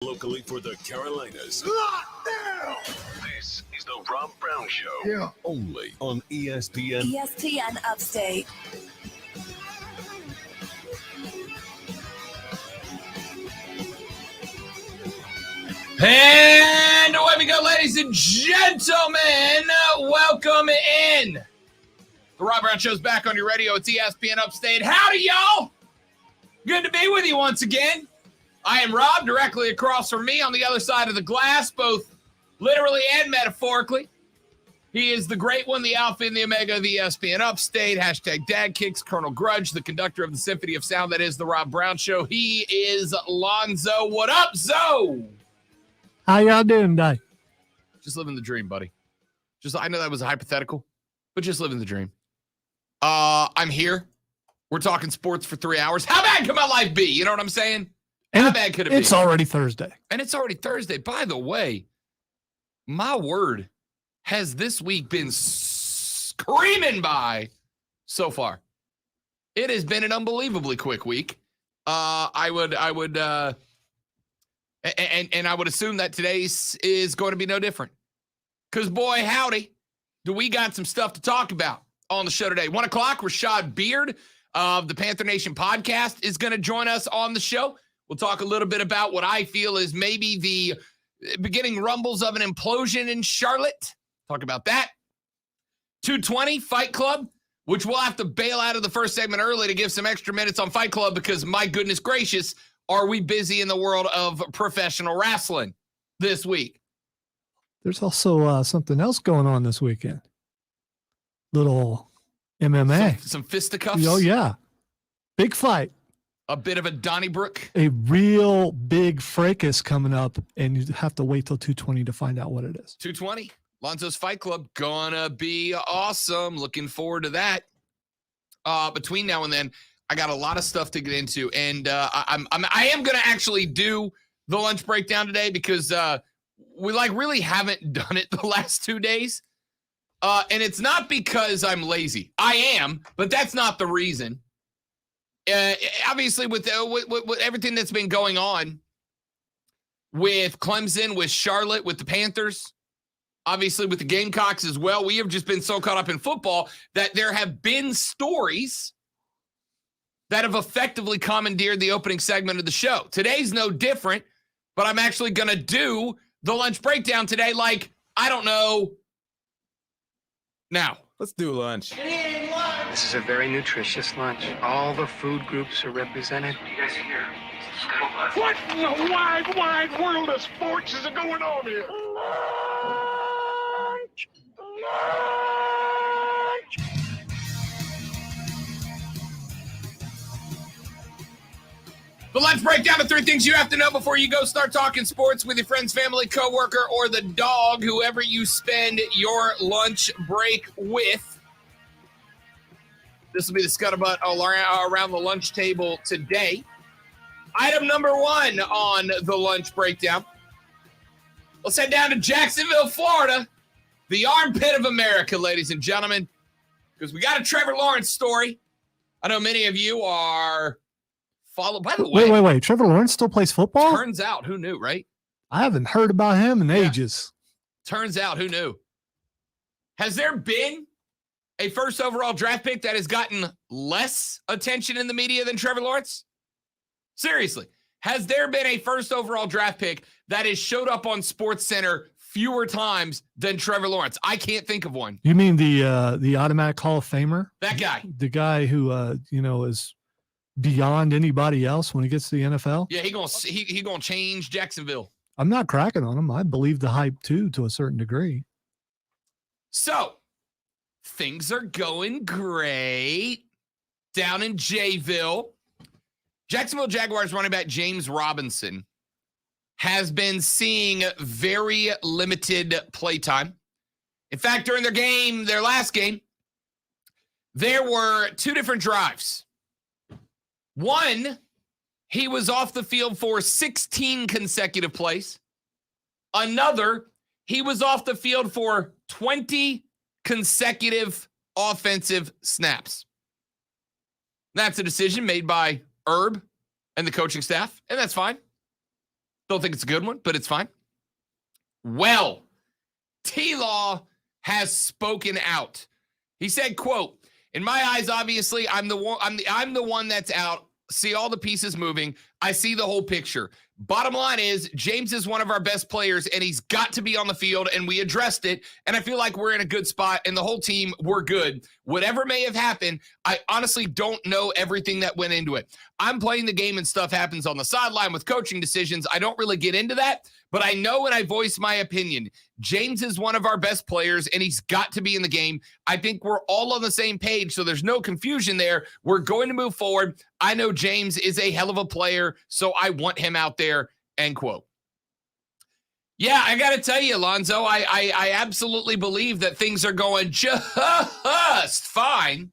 Locally for the Carolinas. This is the Rob Brown Show. Yeah. Only on ESPN. ESPN Upstate. And away we go, ladies and gentlemen. Welcome in. The Rob Brown Show's back on your radio. It's ESPN Upstate. Howdy, y'all. Good to be with you once again. I am Rob. Directly across from me on the other side of the glass, both literally and metaphorically. He is the great one, the alpha and the omega of ESPN Upstate. Hashtag Dad Kicks, Colonel Grudge, the conductor of the Symphony of Sound that is the Rob Brown Show. He is Lonzo. What up, Zo? How y'all doing today? Just living the dream, buddy. I know that was a hypothetical, but just living the dream. I'm here. We're talking sports for 3 hours. How bad could my life be? You know what I'm saying? How bad could it be? It's already Thursday. And it's already Thursday. By the way, my word has this week been screaming by so far. It has been an unbelievably quick week. I would assume that today's is going to be no different. Because, boy, howdy, do we got some stuff to talk about on the show today. 1 o'clock, Rashad Beard of the Panther Nation podcast is going to join us on the show. We'll talk a little bit about what I feel is maybe the beginning rumbles of an implosion in Charlotte. Talk about that. 2:20, Fight Club, which we'll have to bail out of the first segment early to give some extra minutes on Fight Club because, my goodness gracious, are we busy in the world of professional wrestling this week? There's also something else going on this weekend. Little MMA. Some fisticuffs. Oh, yeah. Big fight. A bit of a Donnybrook. A real big fracas coming up, and you have to wait till 2:20 to find out what it is. 2:20, Lonzo's Fight Club. Gonna be awesome. Looking forward to that. Between now and then, I got a lot of stuff to get into, and I am gonna actually do the lunch breakdown today because we really haven't done it the last 2 days, and it's not because I'm lazy. I am, but that's not the reason. Obviously, with everything that's been going on with Clemson, with Charlotte, with the Panthers, obviously with the Gamecocks as well, we have just been so caught up in football that there have been stories that have effectively commandeered the opening segment of the show. Today's no different, but I'm actually going to do the lunch breakdown today I don't know, now. Let's do lunch. This is a very nutritious lunch. All the food groups are represented. You guys here? What in the wide, wide world of sports is going on here? But let's break down the 3 things you have to know before you go start talking sports with your friends, family, coworker, or the dog, whoever you spend your lunch break with. This will be the scuttlebutt around the lunch table today. Item number 1 on the lunch breakdown. Let's head down to Jacksonville, Florida, the armpit of America, ladies and gentlemen, because we got a Trevor Lawrence story. I know many of you are... By the way, wait. Trevor Lawrence still plays football? Turns out, who knew, right? I haven't heard about him in ages. Turns out, who knew? Has there been a first overall draft pick that has gotten less attention in the media than Trevor Lawrence? Seriously, has there been a first overall draft pick that has showed up on SportsCenter fewer times than Trevor Lawrence? I can't think of one. You mean the automatic Hall of Famer? That guy. The guy who is beyond anybody else when he gets to the NFL? Yeah, he gonna change Jacksonville. I'm not cracking on him. I believe the hype too, to a certain degree. So, things are going great down in Jayville. Jacksonville Jaguars running back James Robinson has been seeing very limited play time. In fact, during their last game, there were 2 different drives. One, he was off the field for 16 consecutive plays. Another, he was off the field for 20 consecutive offensive snaps. That's a decision made by Herb and the coaching staff, and that's fine. Don't think it's a good one, but it's fine. Well, T-Law has spoken out. He said, quote, "In my eyes, obviously, I'm the one that's out. See all the pieces moving. I see the whole picture. Bottom line is, James is one of our best players, and he's got to be on the field, and we addressed it, and I feel like we're in a good spot, and the whole team, we're good. Whatever may have happened, I honestly don't know everything that went into it. I'm playing the game, and stuff happens on the sideline with coaching decisions. I don't really get into that, but I know and I voice my opinion. James is one of our best players, and he's got to be in the game. I think we're all on the same page, so there's no confusion there. We're going to move forward. I know James is a hell of a player, so I want him out there," end quote. Yeah, I got to tell you, Alonzo, I absolutely believe that things are going just fine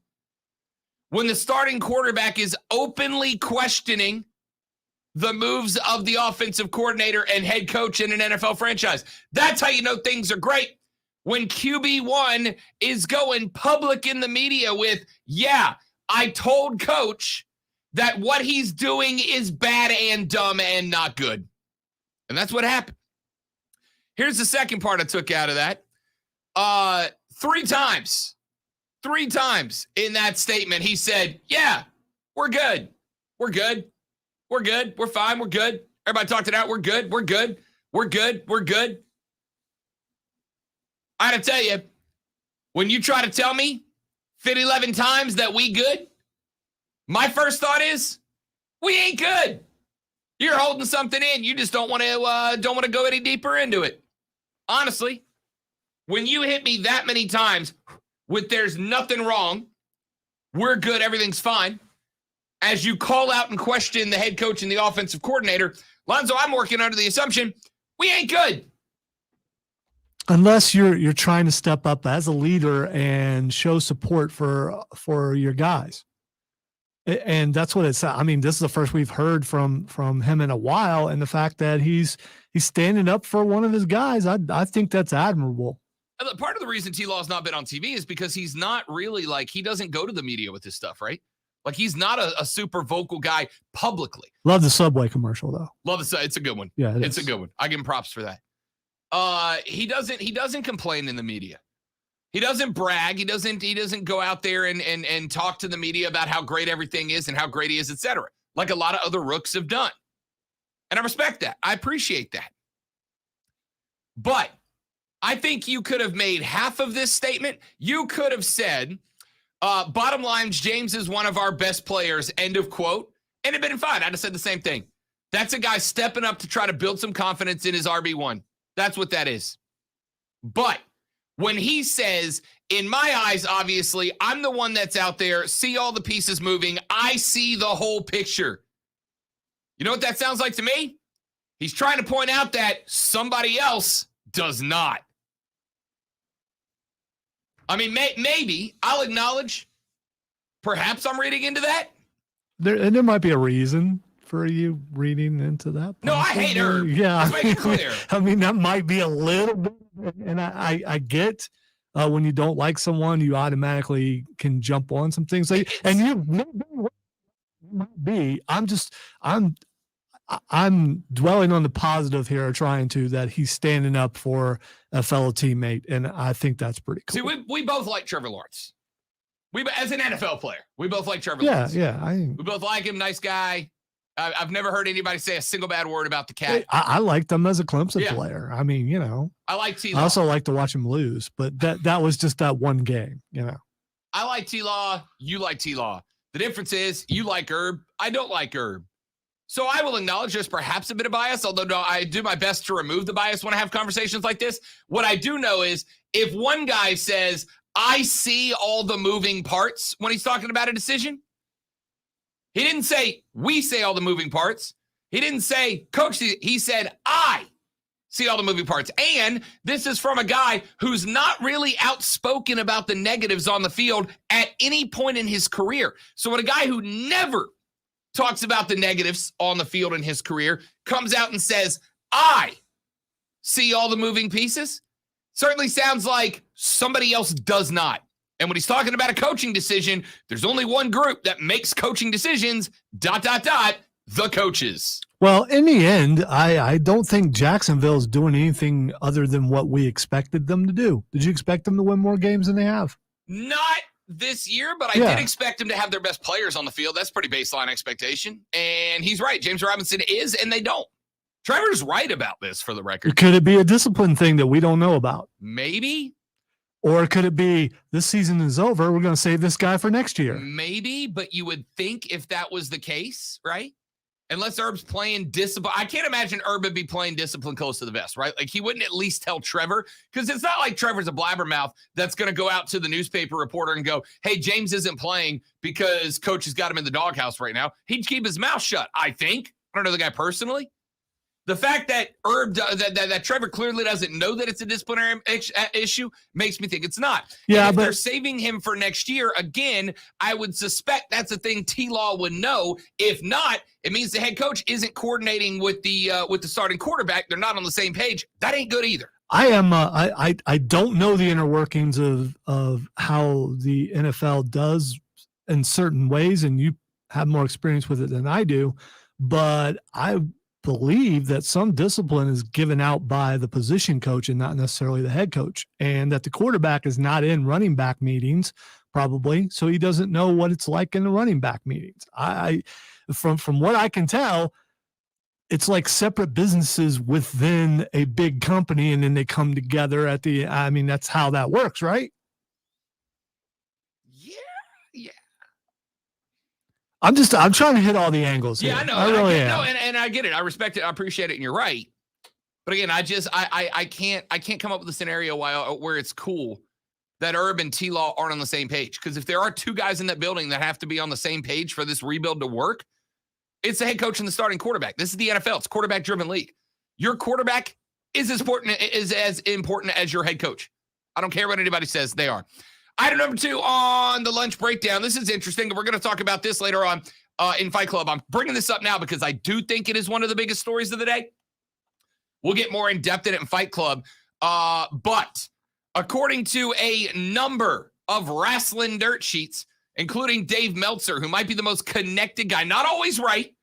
when the starting quarterback is openly questioning the moves of the offensive coordinator and head coach in an NFL franchise. That's how you know things are great. When QB1 is going public in the media with, "Yeah, I told coach that what he's doing is bad and dumb and not good." And that's what happened. Here's the second part I took out of that. Three times in that statement, he said, "Yeah, we're good. We're good. We're good. We're fine. We're good. Everybody talked it out. We're good. We're good. We're good. We're good." I gotta tell you, when you try to tell me 11 times that we good, my first thought is, we ain't good. You're holding something in. You just don't want to go any deeper into it. Honestly, when you hit me that many times with "there's nothing wrong, we're good, everything's fine," as you call out and question the head coach and the offensive coordinator, Lonzo, I'm working under the assumption we ain't good. Unless you're trying to step up as a leader and show support for your guys. And that's what it's. I mean, this is the first we've heard from him in a while, and the fact that he's standing up for one of his guys, I think that's admirable. Part of the reason T-Law's not been on TV is because he's not really he doesn't go to the media with this stuff, right? Like, he's not a super vocal guy publicly. Love the Subway commercial though. It's a good one. Yeah, it's a good one. I give him props for that. He doesn't complain in the media. He doesn't brag. He doesn't go out there and talk to the media about how great everything is and how great he is, etc., like a lot of other rooks have done. And I respect that. I appreciate that. But I think you could have made half of this statement. You could have said, bottom line, James is one of our best players, end of quote, and it'd been fine. I'd have said the same thing. That's a guy stepping up to try to build some confidence in his RB1. That's what that is. But when he says, "In my eyes, obviously, I'm the one that's out there, see all the pieces moving, I see the whole picture." You know what that sounds like to me? He's trying to point out that somebody else does not. I mean, maybe I'll acknowledge, perhaps I'm reading into that. There might be a reason for you reading into that. No, I hate her. Yeah. Let's make it clear. I mean, that might be a little bit, and I get when you don't like someone, you automatically can jump on some things. And you might be. I'm dwelling on the positive here, trying to that he's standing up for a fellow teammate, and I think that's pretty cool. See, we both like Trevor Lawrence. As an NFL player, we both like Trevor Lawrence. Yeah. We both like him. Nice guy. I've never heard anybody say a single bad word about the cat. I liked him as a Clemson player. I mean, I like T-Law. I also like to watch him lose, but that was just that one game, I like T-Law. You like T-Law. The difference is you like Herb. I don't like Herb. So I will acknowledge there's perhaps a bit of bias, although no, I do my best to remove the bias when I have conversations like this. What I do know is if one guy says, "I see all the moving parts" when he's talking about a decision, he didn't say, "We say all the moving parts." He didn't say, "Coach," he said, "I see all the moving parts." And this is from a guy who's not really outspoken about the negatives on the field at any point in his career. So when a guy who never talks about the negatives on the field in his career comes out and says, "I see all the moving pieces," certainly sounds like somebody else does not. And when he's talking about a coaching decision, there's only one group that makes coaching decisions, ... the coaches. Well, in the end, I don't think Jacksonville is doing anything other than what we expected them to do. Did you expect them to win more games than they have? Not this year, but I did expect them to have their best players on the field. That's pretty baseline expectation. And he's right. James Robinson is, and they don't. Trevor's right about this, for the record. Could it be a discipline thing that we don't know about? Maybe. Or could it be this season is over, we're going to save this guy for next year? Maybe, but you would think if that was the case, right? Unless Herb's playing discipline. I can't imagine Herb would be playing discipline close to the vest, right? Like he wouldn't at least tell Trevor, because it's not like Trevor's a blabbermouth that's going to go out to the newspaper reporter and go, hey, James isn't playing because coach has got him in the doghouse right now. He'd keep his mouth shut, I think. I don't know the guy personally. The fact that that Trevor clearly doesn't know that it's a disciplinary issue makes me think it's not. Yeah, but but they're saving him for next year. Again, I would suspect that's a thing T-Law would know. If not, it means the head coach isn't coordinating with the starting quarterback. They're not on the same page. That ain't good either. I am. I don't know the inner workings of how the NFL does in certain ways, and you have more experience with it than I do. But I believe that some discipline is given out by the position coach and not necessarily the head coach, and that the quarterback is not in running back meetings probably, so he doesn't know what it's like in the running back meetings. From what I can tell, it's like separate businesses within a big company, and then they come together at the. I mean, that's how that works, right? Yeah. I'm trying to hit all the angles. Yeah, here. I know. I really am. No, and I get it. I respect it. I appreciate it. And you're right. But again, I can't come up with a scenario where it's cool that Herb and T-Law aren't on the same page. Because if there are two guys in that building that have to be on the same page for this rebuild to work, it's the head coach and the starting quarterback. This is the NFL. It's a quarterback-driven league. Your quarterback is as important as your head coach. I don't care what anybody says. They are. Item number 2 on the lunch breakdown. This is interesting. We're going to talk about this later on in Fight Club. I'm bringing this up now because I do think it is one of the biggest stories of the day. We'll get more in depth in it in Fight Club. But according to a number of wrestling dirt sheets, including Dave Meltzer, who might be the most connected guy, not always right,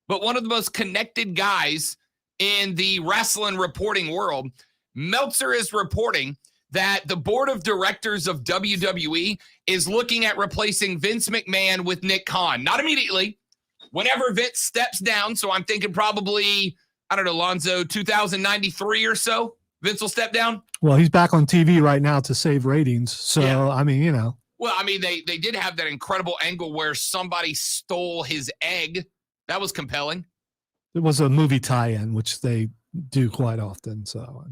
but one of the most connected guys in the wrestling reporting world, Meltzer is reporting that the board of directors of WWE is looking at replacing Vince McMahon with Nick Khan. Not immediately, whenever Vince steps down. So I'm thinking probably, I don't know, Lonzo, 2093 or so, Vince will step down. Well, he's back on TV right now to save ratings. So, yeah. I mean, you know. Well, I mean, they did have that incredible angle where somebody stole his egg. That was compelling. It was a movie tie-in, which they do quite often. So,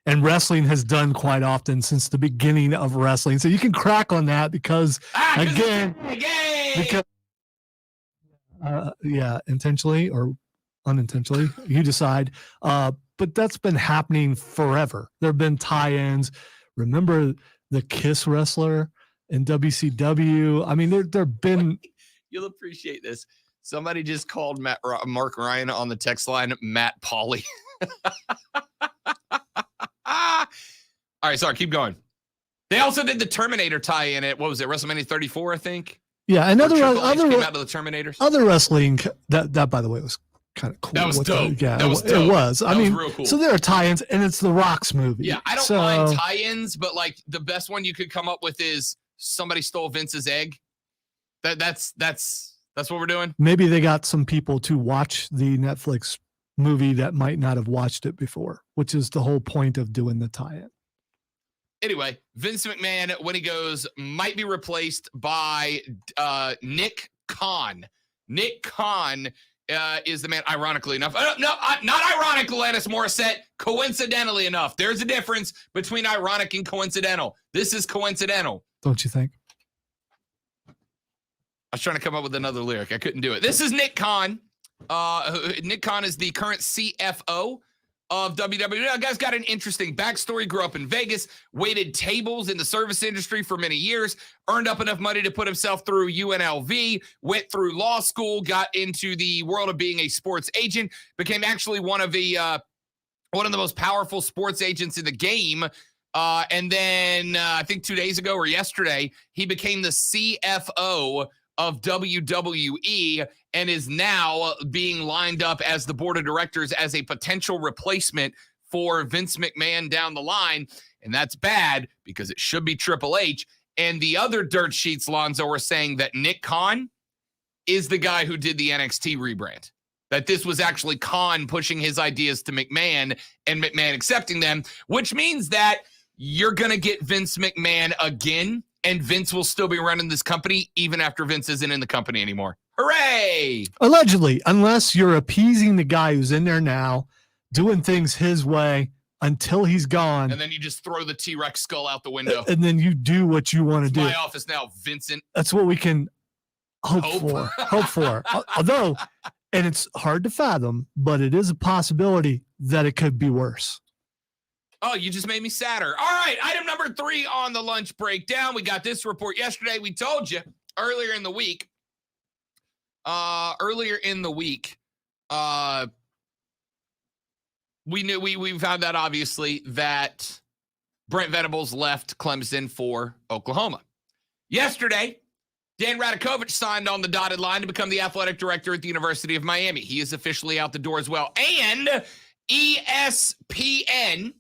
and wrestling has done quite often since the beginning of wrestling. So you can crack on that because, again, intentionally or unintentionally, you decide. But that's been happening forever. There have been tie-ins. Remember the Kiss wrestler in WCW? I mean, there have been. You'll appreciate this. Somebody just called Mark Ryan on the text line Matt Pauley. All right, sorry, keep going. They also did the Terminator tie-in at, what was it, WrestleMania 34, I think? Yeah, and other came out of the Terminators. Other wrestling, that by the way, was kind of cool. That was dope. That was dope. It was. I mean, real cool. So there are tie-ins, and it's the Rock's movie. Yeah, I don't mind tie-ins, but like the best one you could come up with is somebody stole Vince's egg. That's what we're doing. Maybe they got some people to watch the Netflix movie that might not have watched it before, which is the whole point of doing the tie-in. Anyway, Vince McMahon, when he goes, might be replaced by Nick Khan. Nick Khan is the man, ironically enough. Not ironic, Alanis Morissette. Coincidentally enough. There's a difference between ironic and coincidental. This is coincidental. Don't you think? I was trying to come up with another lyric. I couldn't do it. This is Nick Khan. Nick Khan is the current CFO of WWE. Now, guy's got an interesting backstory. Grew up in Vegas, waited tables in the service industry for many years, earned up enough money to put himself through UNLV, went through law school, got into the world of being a sports agent, became actually one of the most powerful sports agents in the game. And then I think 2 days ago or yesterday, he became the CFO of WWE and is now being lined up as the board of directors as a potential replacement for Vince McMahon down the line. And that's bad because it should be Triple H. And the other dirt sheets, Lonzo, are saying that Nick Khan is the guy who did the NXT rebrand. That this was actually Khan pushing his ideas to McMahon and McMahon accepting them, which means that you're going to get Vince McMahon again, and Vince will still be running this company even after Vince isn't in the company anymore. Hooray! Allegedly, unless you're appeasing the guy who's in there now, doing things his way until he's gone. And then you just throw the T-Rex skull out the window. And then you do what you want to do. My office now, Vincent. That's what we can hope for. Although, and it's hard to fathom, but it is a possibility that it could be worse. Oh, you just made me sadder. All right, item number 3 on the lunch breakdown. We got this report yesterday. We told you earlier in the week. We found out obviously that Brent Venables left Clemson for Oklahoma. Yesterday, Dan Radakovich signed on the dotted line to become the athletic director at the University of Miami. He is officially out the door as well. And ESPN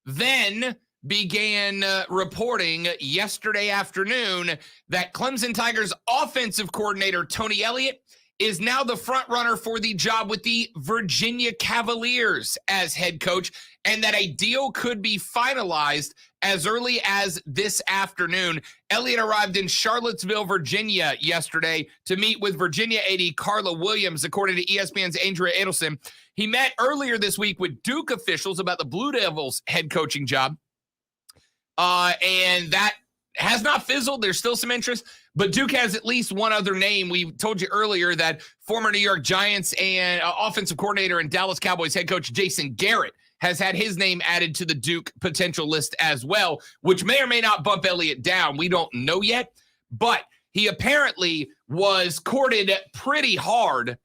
then began reporting yesterday afternoon that Clemson Tigers offensive coordinator Tony Elliott is now the front runner for the job with the Virginia Cavaliers as head coach, and that a deal could be finalized as early as this afternoon. Elliott arrived in Charlottesville, Virginia yesterday to meet with Virginia AD Carla Williams, according to ESPN's Andrea Adelson. He met earlier this week with Duke officials about the Blue Devils head coaching job. And that has not fizzled. There's still some interest, but Duke has at least one other name. We told you earlier that former New York Giants and offensive coordinator and Dallas Cowboys head coach Jason Garrett has had his name added to the Duke potential list as well, which may or may not bump Elliott down. We don't know yet, but he apparently was courted pretty hard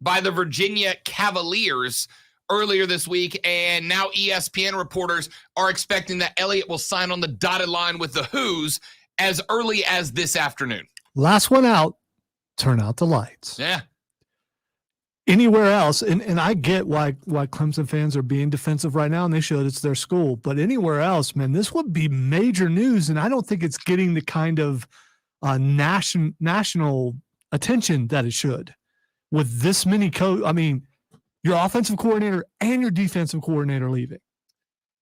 by the Virginia Cavaliers earlier this week, and now ESPN reporters are expecting that Elliott will sign on the dotted line with the Who's as early as this afternoon. Last one out, turn out the lights. Yeah. Anywhere else, and I get why Clemson fans are being defensive right now, and they should. It's their school. But anywhere else, man, this would be major news, and I don't think it's getting the kind of national attention that it should. With this many your offensive coordinator and your defensive coordinator leaving.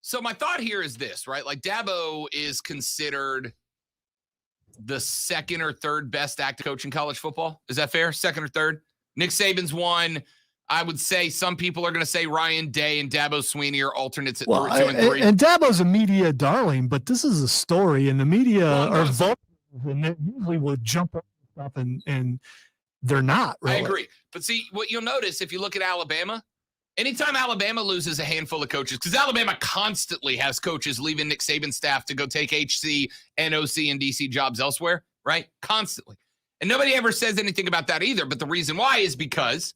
So my thought here is this, right? Like Dabo is considered the second or third best active coach in college football. Is that fair? Second or third? Nick Saban's one. I would say some people are going to say Ryan Day and Dabo Sweeney are alternates at 2 and 3. And Dabo's a media darling, but this is a story, and the media are vulnerable, and they usually will jump up and stuff, and they're not. Really. I agree. But see, what you'll notice if you look at Alabama, anytime Alabama loses a handful of coaches, because Alabama constantly has coaches leaving Nick Saban's staff to go take HC, NOC, and DC jobs elsewhere, right? Constantly. And nobody ever says anything about that either. But the reason why is because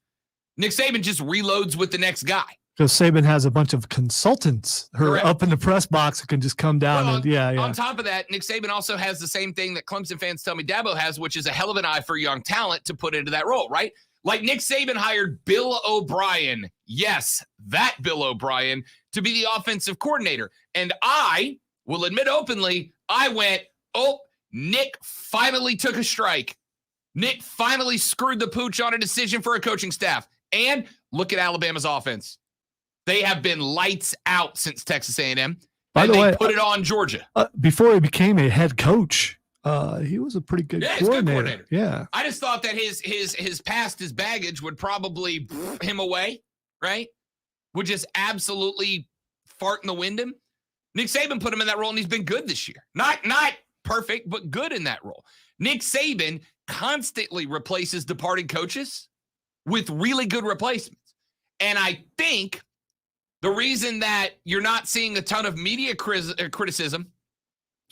Nick Saban just reloads with the next guy. Because Saban has a bunch of consultants who are up in the press box that can just come down. Well, on top of that, Nick Saban also has the same thing that Clemson fans tell me Dabo has, which is a hell of an eye for young talent to put into that role, right? Like Nick Saban hired Bill O'Brien. Yes, that Bill O'Brien to be the offensive coordinator. And I will admit openly, I went, Nick finally took a strike. Nick finally screwed the pooch on a decision for a coaching staff. And look at Alabama's offense. They have been lights out since Texas A&M. By the way, put it on Georgia. Before he became a head coach, he was a pretty good coordinator. Yeah. I just thought that his past, his baggage would probably him away, right? Would just absolutely fart in the wind him. Nick Saban put him in that role, and he's been good this year. Not perfect, but good in that role. Nick Saban constantly replaces departed coaches with really good replacements. And I think the reason that you're not seeing a ton of media criticism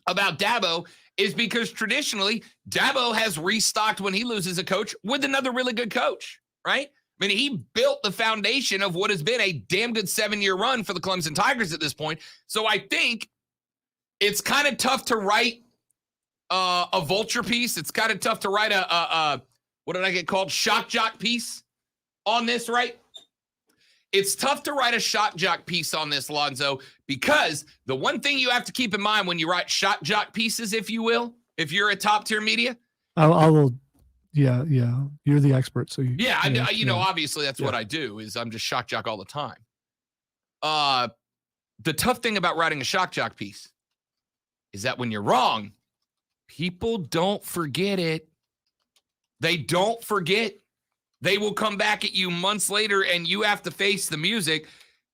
about Dabo is because traditionally Dabo has restocked when he loses a coach with another really good coach, right? I mean, he built the foundation of what has been a damn good 7-year run for the Clemson Tigers at this point. So I think it's kind of tough to write a vulture piece. It's kind of tough to write a what did I get called? Shock jock piece on this, right? It's tough to write a shock jock piece on this, Lonzo, because the one thing you have to keep in mind when you write shock jock pieces, if you will, if you're a top tier media. I will. Yeah. You're the expert. So you know, obviously that's what I do is I'm just shock jock all the time. The tough thing about writing a shock jock piece is that when you're wrong, people don't forget it. They don't forget. They will come back at you months later and you have to face the music.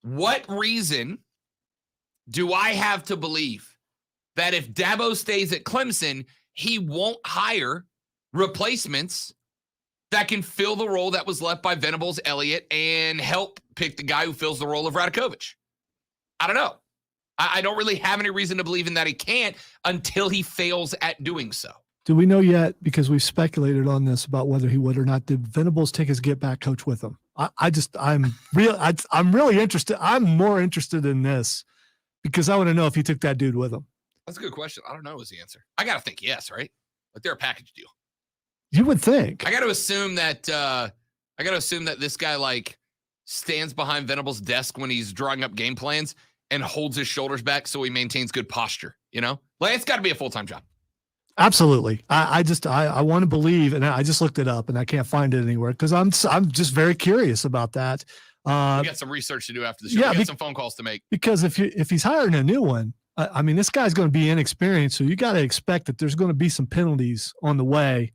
What reason do I have to believe that if Dabo stays at Clemson, he won't hire replacements that can fill the role that was left by Venables Elliott and help pick the guy who fills the role of Radakovich? I don't know. I don't really have any reason to believe in that he can't until he fails at doing so. Do we know yet, because we've speculated on this about whether he would or not, did Venables take his get back coach with him? I'm really interested. I'm more interested in this because I want to know if he took that dude with him. That's a good question. I don't know is the answer. I got to think yes, right? Like they're a package deal. You would think. I got to assume that this guy like stands behind Venables' desk when he's drawing up game plans and holds his shoulders back so he maintains good posture, you know? Like it's got to be a full-time job. Absolutely. I want to believe, and I just looked it up and I can't find it anywhere because I'm just very curious about that. We got some research to do after the show. We got some phone calls to make. Because if he's hiring a new one, I mean, this guy's going to be inexperienced, so you got to expect that there's going to be some penalties on the way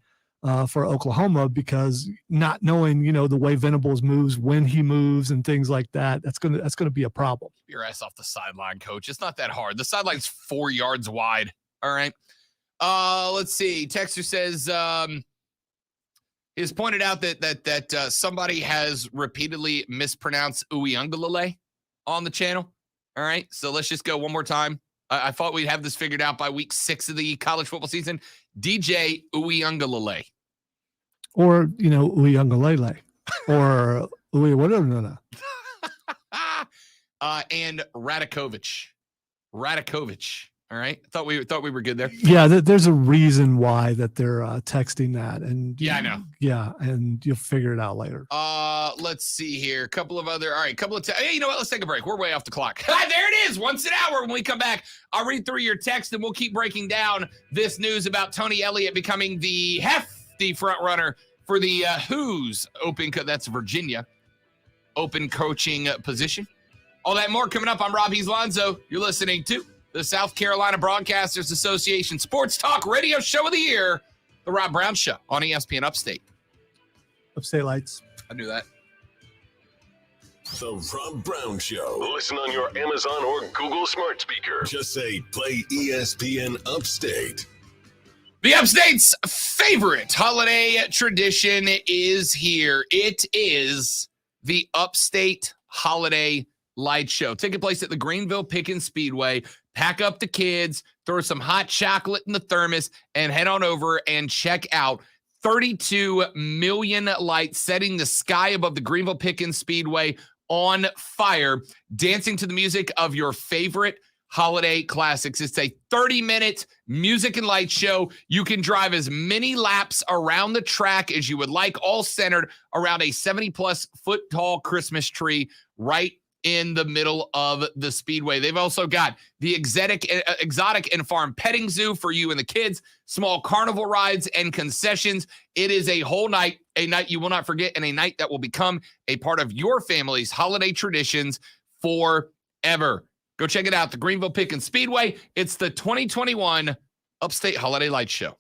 for Oklahoma because not knowing, the way Venables moves, when he moves, and things like that, that's going to be a problem. Your ass off the sideline, coach. It's not that hard. The sideline's 4 yards wide. All right. Let's see. Texter says is pointed out that somebody has repeatedly mispronounced Uyunglele on the channel. All right, so let's just go one more time. I thought we'd have this figured out by week 6 of the college football season. DJ Uyunglele. Or, Uyunglele. Or whatever. No. And Radakovich. All right. Thought we were good there. Yeah, there's a reason why that they're texting that, and I know. Yeah, and you'll figure it out later. Let's see here. A couple of hey, you know what? Let's take a break. We're way off the clock. There it is. Once an hour. When we come back, I'll read through your text and we'll keep breaking down this news about Tony Elliott becoming the hefty front runner for the Who's open. That's Virginia open coaching position. All that more coming up. I'm Rob Lonzo. You're listening to the South Carolina Broadcasters Association Sports Talk Radio Show of the Year, The Rob Brown Show on ESPN Upstate. Upstate Lights. I knew that. The Rob Brown Show. Listen on your Amazon or Google smart speaker. Just say, play ESPN Upstate. The Upstate's favorite holiday tradition is here. It is the Upstate Holiday Light Show. Taking place at the Greenville Pickens Speedway. Pack up the kids, throw some hot chocolate in the thermos, and head on over and check out 32 million lights setting the sky above the Greenville Pickens Speedway on fire, dancing to the music of your favorite holiday classics. It's a 30-minute music and light show. You can drive as many laps around the track as you would like, all centered around a 70-plus foot tall Christmas tree right in the middle of the speedway. They've also got the exotic and farm petting zoo for you and the kids, small carnival rides and concessions. It is a whole night, a night you will not forget, and a night that will become a part of your family's holiday traditions forever. Go check it out, the Greenville Pickens Speedway. It's the 2021 Upstate Holiday Light Show.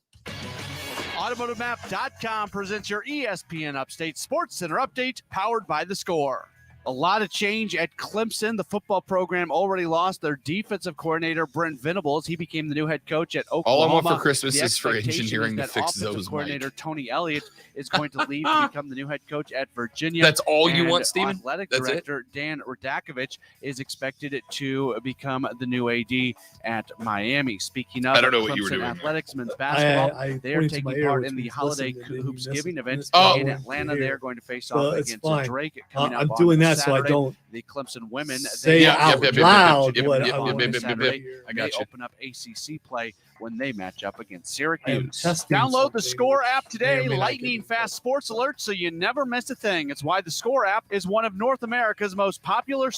AutomotiveMap.com presents your ESPN Upstate Sports Center update, powered by The Score. A lot of change at Clemson. The football program already lost their defensive coordinator, Brent Venables. He became the new head coach at Oklahoma. All I want for Christmas is for engineering to fix those coordinator Tony Elliott is going to leave to become the new head coach at Virginia. That's all you want, Steven? Athletic director Dan Radakovich is expected to become the new AD at Miami. Speaking of, I don't know what Clemson you were doing athletics, men's basketball, they are taking part in the holiday hoops giving event in Atlanta. They are going to face off against Drake coming up I'm doing that so I don't The Clemson women say out loud what I want to Saturday. I got They you. open up ACC play when they match up against Syracuse. testing Download the something Score app today. may or may not Lightning get fast sports alerts so you never miss a thing. It's why the Score app is one of North America's most popular.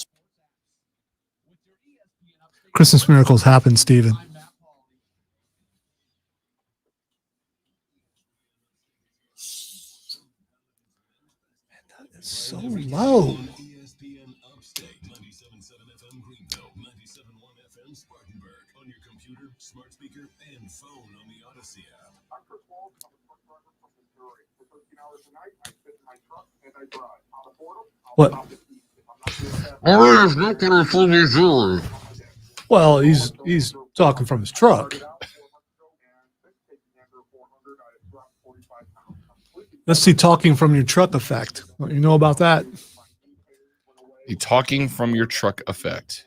Christmas miracles happen, Stephen. That is so low. ESPN Upstate, 97.7 FM Greenville, 97.1 FM Spartanburg. On your computer, smart speaker, and phone on the Odyssey app. I'm Chris Walsh. I'm a truck driver from Missouri. For 13 hours a night, I sit in my truck and I drive. On the border, I'll What? stop at east. If I'm not doing that, Well, he's talking from his truck. Let's see, talking from your truck effect. What you know about that? The talking from your truck effect.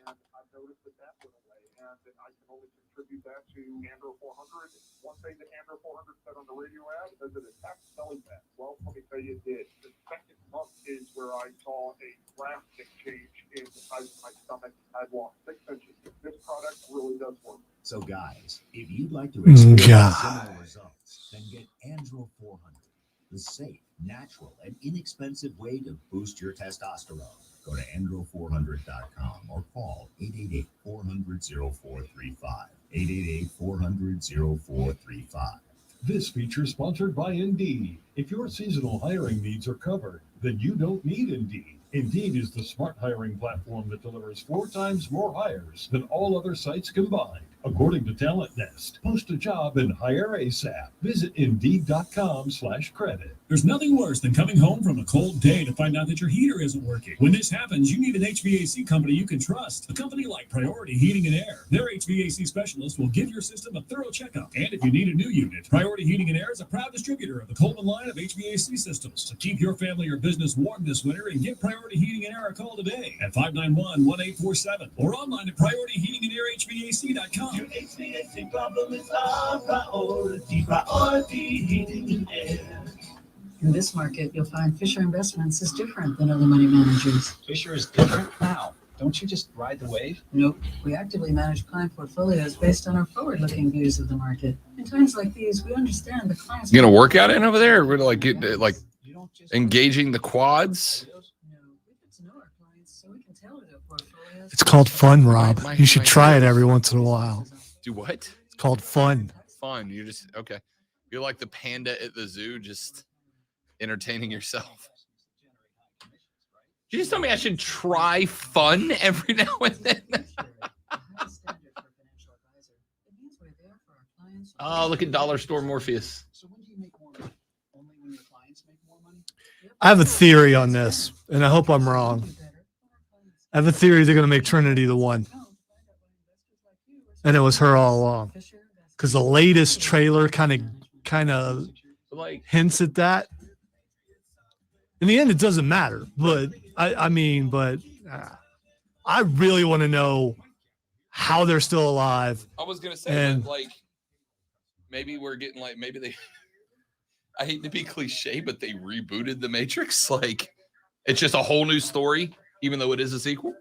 One thing that Andrew 400 said on the radio ad is that it tax selling that. Well, let me tell you, it did. The second month is where I saw a drastic change in the size of my stomach. I'd lost 6 inches. This product really does work. So, guys, if you'd like to experience God. similar results, then get Andro 400, the safe, natural, and inexpensive way to boost your testosterone. Go to andro400.com or call 888-400-0435. 888-400-0435. This feature is sponsored by Indeed. If your seasonal hiring needs are covered, then you don't need Indeed. Indeed is the smart hiring platform that delivers 4 times more hires than all other sites combined. According to Talent Nest, post a job and hire ASAP. Visit Indeed.com/credit. There's nothing worse than coming home from a cold day to find out that your heater isn't working. When this happens, you need an HVAC company you can trust. A company like Priority Heating and Air. Their HVAC specialist will give your system a thorough checkup. And if you need a new unit, Priority Heating and Air is a proud distributor of the Coleman line of HVAC systems. So keep your family or business warm this winter and give Priority Heating and Air a call today at 591-1847 or online at PriorityHeatingandAirHVAC.com. Your HVAC problem is our priority. Priority Heating and Air. In this market, you'll find Fisher Investments is different than other money managers. Fisher is different? How? Don't you just ride the wave? Nope. We actively manage client portfolios based on our forward-looking views of the market. In times like these, we understand the client's... You gonna work out in over there? Or we're like get like engaging the quads. It's called fun, Rob. You should try it every once in a while. Do what? It's called fun. Fun. You're just okay. You're like the panda at the zoo, just entertaining yourself. You just told me I should try fun every now and then. Oh, look at Dollar Store Morpheus. So when do you make more money? Only when your clients make more money? I have a theory on this, and I hope I'm wrong. I have a theory they're going to make Trinity the one. And it was her all along. Because the latest trailer kind of like hints at that. In the end, it doesn't matter. But I really want to know how they're still alive. I was gonna say And- that, like maybe we're getting like maybe they. I hate to be cliche, but they rebooted the Matrix. Like it's just a whole new story, even though it is a sequel.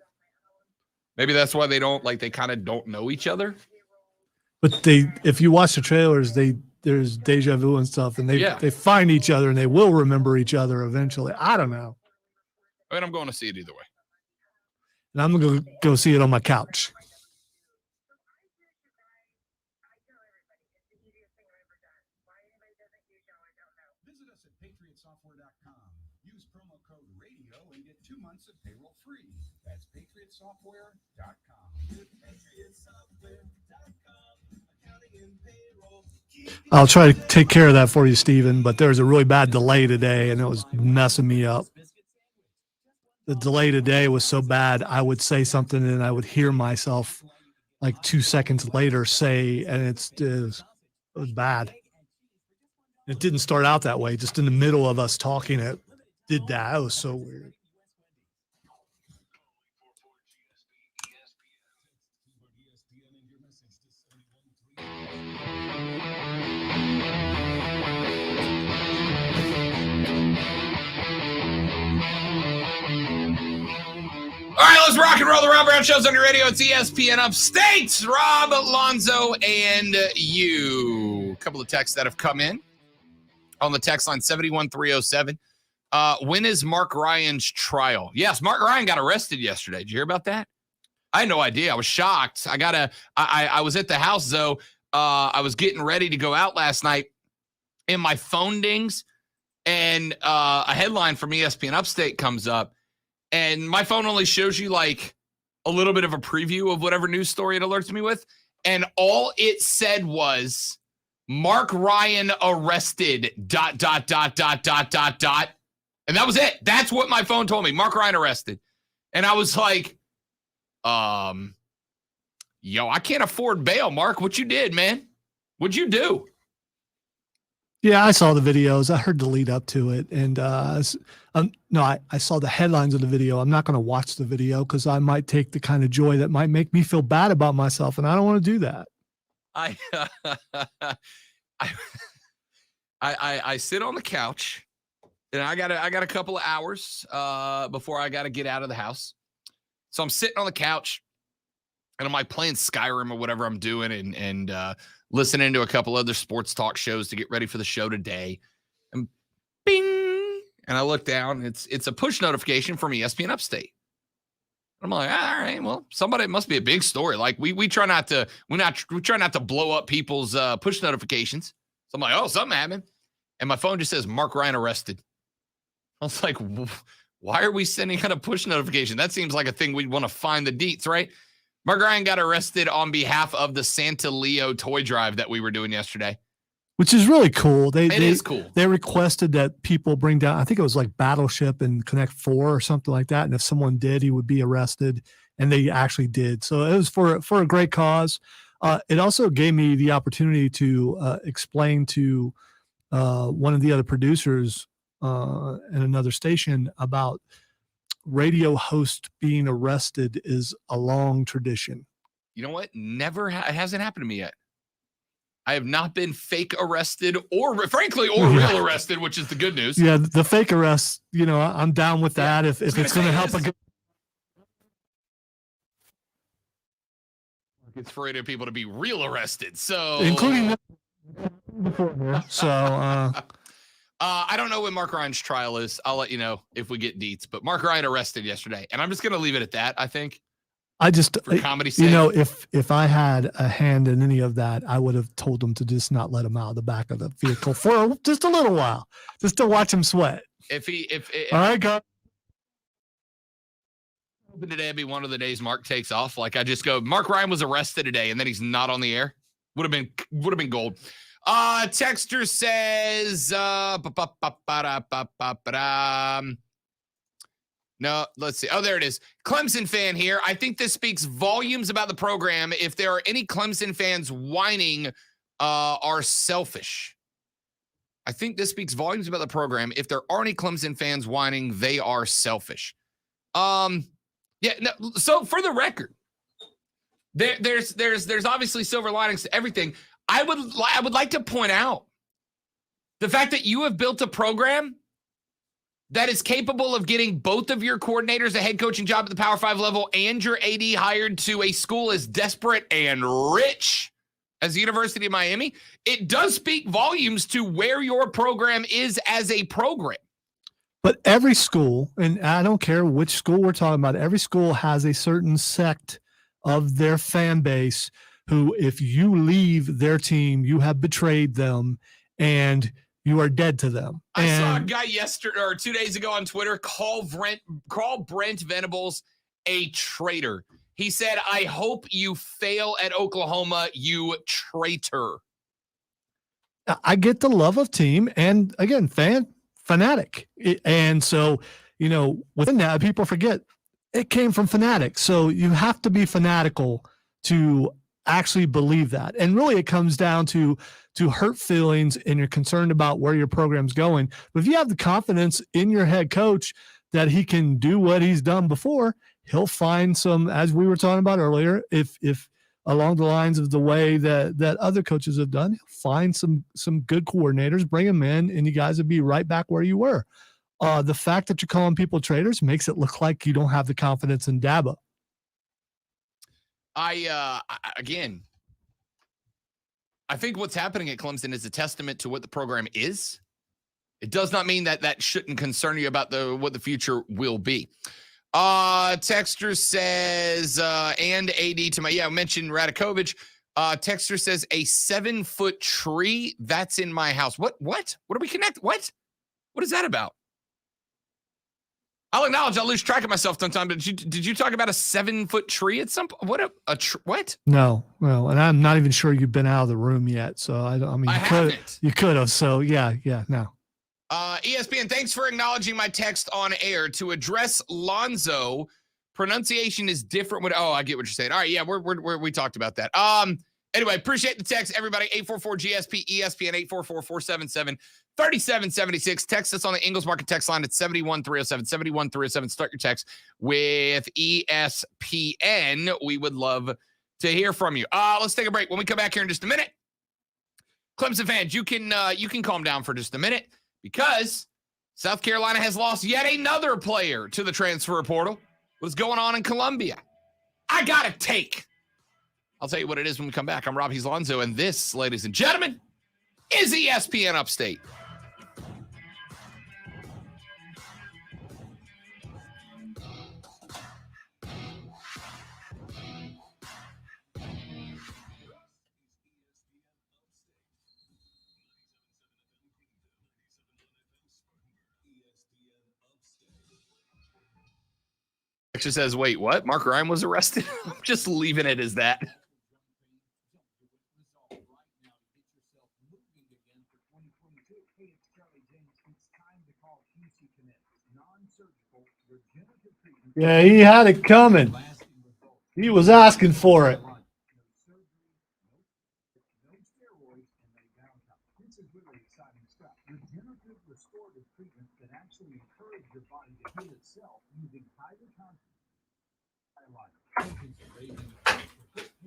Maybe that's why they don't like. They kind of don't know each other. But if you watch the trailers, there's deja vu and stuff, and they find each other and they will remember each other eventually. I don't know. I mean, I'm going to see it either way. And I'm going to go see it on my couch. Visit us at patriotsoftware.com. Use promo code radio and get 2 months of payroll free. That's patriotsoftware.com. I'll try to take care of that for you, Stephen, but there was a really bad delay today, and it was messing me up. The delay today was so bad, I would say something, and I would hear myself like 2 seconds later say, and it was bad. It didn't start out that way. Just in the middle of us talking, it did that. It was so weird. let's rock and roll. The Rob Brown Show's on your radio. It's ESPN Upstate. Rob, Lonzo, and you. A couple of texts that have come in on the text line 71307. When is Mark Ryan's trial? Yes, Mark Ryan got arrested yesterday. Did you hear about that? I had no idea. I was shocked. I was at the house, though. I was getting ready to go out last night, and my phone dings, and a headline from ESPN Upstate comes up. And my phone only shows you like a little bit of a preview of whatever news story it alerts me with. And all it said was Mark Ryan arrested ... And that was it. That's what my phone told me. Mark Ryan arrested. And I was like, I can't afford bail, Mark. What you did, man? What'd you do? Yeah, I saw the videos. I heard the lead up to it. And I saw the headlines of the video. I'm not going to watch the video because I might take the kind of joy that might make me feel bad about myself. And I don't want to do that. I sit on the couch and I got a couple of hours before I got to get out of the house. So I'm sitting on the couch and I'm like playing Skyrim or whatever I'm doing and listening to a couple other sports talk shows to get ready for the show today. And bing! And I look down, it's a push notification from ESPN Upstate. I'm like, all right, well, it must be a big story. Like we try not to blow up people's push notifications. So I'm like, oh, something happened. And my phone just says Mark Ryan arrested. I was like, why are we sending out a push notification? That seems like a thing we'd want to find the deets, right? Mark Ryan got arrested on behalf of the Santa Leo toy drive that we were doing yesterday. Which is really cool. It is cool. They requested that people bring down, I think it was like Battleship and Connect 4 or something like that. And if someone did, he would be arrested. And they actually did. So it was for a great cause. It also gave me the opportunity to explain to one of the other producers in another station about radio host being arrested is a long tradition. You know what? It hasn't happened to me yet. I have not been fake arrested or real arrested, which is the good news. Yeah, the fake arrest, I'm down with that if it's going to help. It's for radio people to be real arrested. So including before here. So I don't know when Mark Ryan's trial is. I'll let you know if we get deets. But Mark Ryan arrested yesterday, and I'm just going to leave it at that. I think. For comedy sake. If I had a hand in any of that, I would have told them to just not let him out of the back of the vehicle for just a little while, just to watch him sweat. All right, God. Today be one of the days Mark takes off. Like I just go, Mark Ryan was arrested today, and then he's not on the air. Would have been gold. Texter says, no, let's see. Oh, there it is. Clemson fan here. I think this speaks volumes about the program. If there are any Clemson fans whining, are selfish. I think this speaks volumes about the program. If there are any Clemson fans whining, they are selfish. Yeah. No, so for the record, there's obviously silver linings to everything. I would like to point out the fact that you have built a program that is capable of getting both of your coordinators a head coaching job at the Power 5 level and your AD hired to a school as desperate and rich as the University of Miami. It does speak volumes to where your program is as a program. But every school, and I don't care which school we're talking about, every school has a certain sect of their fan base who, if you leave their team, you have betrayed them and you are dead to them. I saw a guy yesterday or 2 days ago on Twitter call Brent Venables a traitor. He said, I hope you fail at Oklahoma, you traitor. I get the love of team and, again, fanatic. And so, within that, people forget it came from fanatic. So you have to be fanatical to actually believe that. And really it comes down to hurt feelings and you're concerned about where your program's going. But if you have the confidence in your head coach that he can do what he's done before, he'll find some, as we were talking about earlier, if along the lines of the way that other coaches have done, find some good coordinators, bring them in, and you guys will be right back where you were. the fact that you're calling people traitors makes it look like you don't have the confidence in Dabo. Again, I think what's happening at Clemson is a testament to what the program is. It does not mean that that shouldn't concern you about what the future will be. Texter says, and AD to my, I mentioned Radakovich. Texter says a 7-foot tree that's in my house. What do we connect? What is that about? I'll acknowledge I lose track of myself sometimes. But did you talk about a 7-foot tree at some point? What? No, and I'm not even sure you've been out of the room yet. So you could have. So yeah, no. ESPN, thanks for acknowledging my text on air. To address Lonzo, pronunciation is different. I get what you're saying. All right, yeah, we talked about that. Anyway, appreciate the text, everybody. 844-GSP, ESPN, 844-477-3776. Text us on the Ingles Market text line at 71307, 71307. Start your text with ESPN. We would love to hear from you. Let's take a break. When we come back here in just a minute, Clemson fans, you can calm down for just a minute because South Carolina has lost yet another player to the transfer portal. What's going on in Columbia? I got a take. I'll tell you what it is when we come back. I'm Rob Lonzo, and this, ladies and gentlemen, is ESPN Upstate. Actually says, wait, what? Mark Ryan was arrested? I'm just leaving it as that. Yeah, he had it coming. He was asking for it.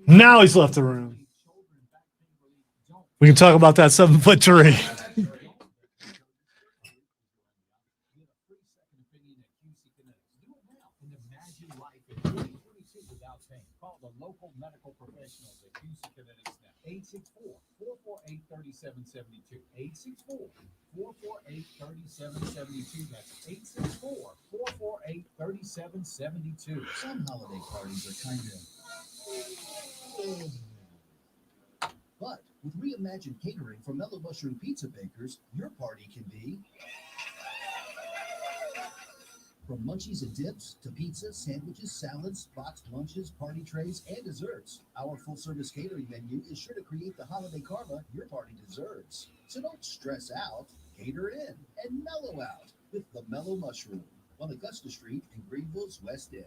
Now he's left the room. We can talk about that 7-foot tree. Call the local medical professionals at QC Kinetics now. 864-448-3772. 864-448-3772. That's 864-448-3772. Some holiday parties are kind of... But with reimagined catering from Mellow Mushroom Pizza Bakers, your party can be... From munchies and dips to pizzas, sandwiches, salads, boxed lunches, party trays, and desserts, our full-service catering menu is sure to create the holiday karma your party deserves. So don't stress out, cater in, and mellow out with the Mellow Mushroom on Augusta Street in Greenville's West End.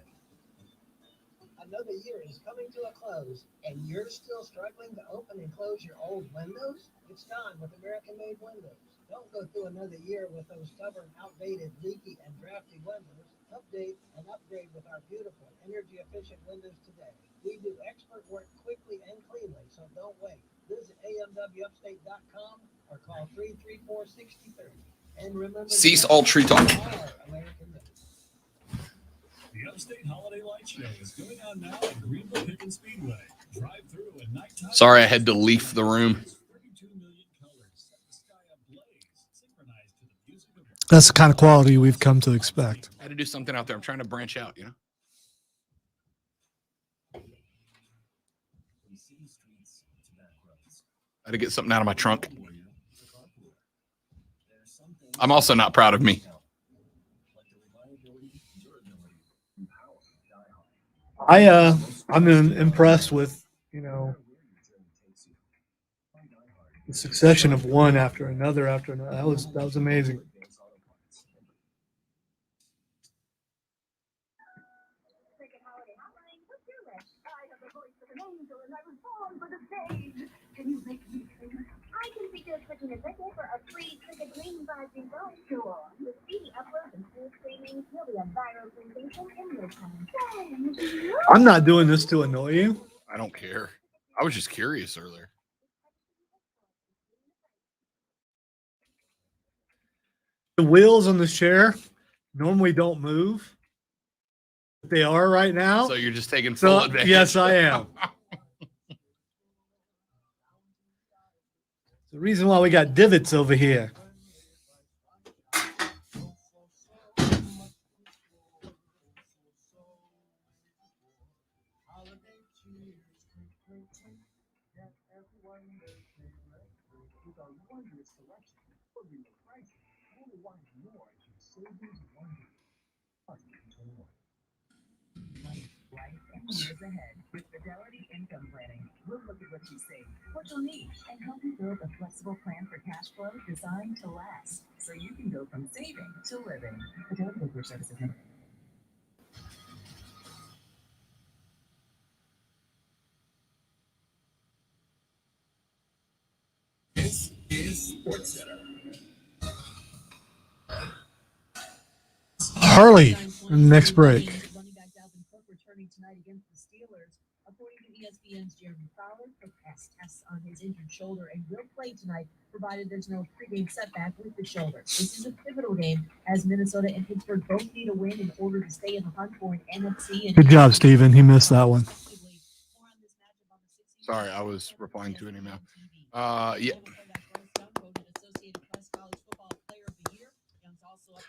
Another year is coming to a close, and you're still struggling to open and close your old windows? It's time with American-made windows. Don't go through another year with those stubborn, outdated, leaky, and drafty windows. Update and upgrade with our beautiful, energy-efficient windows today. We do expert work quickly and cleanly, so don't wait. Visit amwupstate.com or call 334-6030. And remember, cease all tree talk. The Upstate Holiday Light Show is going on now at Greenville Pickens Speedway. Drive through and nighttime. Sorry, I had to leave the room. That's the kind of quality we've come to expect. I had to do something out there. I'm trying to branch out, I had to get something out of my trunk. I'm also not proud of me. I'm impressed with, the succession of one after another. That was amazing. I can suggest clicking a ticket for a free Cricket Green Rising Golf Tour. With speedy uploads and full streaming, you'll be a viral sensation in no time. I'm not doing this to annoy you. I don't care. I was just curious earlier. The wheels on the chair normally don't move. But they are right now. So you're just taking full advantage. Yes, I am. The reason why we got divots over here. Years ahead with Fidelity Income Planning. We'll look at what you save, what you'll need, and help you build a flexible plan for cash flow designed to last, so you can go from saving to living. Fidelity Group Services Limited. This is SportsCenter. Harley, next break. Running back Dalvin Cook returning tonight against the Steelers. According to ESPN's Jeremy Fowler, Cook passed tests on his injured shoulder and will play tonight, provided there's no pregame setback with the shoulder. This is a pivotal game as Minnesota and Pittsburgh both need a win in order to stay in the hunt for an NFC. Good job, Steven. He missed that one. Sorry, I was replying to an email. Yeah.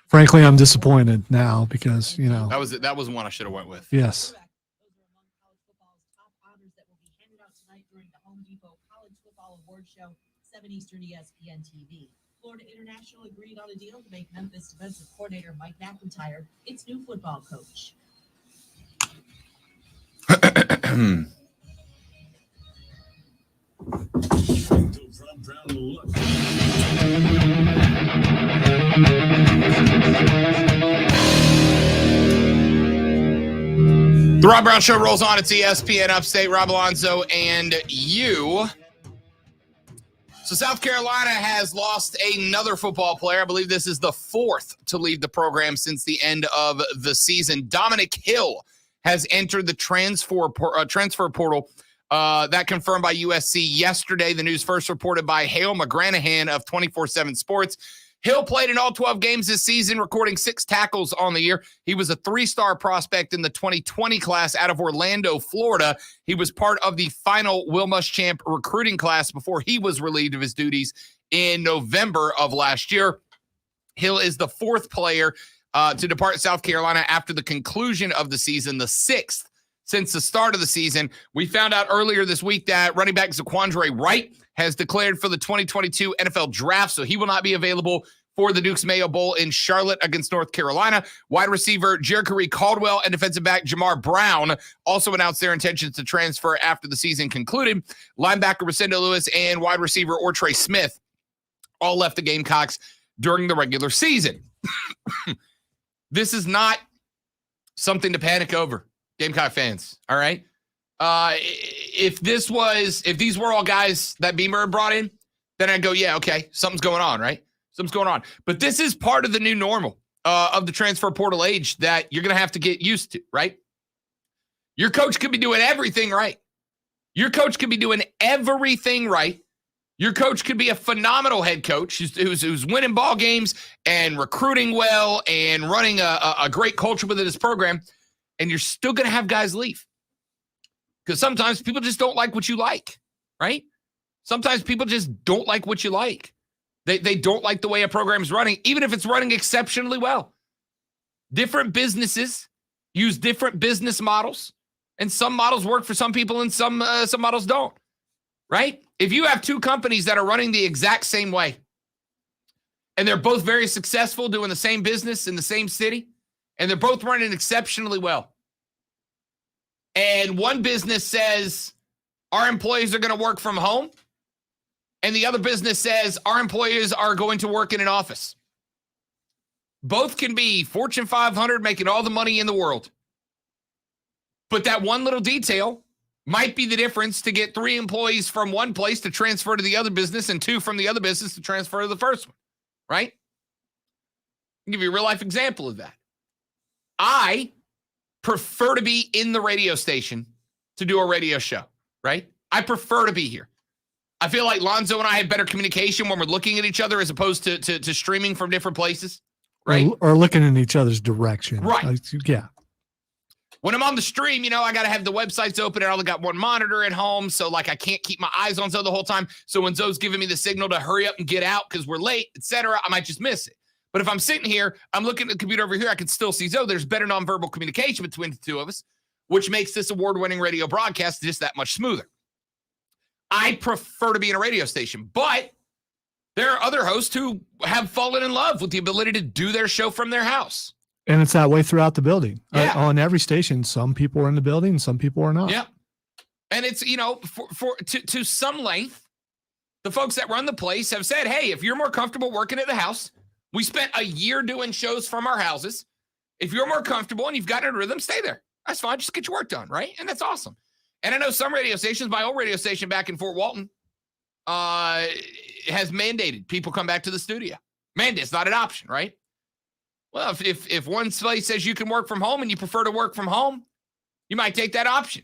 Frankly, I'm disappointed now because, you know. That was one I should have went with. Yes. Show 7 Eastern ESPN TV. Florida International agreed on a deal to make Memphis defensive coordinator Mike McIntyre its new football coach. The Rob Brown Show rolls on. It's ESPN Upstate. Rob Alonzo and you. So South Carolina has lost another football player. I believe this is the fourth to leave the program since the end of the season. Dominic Hill has entered the transfer portal. That confirmed by USC yesterday. The news first reported by Hale McGranahan of 24/7 Sports. Hill played in all 12 games this season, recording 6 tackles on the year. He was a 3-star prospect in the 2020 class out of Orlando, Florida. He was part of the final Will Muschamp recruiting class before he was relieved of his duties in November of last year. Hill is the 4th player to depart South Carolina after the conclusion of the season, the 6th since the start of the season. We found out earlier this week that running back Zaquandray Wright has declared for the 2022 NFL Draft, so he will not be available for the Duke's Mayo Bowl in Charlotte against North Carolina. Wide receiver Jerry Caldwell and defensive back Jamar Brown also announced their intentions to transfer after the season concluded. Linebacker Rosendo Lewis and wide receiver Ortre Smith all left the Gamecocks during the regular season. This is not something to panic over, Gamecock fans, all right? If these were all guys that Beamer brought in, then I'd go, yeah, okay, something's going on, right? Something's going on. But this is part of the new normal of the transfer portal age that you're going to have to get used to, right? Your coach could be doing everything right. Your coach could be doing everything right. Your coach could be a phenomenal head coach who's winning ball games and recruiting well and running a great culture within his program, and you're still going to have guys leave. Because sometimes people just don't like what you like, right? Sometimes people just don't like what you like. They don't like the way a program is running, even if it's running exceptionally well. Different businesses use different business models, and some models work for some people and some models don't, right? If you have 2 companies that are running the exact same way, and they're both very successful doing the same business in the same city, and they're both running exceptionally well, and one business says our employees are going to work from home, and the other business says our employees are going to work in an office. Both can be Fortune 500, making all the money in the world. But that one little detail might be the difference to get 3 employees from one place to transfer to the other business and 2 from the other business to transfer to the first one, right? I'll give you a real life example of that. I prefer to be in the radio station to do a radio show, right? I prefer to be here. I feel like Lonzo and I have better communication when we're looking at each other as opposed to streaming from different places, right? Or looking in each other's direction. Right. Yeah. When I'm on the stream, I got to have the websites open and I only got one monitor at home. So like I can't keep my eyes on Zoe the whole time. So when Zoe's giving me the signal to hurry up and get out because we're late, etc., I might just miss it. But if I'm sitting here, I'm looking at the computer over here, I can still see Zoe. There's better nonverbal communication between the two of us, which makes this award-winning radio broadcast just that much smoother. I prefer to be in a radio station, but there are other hosts who have fallen in love with the ability to do their show from their house. And it's that way throughout the building. Yeah. On every station, some people are in the building, some people are not. Yeah. And it's, to some length, the folks that run the place have said, hey, if you're more comfortable working at the house, we spent a year doing shows from our houses. If you're more comfortable and you've got a rhythm, stay there. That's fine. Just get your work done, right? And that's awesome. And I know some radio stations, my old radio station back in Fort Walton, has mandated people come back to the studio. Mandate's not an option, right? Well, if one place says you can work from home and you prefer to work from home, you might take that option.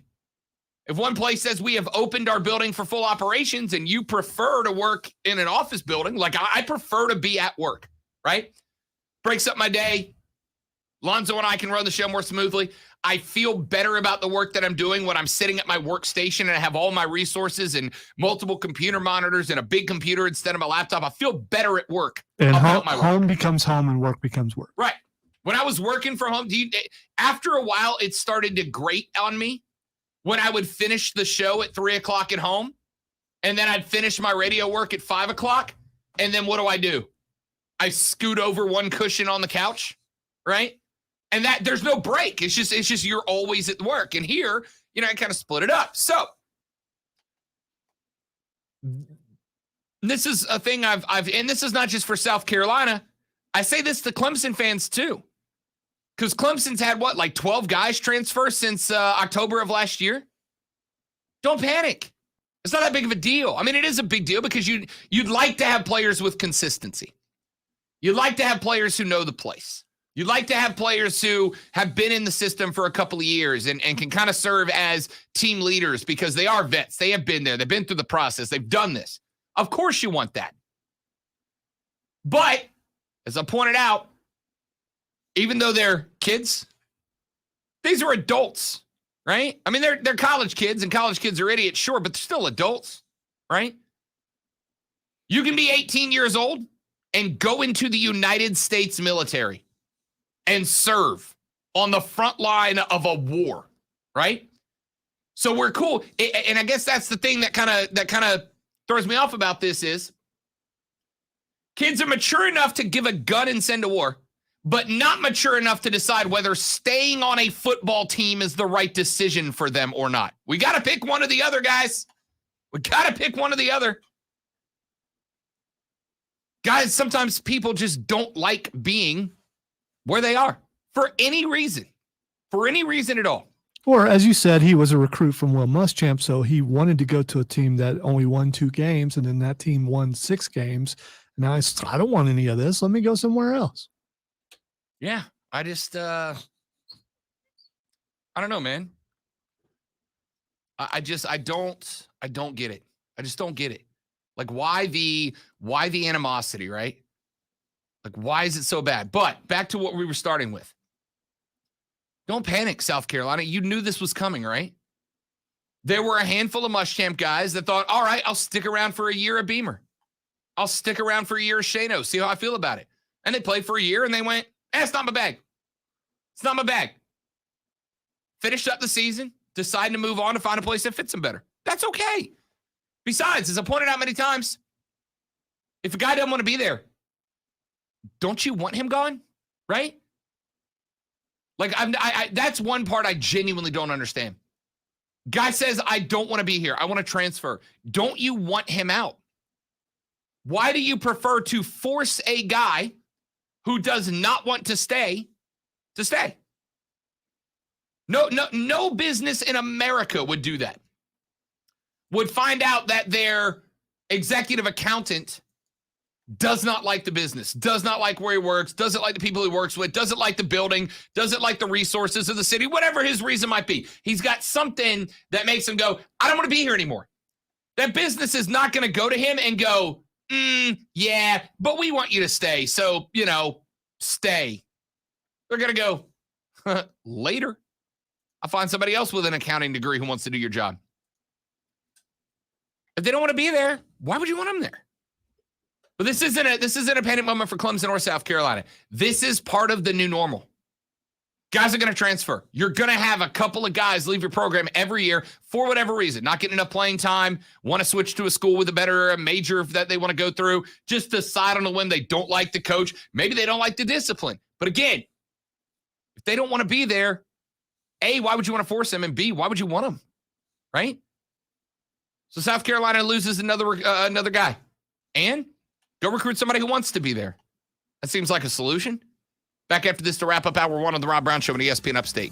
If one place says we have opened our building for full operations and you prefer to work in an office building, like I prefer to be at work, right? Breaks up my day. Lonzo and I can run the show more smoothly. I feel better about the work that I'm doing when I'm sitting at my workstation and I have all my resources and multiple computer monitors and a big computer instead of my laptop. I feel better at work. And home becomes home and work becomes work. Right. When I was working from home, after a while, it started to grate on me when I would finish the show at 3:00 at home and then I'd finish my radio work at 5:00. And then what do? I scoot over one cushion on the couch, right? And that there's no break. It's just you're always at work. And here, I kind of split it up. So this is a thing I've and this is not just for South Carolina. I say this to Clemson fans too. Because Clemson's had 12 guys transfer since October of last year? Don't panic. It's not that big of a deal. I mean, it is a big deal because you'd like to have players with consistency. You'd like to have players who know the place. You'd like to have players who have been in the system for a couple of years and can kind of serve as team leaders because they are vets. They have been there. They've been through the process. They've done this. Of course you want that. But, as I pointed out, even though they're kids, these are adults, right? I mean, they're college kids, and college kids are idiots, sure, but they're still adults, right? You can be 18 years old and go into the United States military and serve on the front line of a war, right? So we're cool. And I guess that's the thing that kind of throws me off about this is kids are mature enough to give a gun and send to war, but not mature enough to decide whether staying on a football team is the right decision for them or not. We got to pick one or the other, guys. We got to pick one or the other. Guys, sometimes people just don't like being where they are for any reason at all. Or as you said, he was a recruit from Will Muschamp, so he wanted to go to a team that only won 2 games, and then that team won 6 games. Now I don't want any of this. Let me go somewhere else. Yeah, I just I don't know, man. I don't get it. I just don't get it. Like why the animosity, right? Like, why is it so bad? But back to what we were starting with. Don't panic, South Carolina. You knew this was coming, right? There were a handful of Muschamp guys that thought, all right, I'll stick around for a year of Beamer. I'll stick around for a year of Shano, see how I feel about it. And they played for a year, and they went, it's not my bag. It's not my bag. Finished up the season, deciding to move on to find a place that fits them better. That's okay. Besides, as I pointed out many times, if a guy doesn't want to be there, don't you want him gone? Right? Like, I that's one part I genuinely don't understand. Guy says, I don't want to be here. I want to transfer. Don't you want him out? Why do you prefer to force a guy who does not want to stay to stay? No business in America would do that. Would find out that their executive accountant does not like the business, does not like where he works, doesn't like the people he works with, doesn't like the building, doesn't like the resources of the city, whatever his reason might be. He's got something that makes him go, I don't want to be here anymore. That business is not going to go to him and go, yeah, but we want you to stay. So, stay. They're going to go, later. I'll find somebody else with an accounting degree who wants to do your job. If they don't want to be there, why would you want them there? But this isn't a panic moment for Clemson or South Carolina. This is part of the new normal. Guys are going to transfer. You're going to have a couple of guys leave your program every year for whatever reason. Not getting enough playing time, want to switch to a school with a better major that they want to go through, just decide on a whim they don't like the coach. Maybe they don't like the discipline. But again, if they don't want to be there, A, why would you want to force them? And B, why would you want them? Right? So South Carolina loses another guy. And go recruit somebody who wants to be there. That seems like a solution. Back after this to wrap up Hour 1 on the Rob Brown Show on ESPN Upstate.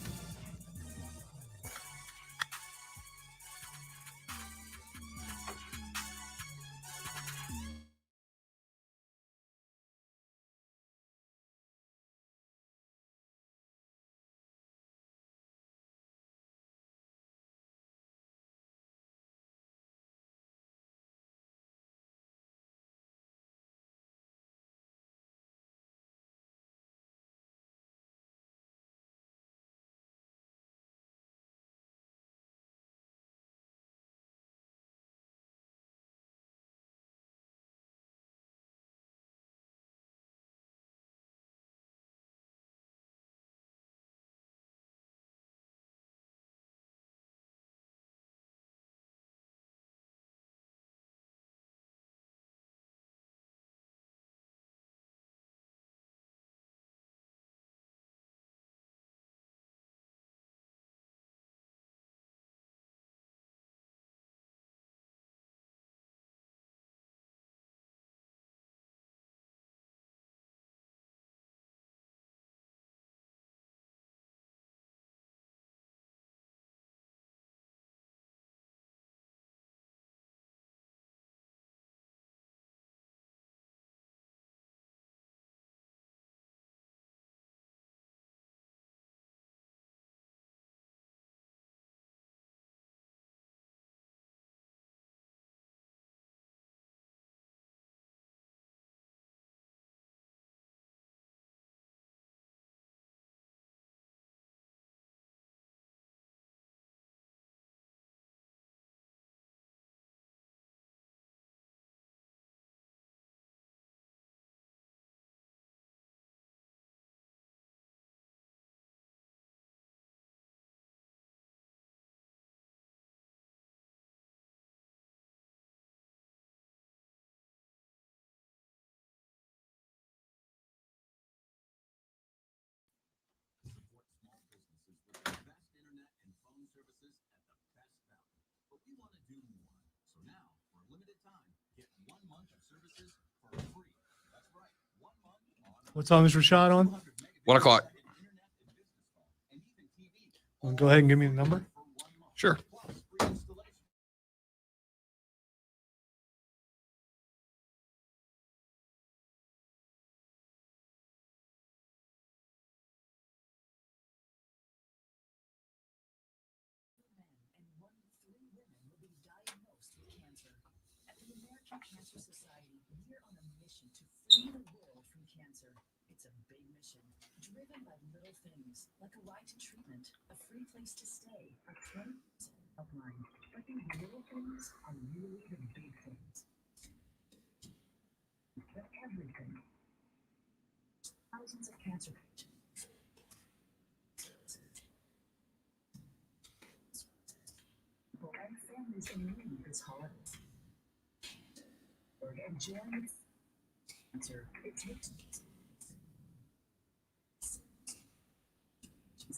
What song is Rashad on? 1 o'clock. Well, go ahead and give me the number. Sure. Cancer Society, we're on a mission to free the world from cancer. It's a big mission, driven by little things like a ride to treatment, a free place to stay, a 20% helpline. But these little things are really the big things. But everything. Thousands of cancer patients. People and families in need this holiday. And join cancer. It takes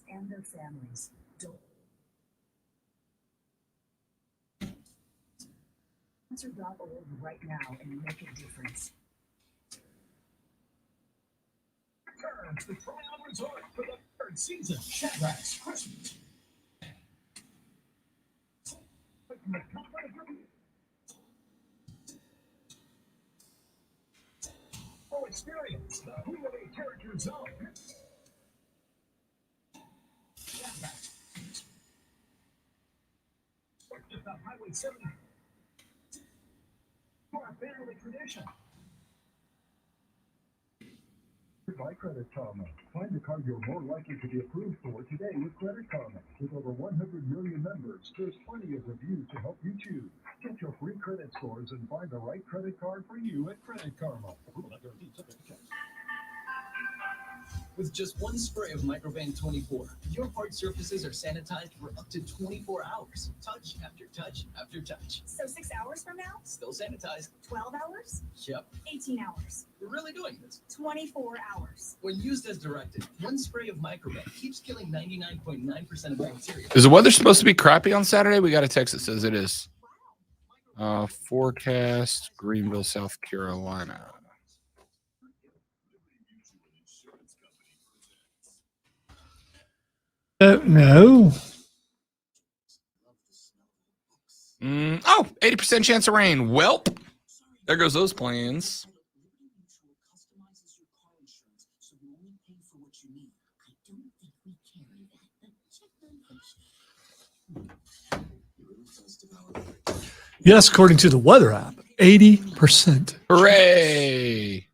and their families don't. Cancer.org right now and make a difference. Return to the Tryon Resort for the third season. Shadrack's Christmas. Experience the holiday character zone. Just on Highway 70. Our family tradition. By Credit Karma. Find the card you're more likely to be approved for today with Credit Karma. With over 100 million members, there's plenty of reviews to help you choose. Get your free credit scores and find the right credit card for you at Credit Karma. Approval not guaranteed, subject to checks. With just one spray of Microban 24, your hard surfaces are sanitized for up to 24 hours. Touch after touch after touch. So 6 hours from now? Still sanitized. 12 hours? Yep. 18 hours? We're really doing this. 24 hours. When used as directed, one spray of Microban keeps killing 99.9% of bacteria. Is the weather supposed to be crappy on Saturday? We got a text that says it is. Forecast, Greenville, South Carolina. No. 80% chance of rain. Welp. There goes those plans. Yes, according to the weather app, 80%. Hooray.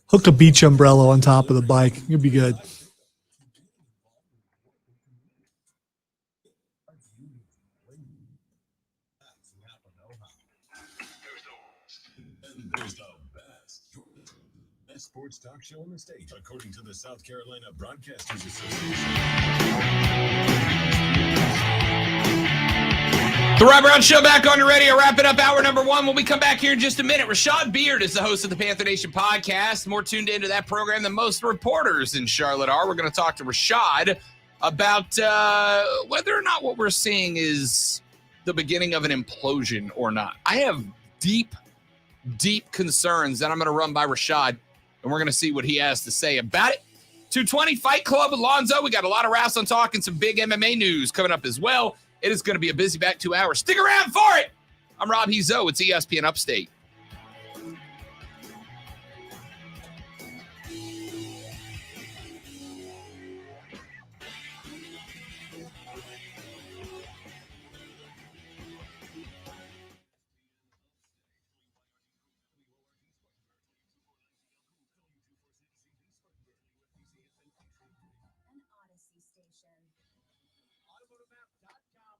Hook a beach umbrella on top of the bike. You'll be good. There's the best sports talk show in the state, according to the South Carolina Broadcasters Association. The Rob Brown Show back on your radio. Wrapping up hour number 1. When we come back here in just a minute, Rashad Beard is the host of the Panther Nation podcast. More tuned into that program than most reporters in Charlotte are. We're going to talk to Rashad about whether or not what we're seeing is the beginning of an implosion or not. I have deep concerns that I'm going to run by Rashad, and we're going to see what he has to say about it. 220 Fight Club with Lonzo. We got a lot of wrestling talk and some big MMA news coming up as well. It is going to be a busy back 2 hours. Stick around for it. I'm Rob Hezo. It's ESPN Upstate.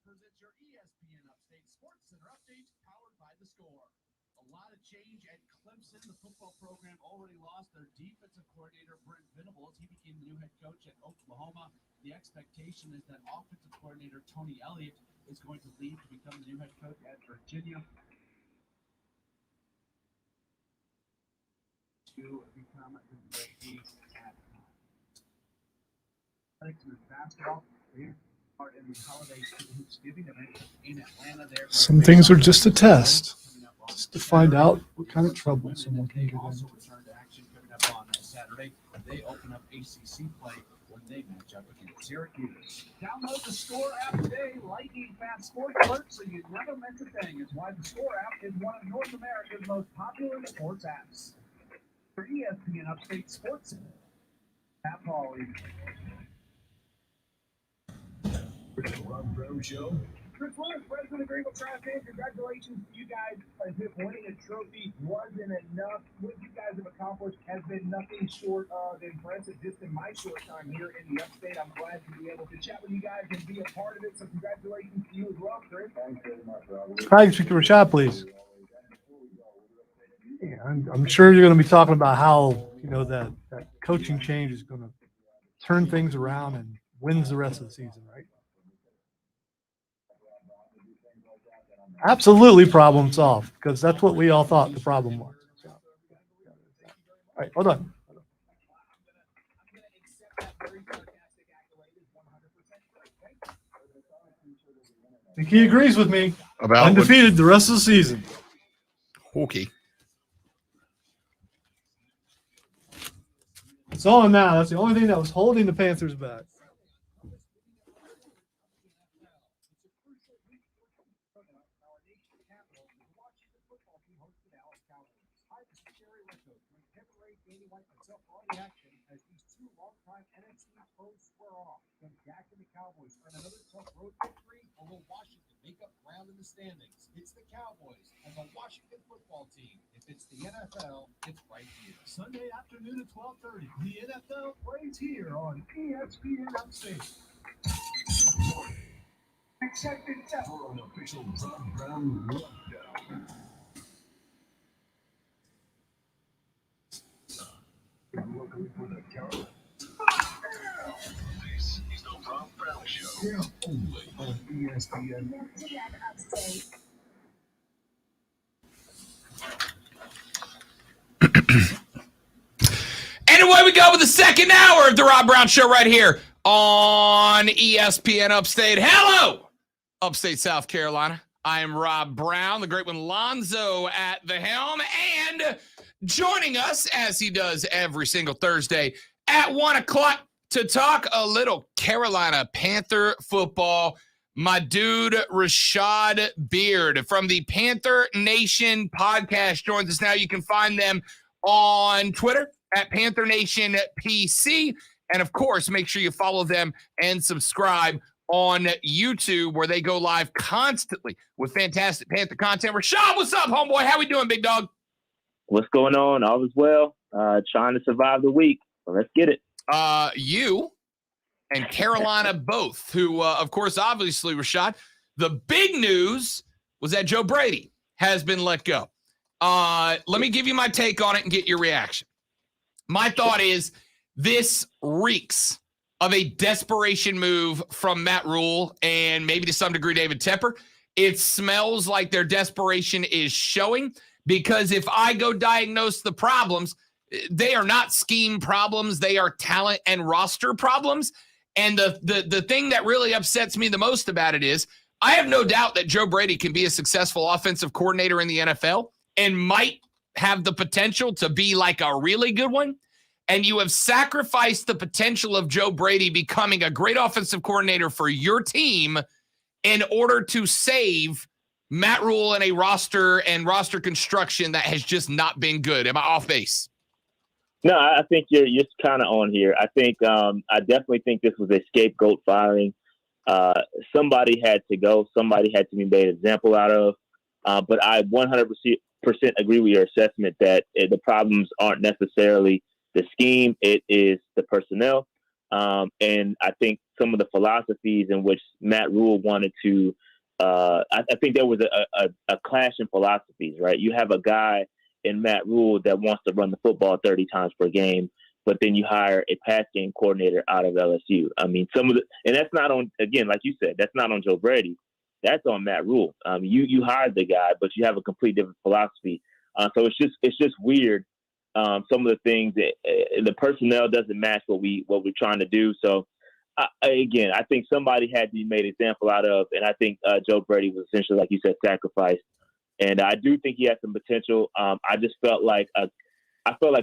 Presents your ESPN Upstate Sports Center update powered by The Score. A lot of change at Clemson. The football program already lost their defensive coordinator, Brent Venables. He became the new head coach at Oklahoma. The expectation is that offensive coordinator Tony Elliott is going to leave to become the new head coach at Virginia. To become the East at basketball. In the holiday Thanksgiving event in Atlanta there. Some things are just a test, just to find out what kind of trouble someone can get in. Also return to action coming up on Saturday. They open up ACC play when they match up against Syracuse. Download the Score app today. Lightning fast sports alerts so you never miss a thing. It's why the Score app is one of North America's most popular sports apps. For ESPN Upstate Sports app always. The Rob Brown Show. Chris Lewis, president of Greenville Tri-Fan, congratulations to you guys. As if winning a trophy wasn't enough, what you guys have accomplished has been nothing short of impressive just in my short time here in the Upstate. I'm glad to be able to chat with you guys and be a part of it, so congratulations to you as well, Chris. Thanks very much, Rob. Hi, speak to Rashad, please. Yeah, I'm sure you're going to be talking about how, that coaching change is going to turn things around and wins the rest of the season, right? Absolutely problem solved, because that's what we all thought the problem was. So, all right, hold on. I think he agrees with me. About undefeated the rest of the season. Okay. It's on now. That's the only thing that was holding the Panthers back. two longtime NFC foes square off. Can Dak and the Cowboys earn another tough road victory, or will Washington make up ground in the standings? It's the Cowboys and the Washington football team. If it's the NFL, it's right here. Sunday afternoon at 12:30. The NFL plays here on ESPN Upstate. Accepted for an official Rob Brown rundown. Looking for the Carolina. This is the Rob Brown Show. Here only on ESPN. Upstate. And away we go with the second hour of the Rob Brown Show right here on ESPN Upstate. Hello, Upstate, South Carolina. I am Rob Brown, the great one Lonzo at the helm, and joining us, as he does every single Thursday at 1 o'clock to talk a little Carolina Panther football, my dude Rashad Beard from the Panther Nation podcast joins us now. You can find them on Twitter at Panther Nation PC. And, of course, make sure you follow them and subscribe on YouTube, where they go live constantly with fantastic Panther content. Rashad, what's up, homeboy? How we doing, big dog? What's going on? All is well. Trying to survive the week. So let's get it. You and Carolina both, who, of course, obviously, Rashad, the big news was that Joe Brady has been let go. Let me give you my take on it and get your reaction. My thought is this reeks of a desperation move from Matt Rule and maybe to some degree David Tepper. It smells like their desperation is showing, because if I go diagnose the problems, they are not scheme problems. They are talent and roster problems. And the thing that really upsets me the most about it is I have no doubt that Joe Brady can be a successful offensive coordinator in the NFL and might have the potential to be like a really good one. And you have sacrificed the potential of Joe Brady becoming a great offensive coordinator for your team in order to save Matt Rule and a roster and roster construction that has just not been good. Am I off base? No, I think you're kind of on here. I think I definitely think this was a scapegoat firing. Somebody had to go. Somebody had to be made an example out of. But I 100% agree with your assessment that the problems aren't necessarily the scheme. It is the personnel. And I think some of the philosophies in which Matt Rule wanted to, I think there was a clash in philosophies, right? You have a guy in Matt Rule that wants to run the football 30 times per game, but then you hire a pass game coordinator out of LSU. I mean, and that's not on, again, like you said, that's not on Joe Brady. That's on Matt Rule. You hired the guy, but you have a complete different philosophy. So it's just weird. Some of the things that the personnel doesn't match what we're trying to do. So again, I think somebody had to be made an example out of, and I think Joe Brady was essentially, like you said, sacrificed. And I do think he had some potential. I just felt like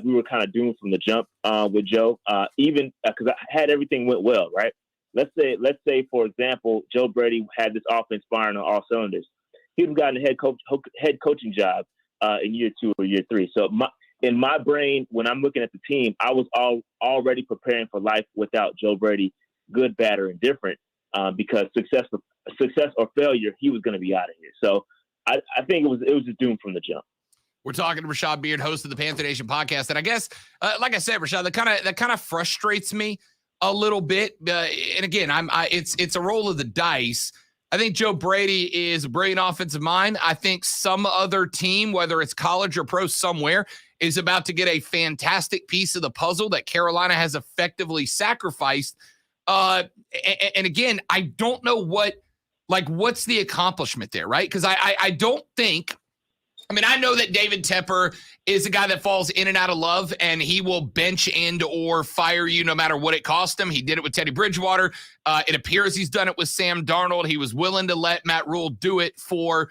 we were kind of doomed from the jump with Joe, even because I had everything went well, right? Let's say, for example, Joe Brady had this offense firing on all cylinders. He would have gotten a head coaching job in year 2 or year 3. So in my brain, when I'm looking at the team, I was already preparing for life without Joe Brady, good, bad, or indifferent, because success or failure, he was going to be out of here. So I think it was just doomed from the jump. We're talking to Rashad Beard, host of the Panther Nation podcast. And I guess, like I said, Rashad, that kind of frustrates me a little bit. And again, it's a roll of the dice. I think Joe Brady is a brilliant offensive mind. I think some other team, whether it's college or pro somewhere, is about to get a fantastic piece of the puzzle that Carolina has effectively sacrificed. And again, I don't know what's the accomplishment there, right? Because I don't think, I know that David Tepper is a guy that falls in and out of love, and he will bench and or fire you no matter what it cost him. He did it with Teddy Bridgewater. It appears he's done it with Sam Darnold. He was willing to let Matt Rule do it for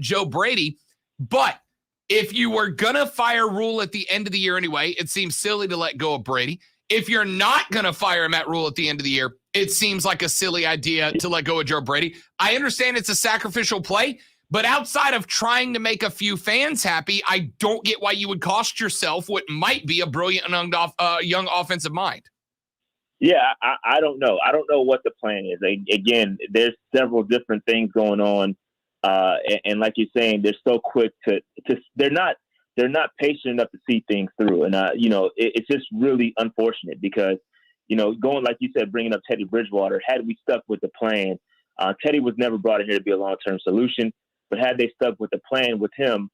Joe Brady. But if you were going to fire Rule at the end of the year anyway, it seems silly to let go of Brady. If you're not going to fire Matt Rule at the end of the year, it seems like a silly idea to let go of Joe Brady. I understand it's a sacrificial play, but outside of trying to make a few fans happy, I don't get why you would cost yourself what might be a brilliant young offensive mind. Yeah, I don't know. I don't know what the plan is. Again, there's several different things going on, and like you're saying, they're so quick to they're not patient enough to see things through, and it's just really unfortunate because going like you said, bringing up Teddy Bridgewater. Had we stuck with the plan, Teddy was never brought in here to be a long-term solution. But had they stuck with the plan with him,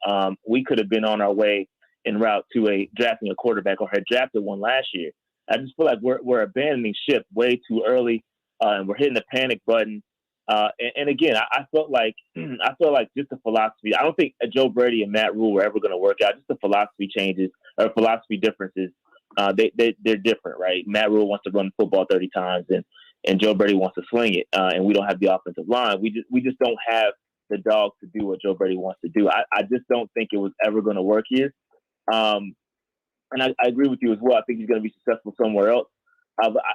we could have been on our way en route to drafting a quarterback or had drafted one last year. I just feel like we're abandoning ship way too early, and we're hitting the panic button. And again, I felt like just the philosophy. I don't think Joe Brady and Matt Rule were ever going to work out. Just the philosophy changes or philosophy differences. They're different, right? Matt Rule wants to run the football 30 times, and Joe Brady wants to sling it, and we don't have the offensive line. We just don't have the dogs to do what Joe Brady wants to do. I just don't think it was ever going to work here. And I agree with you as well. I think he's going to be successful somewhere else.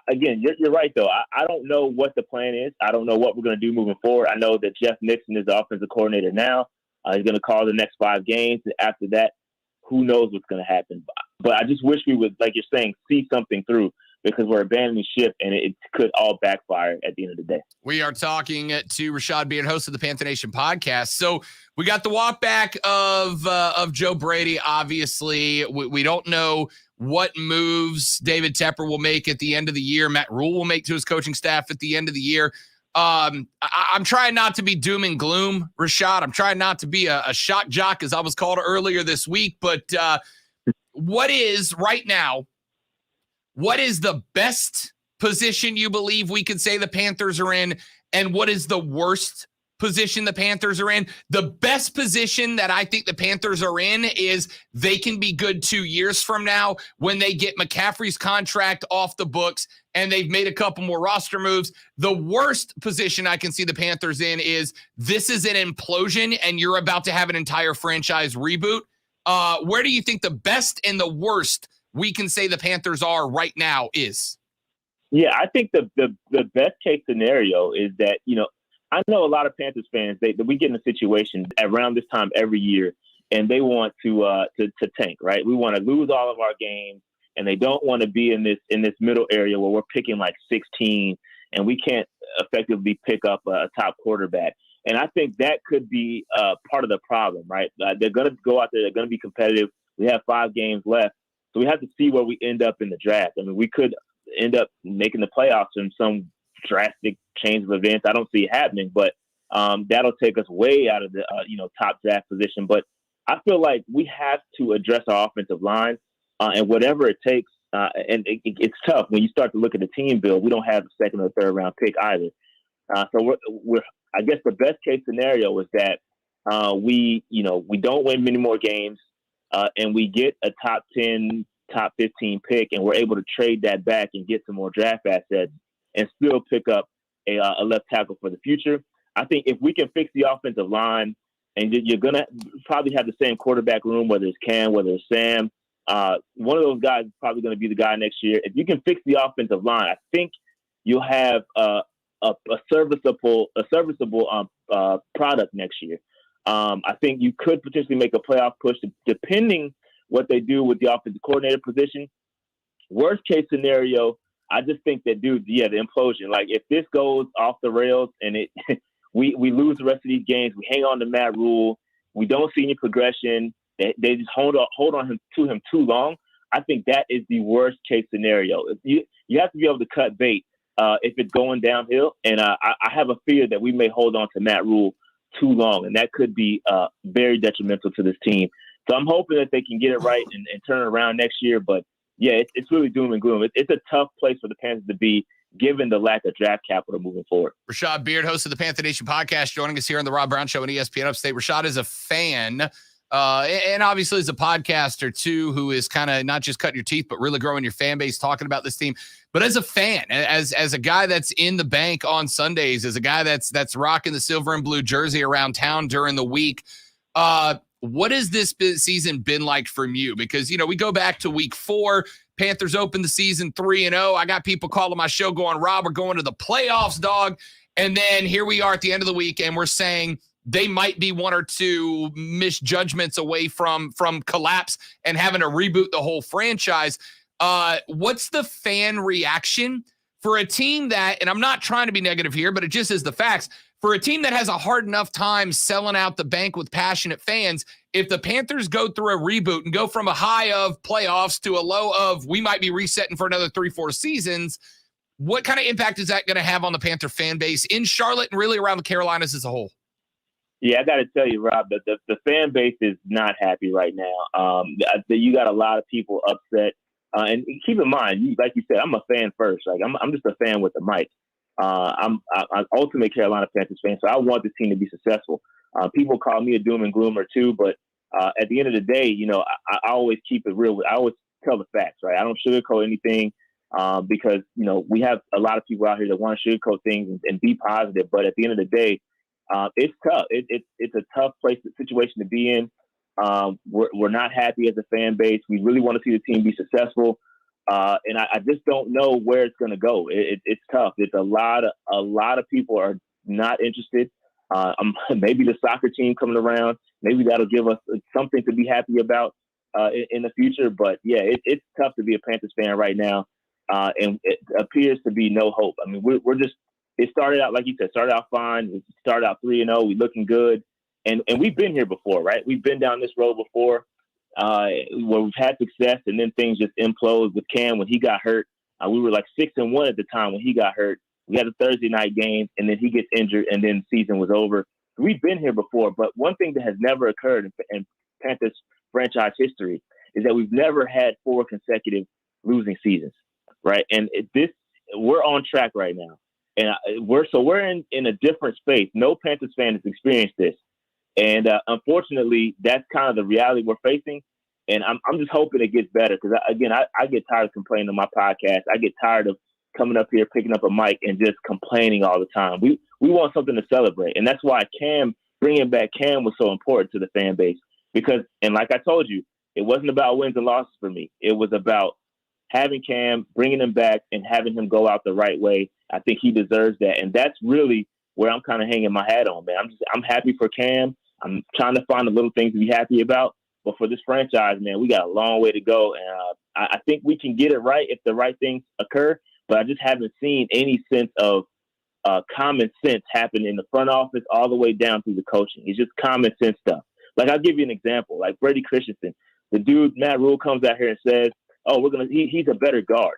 Again, you're right, though. I don't know what the plan is. I don't know what we're going to do moving forward. I know that Jeff Nixon is the offensive coordinator now. He's going to call the next 5 games. And after that, who knows what's going to happen. But I just wish we would, like you're saying, see something through because we're abandoning ship and it could all backfire at the end of the day. We are talking to Rashad Beard, host of the Panther Nation podcast. So we got the walk back of Joe Brady. Obviously, we don't know what moves David Tepper will make at the end of the year. Matt Rule will make to his coaching staff at the end of the year. I'm trying not to be doom and gloom, Rashad. I'm trying not to be a shock jock, as I was called earlier this week. But what is right now? What is the best position you believe we could say the Panthers are in, and what is the worst position the Panthers are in? The best position that I think the Panthers are in is they can be good 2 years from now when they get McCaffrey's contract off the books and they've made a couple more roster moves. The worst position I can see the Panthers in is this is an implosion and you're about to have an entire franchise reboot. Where do you think the best and the worst we can say the Panthers are right now is? Yeah, I think the best case scenario is that, I know a lot of Panthers fans, that we get in a situation around this time every year and they want to tank, right? We want to lose all of our games and they don't want to be in this middle area where we're picking like 16 and we can't effectively pick up a top quarterback. And I think that could be part of the problem, right? They're going to go out there. They're going to be competitive. We have 5 games left. So we have to see where we end up in the draft. I mean, we could end up making the playoffs in some drastic change of events. I don't see it happening, but that'll take us way out of the top draft position. But I feel like we have to address our offensive line and whatever it takes. And it's tough when you start to look at the team build. We don't have a 2nd or 3rd round pick either. So we're I guess the best case scenario is that we don't win many more games. And we get a top 10, top 15 pick, and we're able to trade that back and get some more draft assets and still pick up a left tackle for the future. I think if we can fix the offensive line, and you're going to probably have the same quarterback room, whether it's Cam, whether it's Sam, one of those guys is probably going to be the guy next year. If you can fix the offensive line, I think you'll have a serviceable product next year. I think you could potentially make a playoff push depending what they do with the offensive coordinator position. Worst case scenario, I just think that, the implosion. Like if this goes off the rails and we lose the rest of these games, we hang on to Matt Rule, we don't see any progression, they just hold on to him too long. I think that is the worst case scenario. You have to be able to cut bait if it's going downhill. And I have a fear that we may hold on to Matt Rule too long, and that could be very detrimental to this team. So I'm hoping that they can get it right and turn it around next year. But yeah, it's really doom and gloom. It's a tough place for the Panthers to be, given the lack of draft capital moving forward. Rashad Beard, host of the Panther Nation podcast, joining us here on the Rob Brown Show on ESPN Upstate. Rashad is a fan, and obviously is a podcaster too, who is kind of not just cutting your teeth, but really growing your fan base, talking about this team. But as a fan, as a guy that's in the bank on Sundays, as a guy that's rocking the silver and blue jersey around town during the week, what has this season been like from you? Because, we go back to week 4, Panthers opened the season 3-0. I got people calling my show going, Rob, we're going to the playoffs, dog. And then here we are at the end of the week, and we're saying they might be 1 or 2 misjudgments away from collapse and having to reboot the whole franchise. What's the fan reaction for a team that, and I'm not trying to be negative here, but it just is the facts, for a team that has a hard enough time selling out the bank with passionate fans, if the Panthers go through a reboot and go from a high of playoffs to a low of we might be resetting for another 3-4 seasons, what kind of impact is that going to have on the Panther fan base in Charlotte and really around the Carolinas as a whole? Yeah, I got to tell you, Rob, that the fan base is not happy right now. You got a lot of people upset. And keep in mind, like you said, I'm a fan first. Like I'm just a fan with the mic. I'm ultimate Carolina Panthers fan, so I want this team to be successful. People call me a doom and gloomer too, but at the end of the day, I always keep it real. I always tell the facts, right? I don't sugarcoat anything because we have a lot of people out here that want to sugarcoat things and be positive. But at the end of the day, it's tough. It's a tough situation to be in. We're not happy as a fan base. We really want to see the team be successful. And I just don't know where it's going to go. It's tough. It's a lot of people are not interested. Maybe the soccer team coming around, maybe that'll give us something to be happy about in the future. But yeah, it's tough to be a Panthers fan right now. And it appears to be no hope. I mean, we're just, it started out, like you said, started out fine. We started out 3-0. We looking good. And we've been here before, right? We've been down this road before where we've had success and then things just implode with Cam when he got hurt. We were like 6-1 at the time when he got hurt. We had a Thursday night game and then he gets injured and then the season was over. We've been here before, but one thing that has never occurred in Panthers franchise history is that we've never had 4 consecutive losing seasons, right? And we're on track right now. And we're in a different space. No Panthers fan has experienced this. And unfortunately, that's kind of the reality we're facing. And I'm just hoping it gets better because, again, I get tired of complaining on my podcast. I get tired of coming up here, picking up a mic, and just complaining all the time. We want something to celebrate. And that's why bringing back Cam was so important to the fan base. Because, and like I told you, it wasn't about wins and losses for me. It was about having Cam, bringing him back, and having him go out the right way. I think he deserves that. And that's really where I'm kind of hanging my hat on, man. I'm happy for Cam. I'm trying to find the little things to be happy about. But for this franchise, man, we got a long way to go. And I think we can get it right if the right things occur. But I just haven't seen any sense of common sense happen in the front office all the way down through the coaching. It's just common sense stuff. Like, I'll give you an example. Like Brady Christensen, the dude, Matt Rule, comes out here and says, oh, he's a better guard,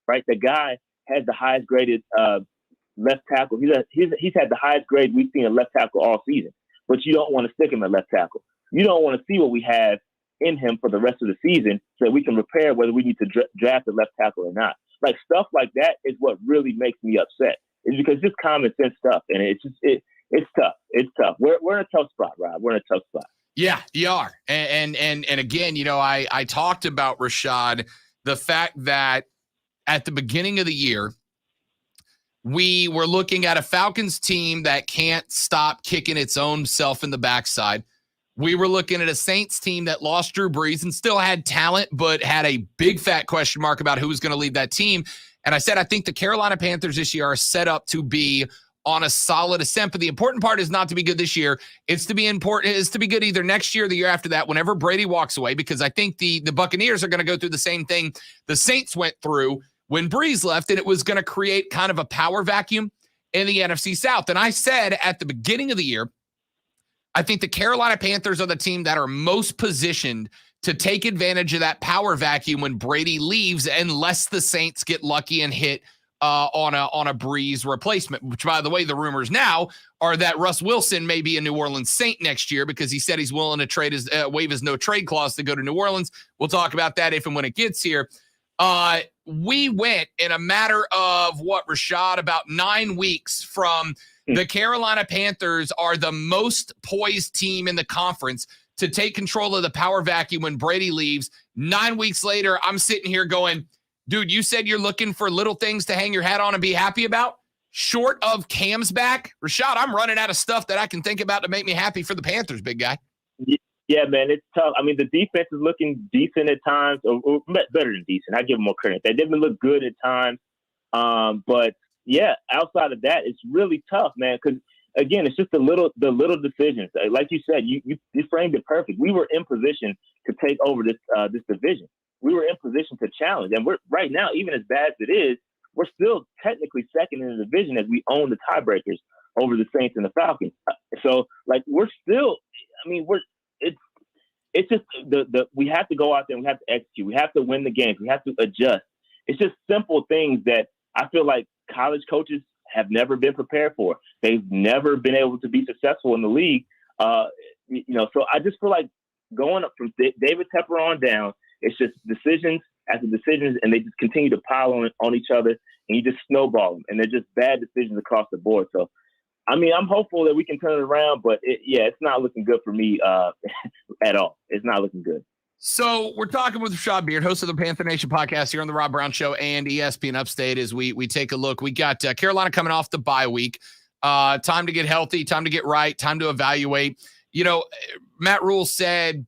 right? The guy has the highest graded left tackle. He's had the highest grade we've seen a left tackle all season. But you don't want to stick him at left tackle. You don't want to see what we have in him for the rest of the season so that we can repair whether we need to draft a left tackle or not. Like, stuff like that is what really makes me upset. It's because it's common sense stuff, and it's tough. It's tough. We're in a tough spot, Rob. We're in a tough spot. Yeah, you are. And again, I talked about, Rashad, the fact that at the beginning of the year, we were looking at a Falcons team that can't stop kicking its own self in the backside. We were looking at a Saints team that lost Drew Brees and still had talent, but had a big fat question mark about who was going to lead that team. And I said, I think the Carolina Panthers this year are set up to be on a solid ascent. But the important part is not to be good this year. It's to be good either next year or the year after that, whenever Brady walks away, because I think the Buccaneers are going to go through the same thing the Saints went through when Breeze left, and it was going to create kind of a power vacuum in the NFC South. And I said at the beginning of the year, I think the Carolina Panthers are the team that are most positioned to take advantage of that power vacuum when Brady leaves, unless the Saints get lucky and hit on a Breeze replacement, which, by the way, the rumors now are that Russ Wilson may be a New Orleans Saint next year because he said he's willing to waive his no trade clause to go to New Orleans. We'll talk about that if and when it gets here. We went in a matter of Rashad, about 9 weeks from the Carolina Panthers are the most poised team in the conference to take control of the power vacuum when Brady leaves. 9 weeks later, I'm sitting here going, dude, you said you're looking for little things to hang your hat on and be happy about? Short of Cam's back, Rashad, I'm running out of stuff that I can think about to make me happy for the Panthers, big guy. Yeah, man, it's tough. I mean, the defense is looking decent at times, or better than decent. I give them more credit. They didn't look good at times. But, yeah, outside of that, it's really tough, man, because, again, it's just the little decisions. Like you said, you framed it perfect. We were in position to take over this division. We were in position to challenge. And we're right now, even as bad as it is, we're still technically second in the division as we own the tiebreakers over the Saints and the Falcons. So like we're still, I mean, it's just we have to go out there and we have to execute. We have to win the games. We have to adjust. It's just simple things that I feel like college coaches have never been prepared for. They've never been able to be successful in the league. So I just feel like going up from David Tepper on down, it's just decisions after decisions, and they just continue to pile on each other, and you just snowball them, and they're just bad decisions across the board. So, I mean, I'm hopeful that we can turn it around, but it's not looking good for me at all. It's not looking good. So we're talking with Rashad Beard, host of the Panther Nation podcast here on the Rob Brown Show and ESPN Upstate as we take a look. We got Carolina coming off the bye week. Time to get healthy, time to get right, time to evaluate. You know, Matt Rule said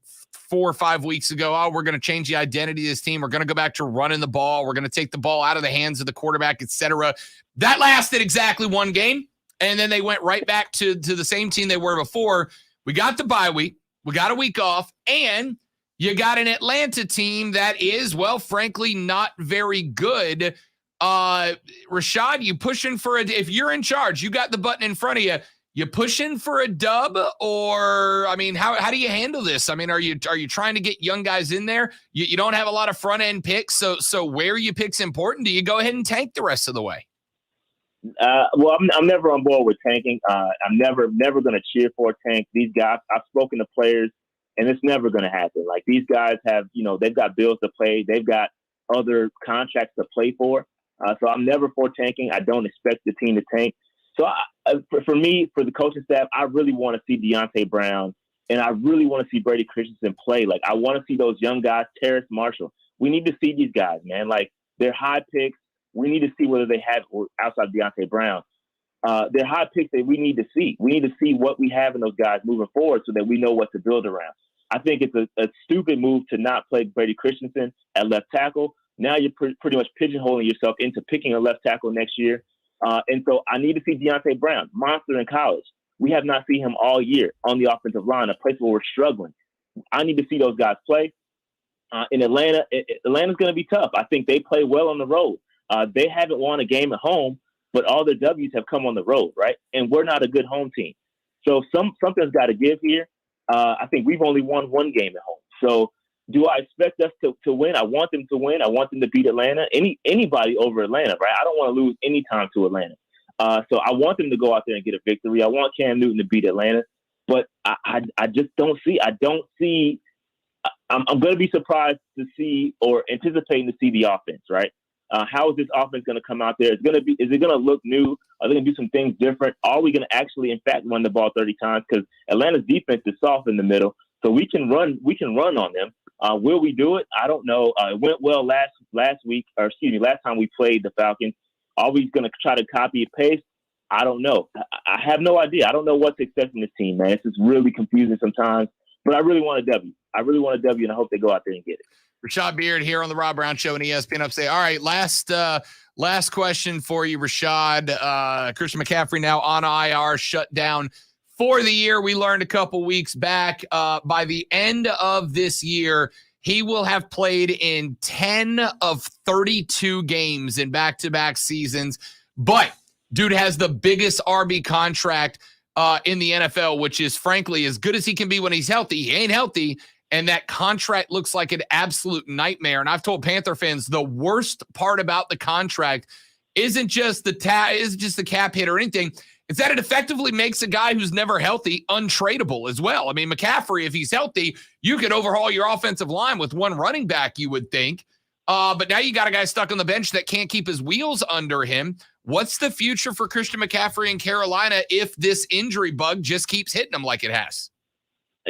4 or 5 weeks ago, we're going to change the identity of this team. We're going to go back to running the ball. We're going to take the ball out of the hands of the quarterback, etc. That lasted exactly one game, and then they went right back to the same team they were before. We got the bye week. We got a week off, and you got an Atlanta team that is, well, frankly, not very good. Rashad, you pushing for if you're in charge, you got the button in front of you. You pushing for a dub, or I mean, how do you handle this? I mean, are you trying to get young guys in there? You don't have a lot of front end picks, so where you pick's important. Do you go ahead and tank the rest of the way? Well, I'm never on board with tanking. I'm never going to cheer for a tank. These guys, I've spoken to players, and it's never going to happen. Like these guys have, they've got bills to pay. They've got other contracts to play for. So I'm never for tanking. I don't expect the team to tank. So for me, for the coaching staff, I really want to see Deontay Brown, and I really want to see Brady Christensen play. Like I want to see those young guys, Terrace Marshall. We need to see these guys, man. Like they're high picks. We need to see whether they have outside Deontay Brown. They're high picks that we need to see. We need to see what we have in those guys moving forward so that we know what to build around. I think it's a stupid move to not play Brady Christensen at left tackle. Now you're pretty much pigeonholing yourself into picking a left tackle next year. And so I need to see Deontay Brown, monster in college. We have not seen him all year on the offensive line, a place where we're struggling. I need to see those guys play. In Atlanta, Atlanta's going to be tough. I think they play well on the road. They haven't won a game at home, but all their W's have come on the road, right? And we're not a good home team. So something's got to give here. I think we've only won one game at home. So do I expect us to win? I want them to win. I want them to beat Atlanta. Anybody over Atlanta, right? I don't want to lose any time to Atlanta. So I want them to go out there and get a victory. I want Cam Newton to beat Atlanta. But I just don't see. I'm going to be surprised to see or anticipating to see the offense, right? How is this offense going to come out there? Is it going to look new? Are they going to do some things different? Are we going to actually, in fact, run the ball 30 times? Because Atlanta's defense is soft in the middle, so we can run on them. Will we do it? I don't know. It went well last time we played the Falcons. Are we going to try to copy and paste? I don't know. I have no idea. I don't know what to expect from this team, man. It's just really confusing sometimes. But I really want a W. And I hope they go out there and get it. Rashad Beard here on the Rob Brown Show and ESPN Upstate. All right, last question for you, Rashad. Christian McCaffrey now on IR, shut down for the year. We learned a couple weeks back. By the end of this year, he will have played in 10 of 32 games in back-to-back seasons. But dude has the biggest RB contract in the NFL, which is frankly as good as he can be when he's healthy. He ain't healthy. And that contract looks like an absolute nightmare. And I've told Panther fans the worst part about the contract isn't just the cap hit or anything. It's that it effectively makes a guy who's never healthy untradeable as well. I mean, McCaffrey, if he's healthy, you could overhaul your offensive line with one running back, you would think. But now you got a guy stuck on the bench that can't keep his wheels under him. What's the future for Christian McCaffrey in Carolina if this injury bug just keeps hitting him like it has?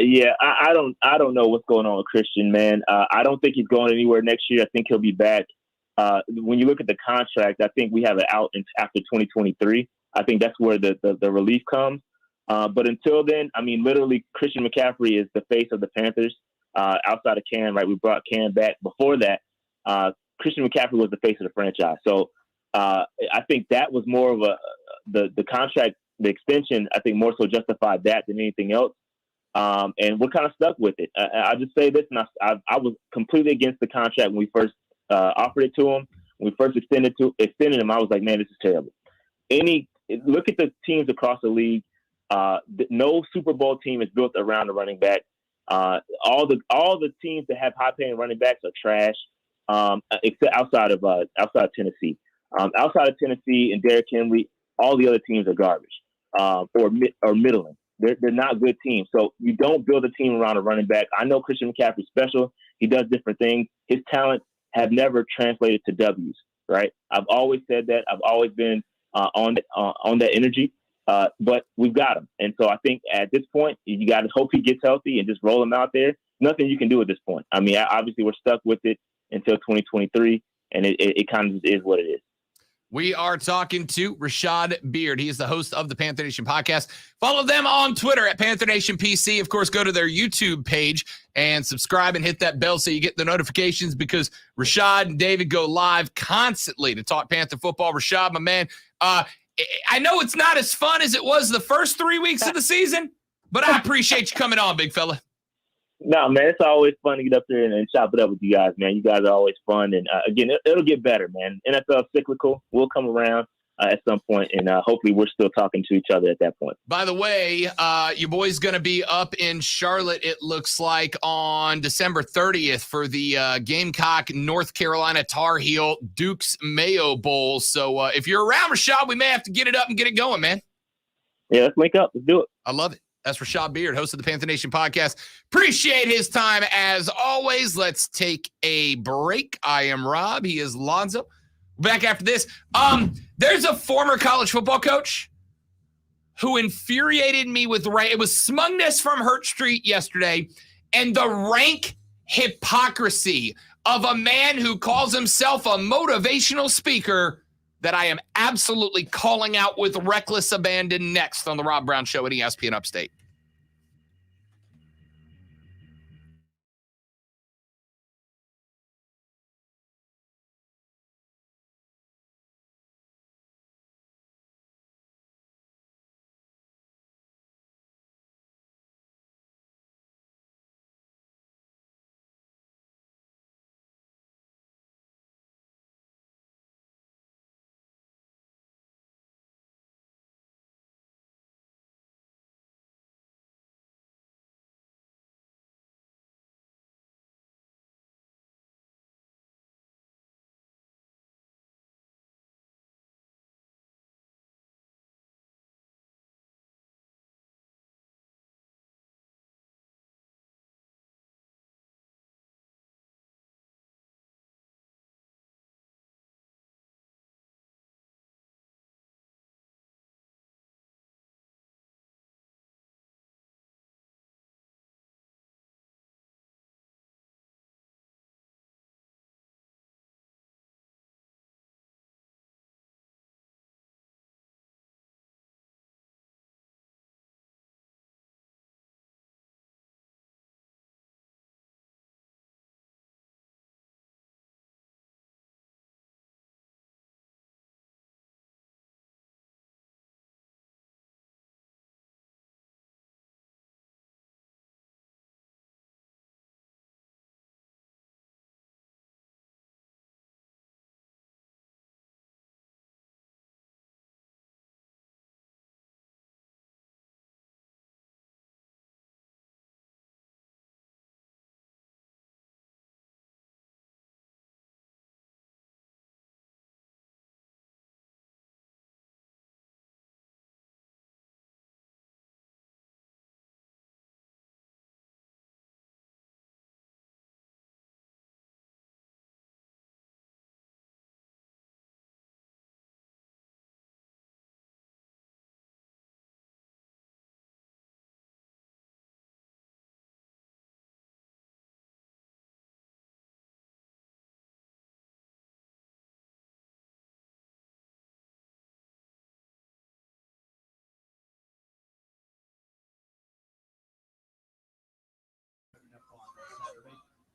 Yeah, I don't know what's going on with Christian, man. I don't think he's going anywhere next year. I think he'll be back. When you look at the contract, I think we have it out after 2023. I think that's where the relief comes. But until then, I mean, literally, Christian McCaffrey is the face of the Panthers outside of Cam, right? We brought Cam back. Before that, Christian McCaffrey was the face of the franchise. So I think that was more of the contract, the extension, I think more so justified that than anything else. And we're kind of stuck with it. I'll just say this, and I was completely against the contract when we first offered it to him. When we first extended him, I was like, man, this is terrible. Look at the teams across the league. No Super Bowl team is built around the running back. All the teams that have high-paying running backs are trash, except outside of Tennessee. Outside of Tennessee and Derrick Henry, all the other teams are garbage or middling. They're not good teams. So you don't build a team around a running back. I know Christian McCaffrey's special. He does different things. His talent have never translated to W's, right? I've always said that. I've always been on that energy. But we've got him. And so I think at this point, you got to hope he gets healthy and just roll him out there. Nothing you can do at this point. I mean, obviously we're stuck with it until 2023, and it kind of is what it is. We are talking to Rashad Beard. He is the host of the Panther Nation podcast. Follow them on Twitter at Panther Nation PC. Of course, go to their YouTube page and subscribe and hit that bell so you get the notifications, because Rashad and David go live constantly to talk Panther football. Rashad, my man, I know it's not as fun as it was the first 3 weeks of the season, but I appreciate you coming on, big fella. No, man, it's always fun to get up there and chop it up with you guys, man. You guys are always fun. And, again, it'll get better, man. NFL cyclical. We'll come around at some point, and hopefully we're still talking to each other at that point. By the way, your boy's going to be up in Charlotte, it looks like, on December 30th for the Gamecock North Carolina Tar Heel Duke's Mayo Bowl. So if you're around, Rashad, we may have to get it up and get it going, man. Yeah, let's link up. Let's do it. I love it. That's Rashad Beard, host of the Panther Nation podcast. Appreciate his time as always. Let's take a break. I am Rob. He is Lonzo. Back after this. There's a former college football coach who infuriated me with it was smugness from Hurt Street yesterday, and the rank hypocrisy of a man who calls himself a motivational speaker that I am absolutely calling out with reckless abandon next on the Rob Brown Show at ESPN Upstate.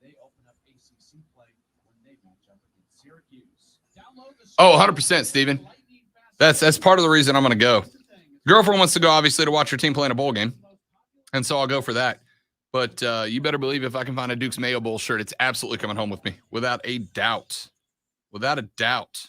They open up ACC play when they match up against Syracuse. Oh, 100%, Steven. That's part of the reason I'm going to go. Girlfriend wants to go, obviously, to watch her team play in a bowl game, and so I'll go for that. But you better believe if I can find a Duke's Mayo Bowl shirt, it's absolutely coming home with me, without a doubt. Without a doubt.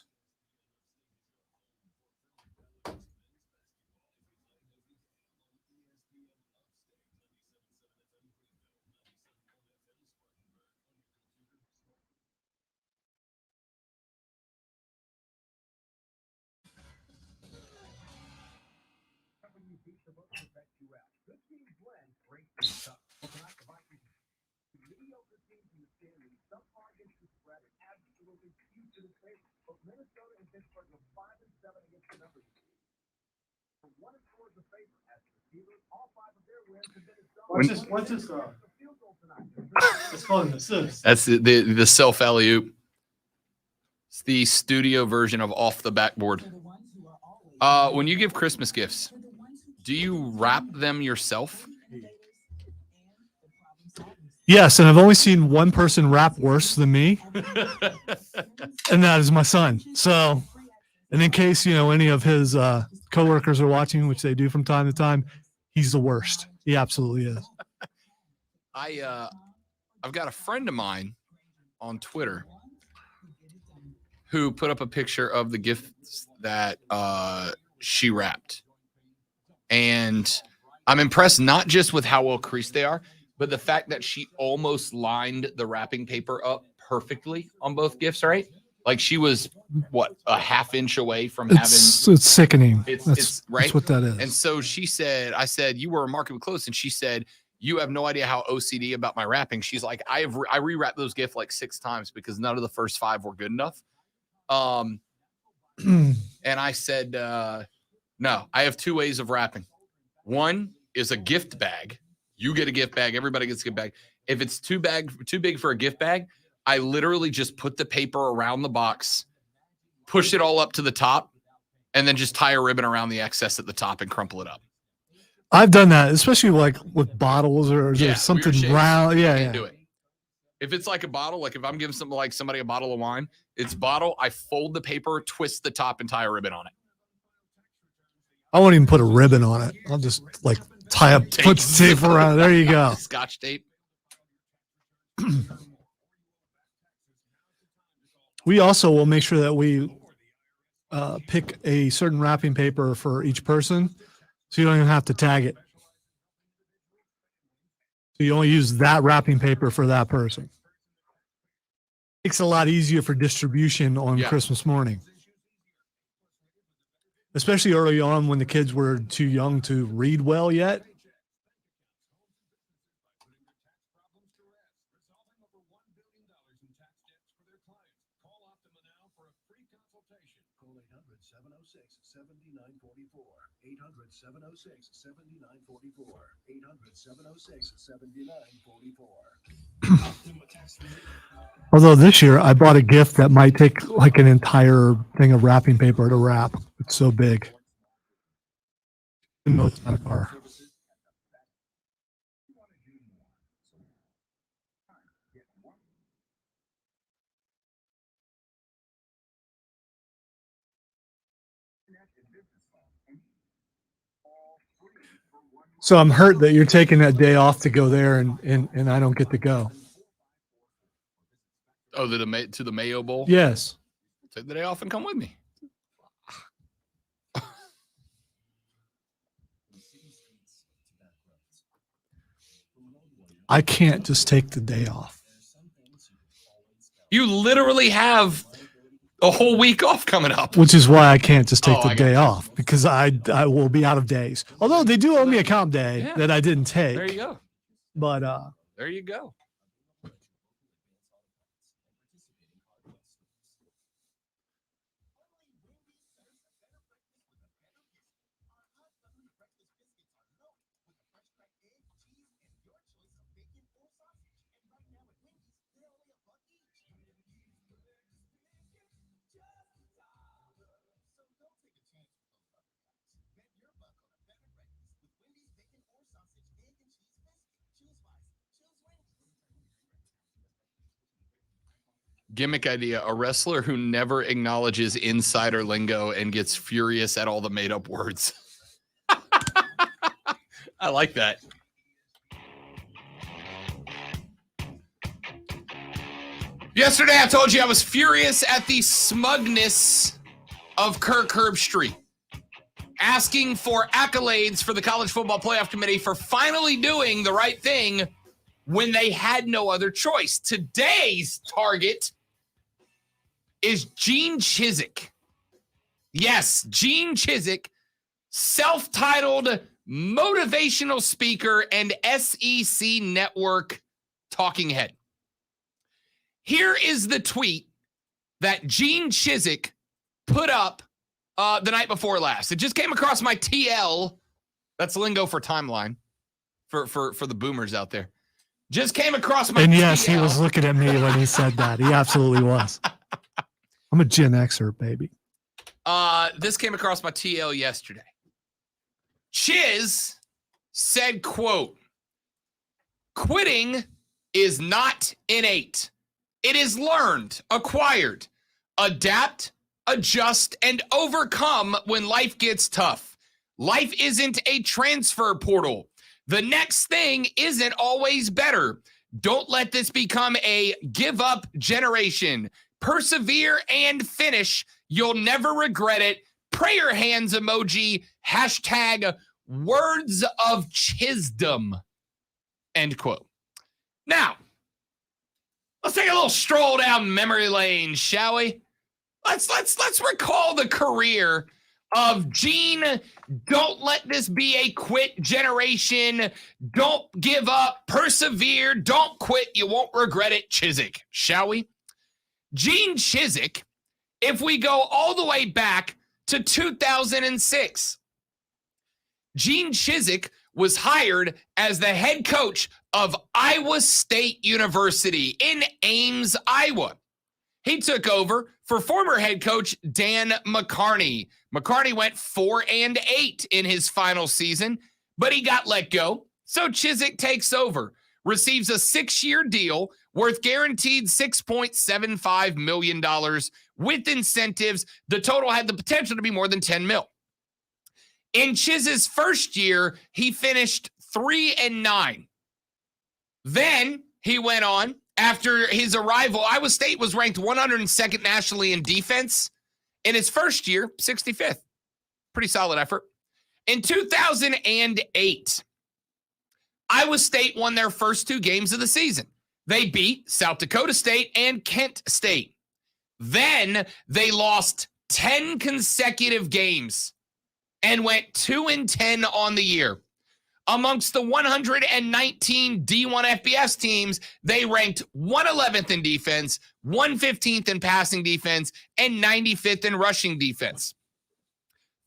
What's this? It's called an assist. That's the self alley-oop. It's the studio version of off the backboard. When you give Christmas gifts, do you wrap them yourself? Yes, and I've only seen one person rap worse than me, and that is my son. So, and in case any of his coworkers are watching, which they do from time to time, he's the worst. He absolutely is. I've got a friend of mine on Twitter who put up a picture of the gifts that she wrapped, and I'm impressed not just with how well creased they are, but the fact that she almost lined the wrapping paper up perfectly on both gifts, right? Like she was, what, a half inch away from It's sickening. It's right. That's what that is. And so I said, you were remarkably close. And she said, you have no idea how OCD about my wrapping. She's like, I rewrapped those gifts like 6 times because none of the first 5 were good enough. And I said, no, I have 2 ways of wrapping. One is a gift bag. You get a gift bag. Everybody gets a gift bag. If it's too big for a gift bag, I literally just put the paper around the box, push it all up to the top, and then just tie a ribbon around the excess at the top and crumple it up. I've done that, especially like with bottles or something round. Yeah. Do it. If it's like a bottle, like if I'm giving somebody a bottle of wine, it's bottle. I fold the paper, twist the top, and tie a ribbon on it. I won't even put a ribbon on it. I'll just tie up, put the tape around. There you go. Scotch tape. We also will make sure that we pick a certain wrapping paper for each person, so you don't even have to tag it. So you only use that wrapping paper for that person. Makes it a lot easier for distribution on Christmas morning. Especially early on when the kids were too young to read well yet. Although this year I bought a gift that might take like an entire thing of wrapping paper to wrap. It's so big. No, it's not a car. So I'm hurt that you're taking that day off to go there and I don't get to go. Oh, to the Mayo Bowl? Yes. Take the day off and come with me. I can't just take the day off. You literally have a whole week off coming up. Which is why I can't just take the day off, because I will be out of days. Although they do owe me a comp day that I didn't take. There you go. But there you go. Gimmick idea: a wrestler who never acknowledges insider lingo and gets furious at all the made-up words. I like that. Yesterday, I told you I was furious at the smugness of Kirk Herbstreit, asking for accolades for the College Football Playoff Committee for finally doing the right thing when they had no other choice. Today's target is Gene Chizik. Yes, Gene Chizik, self-titled motivational speaker and SEC Network talking head. Here is the tweet that Gene Chizik put up the night before last. It just came across my TL. That's lingo for timeline for the boomers out there. Just came across my And yes, TL. he was looking at me when he said that. He absolutely was. I'm a Gen Xer, baby. This came across my TL yesterday. Chiz said, quote, "Quitting is not innate. It is learned, acquired. Adapt, adjust, and overcome when life gets tough. Life isn't a transfer portal. The next thing isn't always better. Don't let this become a give up generation. Persevere and finish. You'll never regret it. Prayer hands emoji. Hashtag words of chisdom." End quote. Now, let's take a little stroll down memory lane, shall we? Let's recall the career of Gene. Don't let this be a quit generation. Don't give up. Persevere. Don't quit. You won't regret it. Chizik, shall we? Gene Chizik, if we go all the way back to 2006, Gene Chizik was hired as the head coach of Iowa State University in Ames, Iowa. He took over for former head coach Dan McCarney. McCarney went 4-8 in his final season, but he got let go. So Chizik takes over, receives a 6-year deal worth guaranteed $6.75 million with incentives. The total had the potential to be more than $10 million. In Chiz's first year, he finished 3-9. Then he went on. After his arrival, Iowa State was ranked 102nd nationally in defense. In his first year, 65th. Pretty solid effort. In 2008, Iowa State won their first 2 games of the season. They beat South Dakota State and Kent State. Then they lost 10 consecutive games and went 2-10 on the year. Amongst the 119 D1 FBS teams, they ranked 111th in defense, 115th in passing defense, and 95th in rushing defense.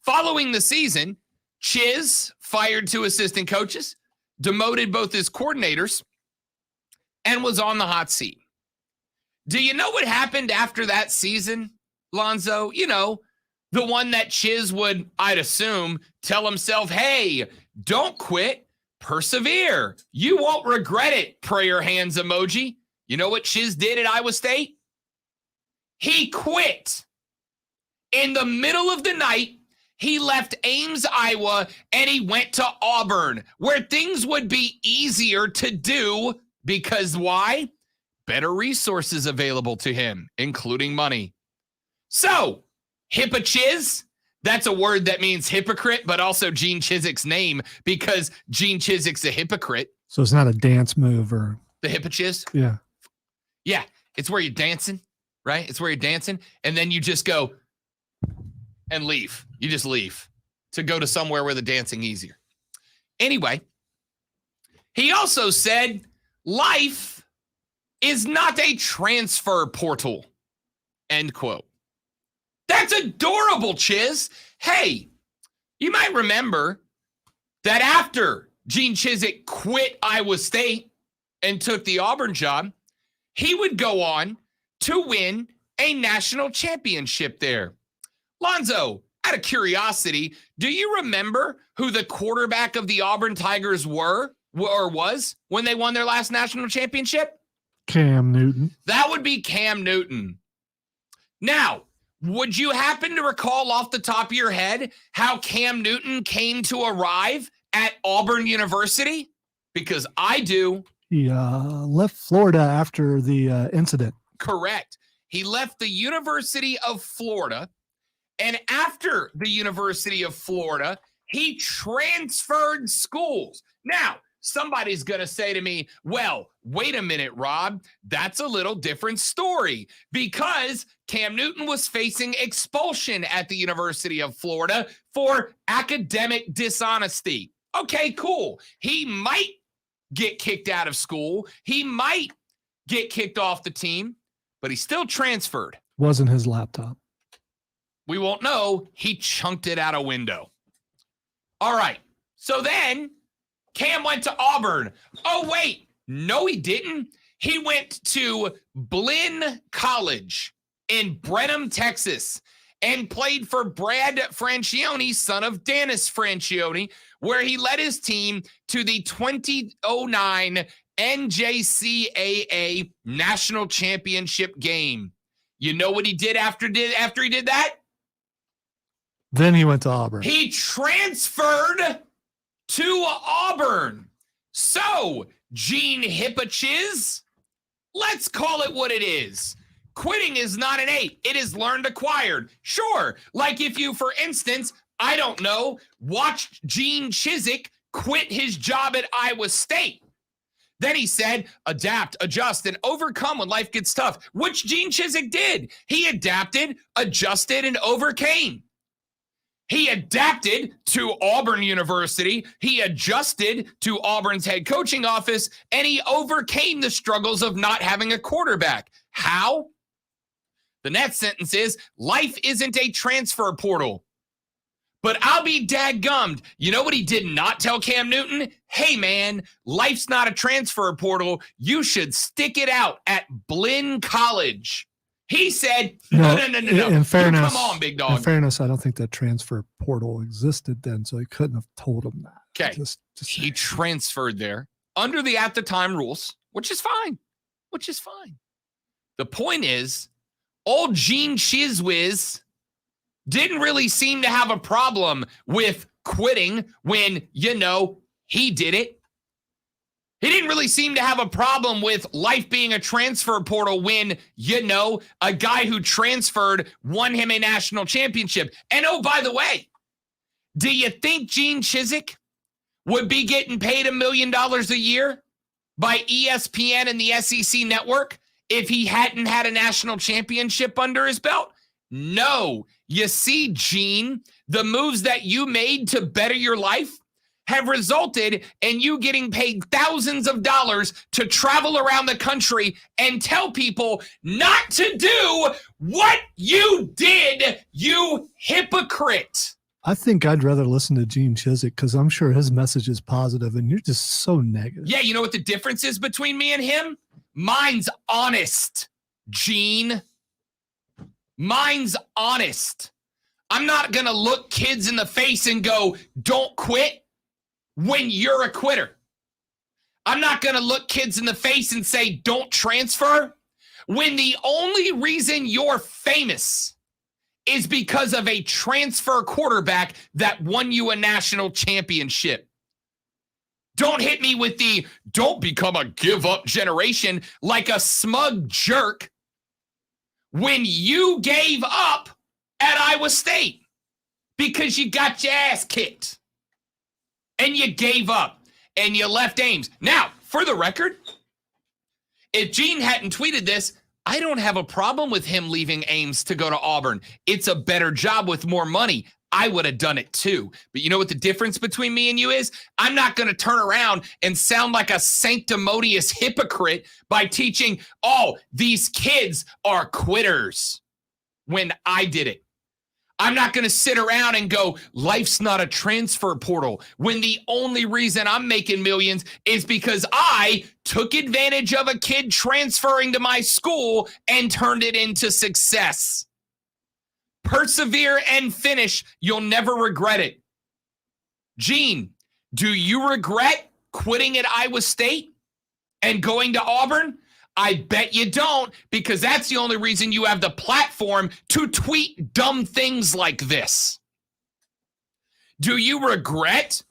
Following the season, Chiz fired 2 assistant coaches, demoted both his coordinators, and was on the hot seat. Do you know what happened after that season, Lonzo? You know, the one that Chiz would, I'd assume, tell himself, hey, don't quit, persevere. You won't regret it, prayer hands emoji. You know what Chiz did at Iowa State? He quit. In the middle of the night, he left Ames, Iowa, and he went to Auburn, where things would be easier to do because why? Better resources available to him, including money. So, Hippochiz, that's a word that means hypocrite, but also Gene Chizik's name because Gene Chizik's a hypocrite. So it's not a dance move or The Hippochiz? Yeah. Yeah, it's where you're dancing, right? It's where you're dancing, and then you just go and leave. You just leave to go to somewhere where the dancing easier. Anyway, he also said life is not a transfer portal, end quote. That's adorable, Chiz. Hey, you might remember that after Gene Chizik quit Iowa State and took the Auburn job, he would go on to win a national championship there. Lonzo, out of curiosity, do you remember who the quarterback of the Auburn Tigers were or was when they won their last national championship? Cam Newton. That would be Cam Newton. Now, would you happen to recall off the top of your head how Cam Newton came to arrive at Auburn University? Because I do. He left Florida after the incident. Correct. He left the University of Florida, and after the University of Florida, he transferred schools. Now, somebody's going to say to me, well, wait a minute, Rob, that's a little different story because Cam Newton was facing expulsion at the University of Florida for academic dishonesty. Okay, cool. He might get kicked out of school. He might get kicked off the team, but he still transferred. Wasn't his laptop. We won't know. He chunked it out a window. All right. So then Cam went to Auburn. Oh, wait. No, he didn't. He went to Blinn College in Brenham, Texas, and played for Brad Francione, son of Dennis Francione, where he led his team to the 2009 NJCAA National Championship game. You know what he did after he did that? Then he went to Auburn. He transferred to Auburn. So, Gene Hippachiz, let's call it what it is. Quitting is not innate. It is learned acquired. Sure, like if you, for instance, I don't know, watched Gene Chizik quit his job at Iowa State. Then he said, adapt, adjust, and overcome when life gets tough, which Gene Chizik did. He adapted, adjusted, and overcame. He adapted to Auburn University. He adjusted to Auburn's head coaching office, and he overcame the struggles of not having a quarterback. How? The next sentence is, life isn't a transfer portal. But I'll be dadgummed. You know what he did not tell Cam Newton? Hey, man, life's not a transfer portal. You should stick it out at Blinn College. He said, no. In fairness, come on, big dog. In fairness, I don't think that transfer portal existed then, so he couldn't have told him that. Okay. He transferred there under the at the time rules, which is fine. The point is, old Gene Chizwiz didn't really seem to have a problem with quitting when, he did it. He didn't really seem to have a problem with life being a transfer portal when, a guy who transferred won him a national championship. And oh, by the way, do you think Gene Chizik would be getting paid $1 million a year by ESPN and the SEC network if he hadn't had a national championship under his belt? No. You see, Gene, the moves that you made to better your life have resulted in you getting paid thousands of dollars to travel around the country and tell people not to do what you did, you hypocrite. I think I'd rather listen to Gene Chizik because I'm sure his message is positive and you're just so negative. Yeah, you know what the difference is between me and him? Mine's honest, Gene. Mine's honest. I'm not going to look kids in the face and go, don't quit when you're a quitter. I'm not going to look kids in the face and say, don't transfer when the only reason you're famous is because of a transfer quarterback that won you a national championship. Don't hit me with the don't become a give-up generation like a smug jerk when you gave up at Iowa State because you got your ass kicked and you gave up and you left Ames. Now, for the record, if Gene hadn't tweeted this, I don't have a problem with him leaving Ames to go to Auburn. It's a better job with more money. I would have done it too. But you know what the difference between me and you is? I'm not going to turn around and sound like a sanctimonious hypocrite by teaching, oh, these kids are quitters when I did it. I'm not going to sit around and go, life's not a transfer portal when the only reason I'm making millions is because I took advantage of a kid transferring to my school and turned it into success. Persevere and finish. You'll never regret it. Gene, do you regret quitting at Iowa State and going to Auburn? I bet you don't, because that's the only reason you have the platform to tweet dumb things like this. Do you regret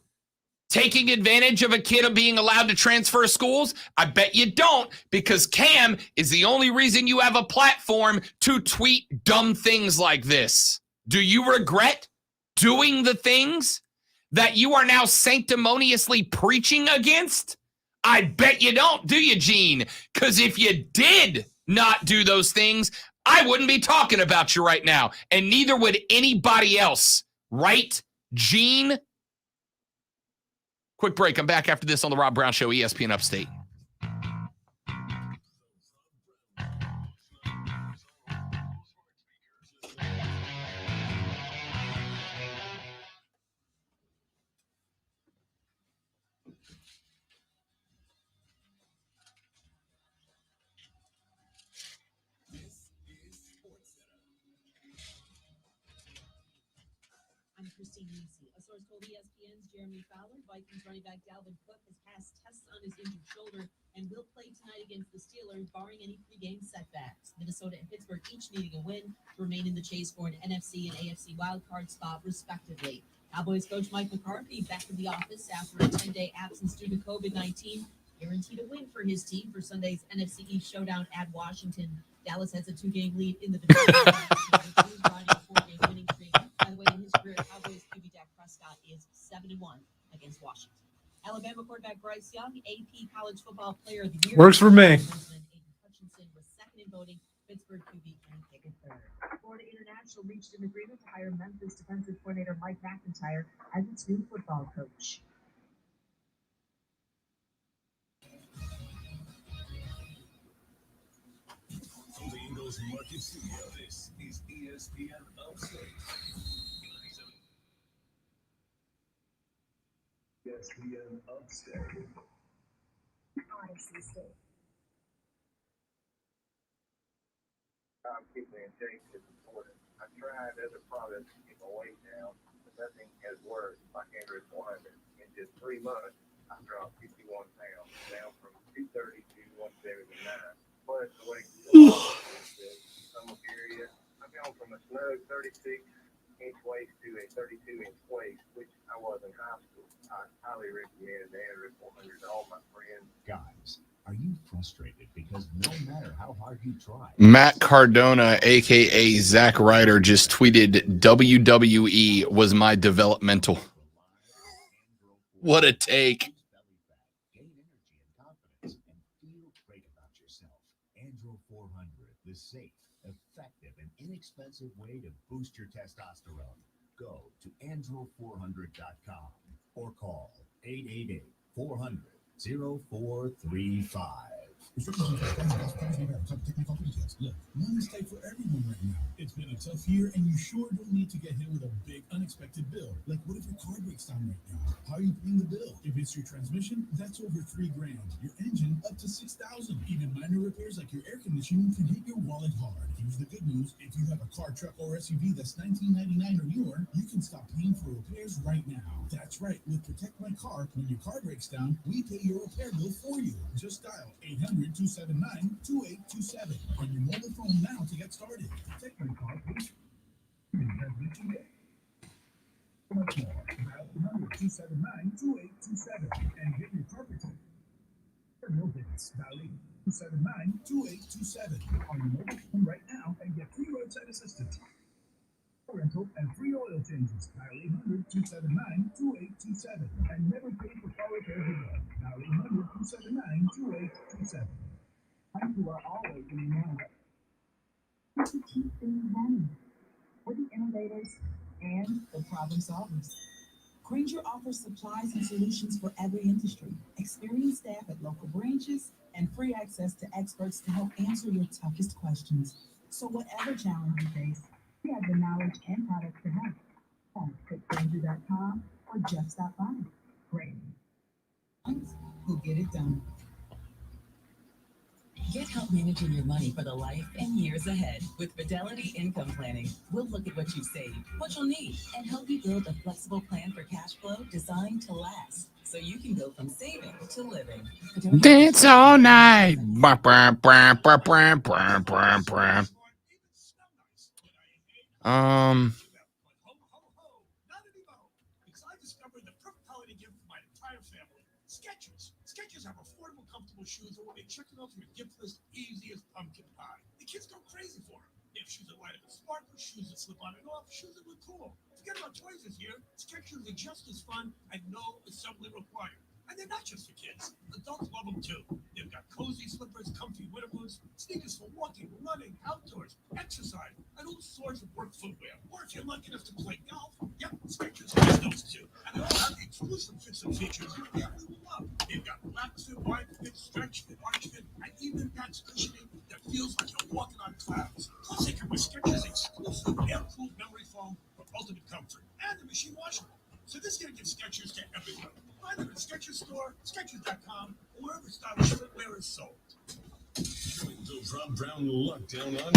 taking advantage of a kid being allowed to transfer schools? I bet you don't, because Cam is the only reason you have a platform to tweet dumb things like this. Do you regret doing the things that you are now sanctimoniously preaching against? I bet you don't, do you, Gene? Because if you did not do those things, I wouldn't be talking about you right now, and neither would anybody else. Right, Gene? Quick break. I'm back after this on the Rob Brown Show, ESPN Upstate. I'm Christine Nisi. A source told ESPN's Jeremy Fowler Vikings running back Dalvin Cook has passed tests on his injured shoulder and will play tonight against the Steelers, barring any pregame setbacks. Minnesota and Pittsburgh each needing a win to remain in the chase for an NFC and AFC wildcard spot, respectively. Cowboys coach Mike McCarthy back in the office after a 10-day absence due to COVID-19, guaranteed a win for his team for Sunday's NFC East showdown at Washington. Dallas has a 2-game lead in the division. Riding a 4-game winning streak. By the way, in his career, Cowboys QB Dak Prescott is 7-1 against Washington. Alabama quarterback Bryce Young, AP College Football Player of the Year. Works for me. Hutchinson was second in voting. Pittsburgh QB Kenny Pickett third. Florida International reached an agreement to hire Memphis defensive coordinator Mike McIntyre as its new football coach. From the Ingles Market Studio, this is ESPN Upstate. ESPN Upstate. Odyssey State. Keeping in shape is important. I tried other products to get my weight down, but nothing has worked like Andrew 400. In just 3 months, I dropped 51 pounds, down from 230 to 179. Plus, the weight summer period, I've gone from a snug 36-inch waist to a 32-inch waist, which I was in high school. I highly recommend the Andrew 400 to all my friends. Guys, are you frustrated because no matter how hard you try? Matt Cardona, a.k.a. Zach Ryder, just tweeted, WWE was my developmental. What a take. Gain energy and confidence and feel great about yourself. Andro 400, the safe, effective, and inexpensive way to boost your testosterone. Go to andro400.com or call 888-400-0435. Look, money's tight for everyone right now. It's been a tough year, and you sure don't need to get hit with a big, unexpected bill. Like, what if your car breaks down right now? How are you paying the bill? If it's your transmission, that's over $3,000. Your engine, up to $6,000. Even minor repairs like your air conditioning can hit your wallet hard. Here's the good news: if you have a car, truck, or SUV that's $19.99 or newer, you can stop paying for repairs right now. That's right. With Protect My Car, when your car breaks down, we pay your repair bill for you. Just dial 800-279-2827 on your mobile phone now to get started. Protect My Car, please. Much more. Dial 800-279-2827 and get your car protected. No bids. Dial 800-279-2827 on your mobile phone right now and get free roadside assistance, rental, and free oil changes. Dial 800-279-2827 and never pay for car repairs again. Dial 800-279-2827. And you are always in the know. To keep things running. We're the innovators and the problem solvers. Granger offers supplies and solutions for every industry, experienced staff at local branches, and free access to experts to help answer your toughest questions. So whatever challenge you face, we have the knowledge and products to help. Click Granger.com or just stop by. Granger. We'll get it done. Get help managing your money for the life and years ahead with Fidelity Income Planning. We'll look at what you've saved, what you'll need, and help you build a flexible plan for cash flow designed to last, so you can go from saving to living. Dance all night. have affordable, comfortable shoes that will make checking ultimate gift list easy as pumpkin pie. The kids go crazy for them. They have shoes that light up and sparkle, shoes that slip on and off, shoes that look cool. Forget about toys this year. Skechers are just as fun and no assembly required. And they're not just for kids. Adults love them too. They've got cozy slippers, comfy winter boots, sneakers for walking, running, outdoors, exercise, and all sorts of work footwear. Or if you're lucky enough to play golf, yep, Skechers has those too. And they all have the exclusive fits and features your family will love. They've got black fit, wide fit, stretch fit, arch fit, and even patch cushioning that feels like you're walking on clouds. Plus, they come with Skechers exclusive air-cooled memory foam for ultimate comfort. And the machine washable. So this is going to give Skechers to everyone. Find them at Skechers Store, Skechers.com, or wherever stylish footwear is sold. The Rob Brown Lockdown on.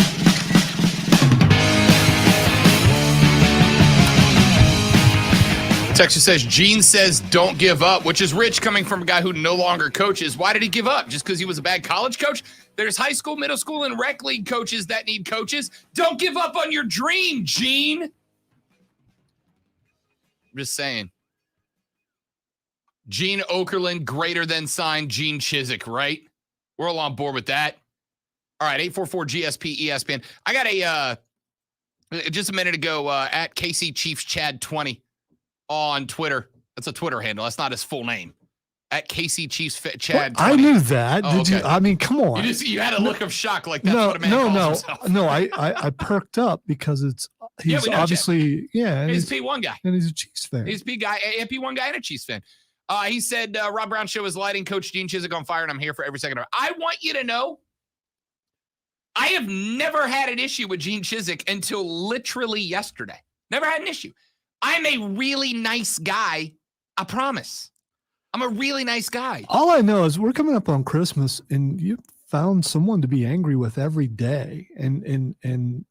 Texas says, Gene says don't give up, which is rich coming from a guy who no longer coaches. Why did he give up? Just because he was a bad college coach? There's high school, middle school, and rec league coaches that need coaches. Don't give up on your dream, Gene. I'm just saying. Gene Okerlund greater than signed Gene Chizik, right? We're all on board with that. All right, 844 GSP ESPN. I got just a minute ago at KC Chiefs Chad 20 on Twitter. That's a Twitter handle. That's not his full name. At KC Chiefs Chad 20. I knew that. Oh, Did okay. you? I mean, come on. You had a look of shock like that's what a man calls himself. No. I perked up because he's obviously and he's a P1 guy. And he's a Chiefs fan. He's a P1 guy and a Chiefs fan. He said, Rob Brown Show is lighting Coach Gene Chizik on fire, and I'm here for every second of it. I want you to know, I have never had an issue with Gene Chizik until literally yesterday. Never had an issue. I'm a really nice guy. I promise. I'm a really nice guy. All I know is we're coming up on Christmas, and you found someone to be angry with every day, and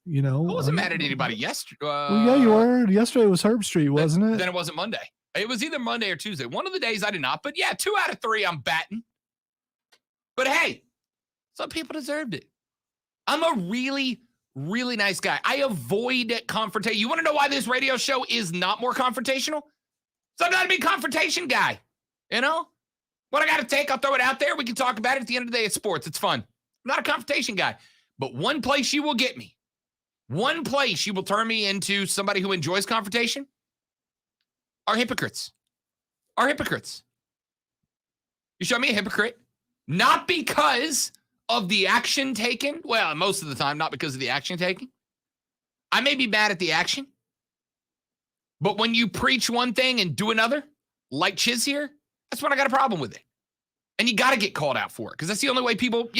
you know. I wasn't mad at anybody yesterday. Well, yeah, you were. Yesterday was Herb Street, wasn't it? Then it wasn't Monday. It was either Monday or Tuesday. One of the days I did not, but yeah, 2 out of 3 I'm batting. But hey, some people deserved it. I'm a really, really nice guy. I avoid confrontation. You want to know why this radio show is not more confrontational? So I'm not a big confrontation guy. You know? What I got to take, I'll throw it out there. We can talk about it. At the end of the day, it's sports. It's fun. I'm not a confrontation guy. But one place you will get me, one place you will turn me into somebody who enjoys confrontation, are hypocrites. Are hypocrites. You show me a hypocrite, not because of the action taken. Well, most of the time, not because of the action taken. I may be mad at the action, but when you preach one thing and do another, like Chiz here, that's when I got a problem with it. And you got to get called out for it because that's the only way people,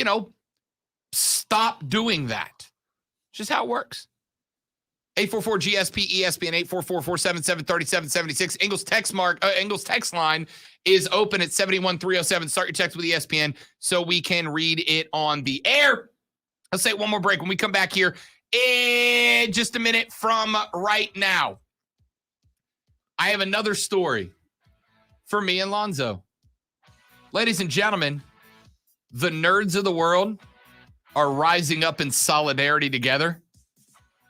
stop doing that. It's just how it works. 844-GSP-ESPN, 844-477-3776. Ingles text line is open at 71307. Start your text with ESPN so we can read it on the air. Let's take one more break. When we come back here in just a minute from right now, I have another story for me and Lonzo. Ladies and gentlemen, the nerds of the world are rising up in solidarity together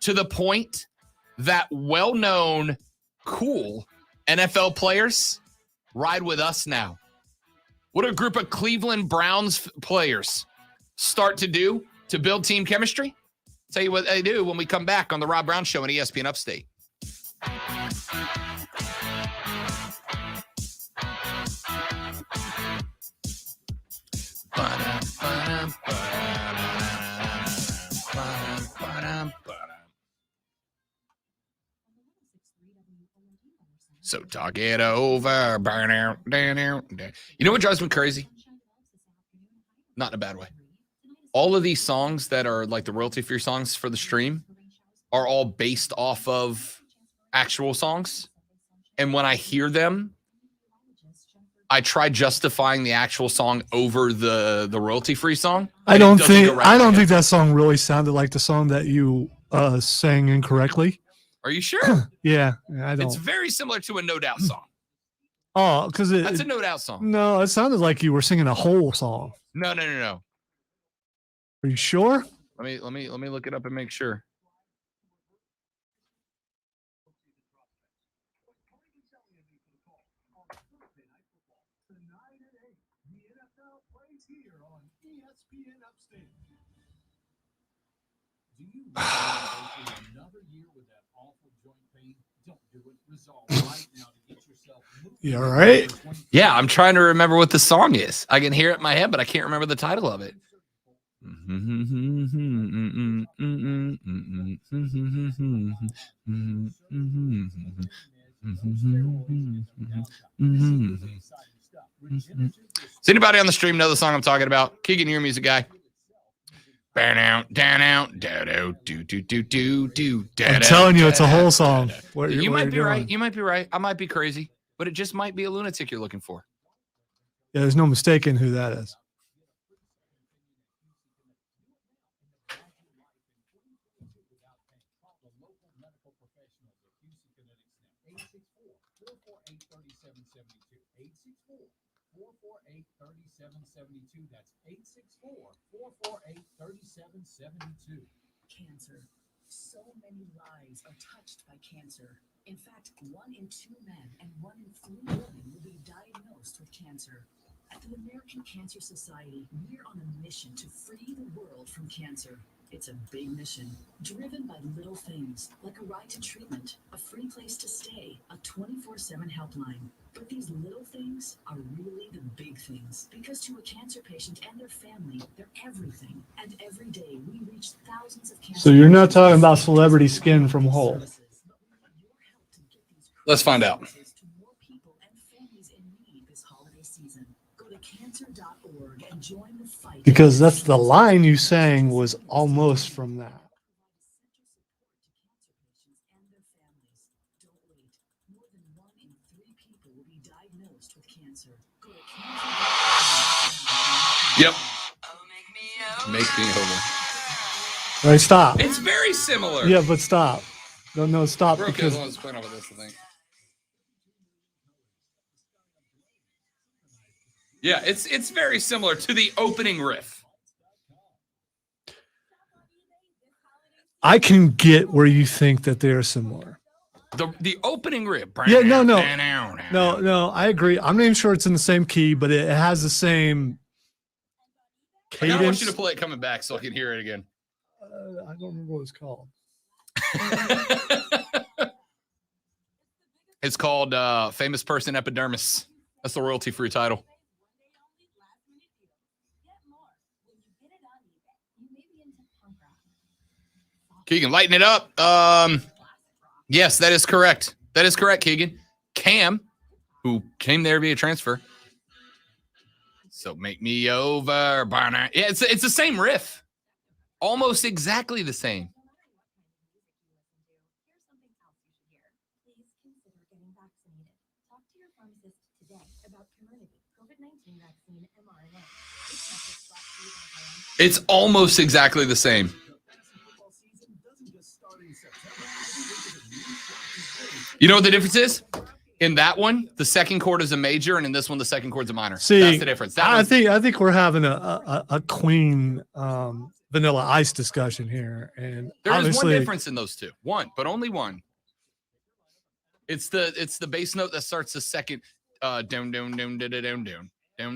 to the point that well-known, cool NFL players ride with us now. What a group of Cleveland Browns players start to do to build team chemistry? Tell you what they do when we come back on the Rob Brown Show on ESPN Upstate. So talk it over. Burn out. You know what drives me crazy? Not in a bad way. All of these songs that are like the royalty-free songs for the stream are all based off of actual songs. And when I hear them, I try justifying the actual song over the royalty-free song. I don't think that song really sounded like the song that you sang incorrectly. Are you sure? Yeah, I don't. It's very similar to a No Doubt song. Oh, because that's a No Doubt song. No, it sounded like you were singing a whole song. No. Are you sure? Let me look it up and make sure. The NFL plays here on ESPN Upstate. Do you really want to go through another year with that awful joint pain? Don't do it. Resolve right now to get yourself moving. You all right? Yeah, I'm trying to remember what the song is. I can hear it in my head, but I can't remember the title of it. Does anybody on the stream know the song I'm talking about? Keegan, you're a music guy. I'm telling you, it's a whole song. You might be right. You might be right. I might be crazy, but it just might be a lunatic you're looking for. Yeah, there's no mistaking who that is. That's 864-448-3772. Cancer. So many lives are touched by cancer. In fact, 1 in 2 men and 1 in 3 women will be diagnosed with cancer. At the American Cancer Society, we're on a mission to free the world from cancer. It's a big mission, driven by little things, like a ride to treatment, a free place to stay, a 24/7 helpline. But these little things are really the big things, because to a cancer patient and their family, they're everything. And every day, we reach thousands of cancer. So you're not talking about celebrity skin from Whole. Let's find out. Because that's the line you sang was almost from that. Yep. Make me over. All right, stop. It's very similar. Yeah, but stop. No, stop. Brooke Because is the one that's playing over this thing. Yeah, it's very similar to the opening riff. I can get where you think that they're similar. The opening riff. Yeah, no. I agree. I'm not even sure it's in the same key, but it has the same cadence. I want you to play it coming back so I can hear it again. I don't remember what it's called. It's called Famous Person Epidermis. That's the royalty-free title. Keegan, lighten it up. Yes, that is correct. That is correct, Keegan. Cam, who came there via transfer. So make me over. Yeah, it's the same riff. Almost exactly the same. It's almost exactly the same. You know what the difference is? In that one, the second chord is a major, and in this one, the second chord's a minor. See, that's the difference. I think we're having a Queen Vanilla Ice discussion here, and there is one difference in those two. One, but only one. It's the bass note that starts the second down down down down down down down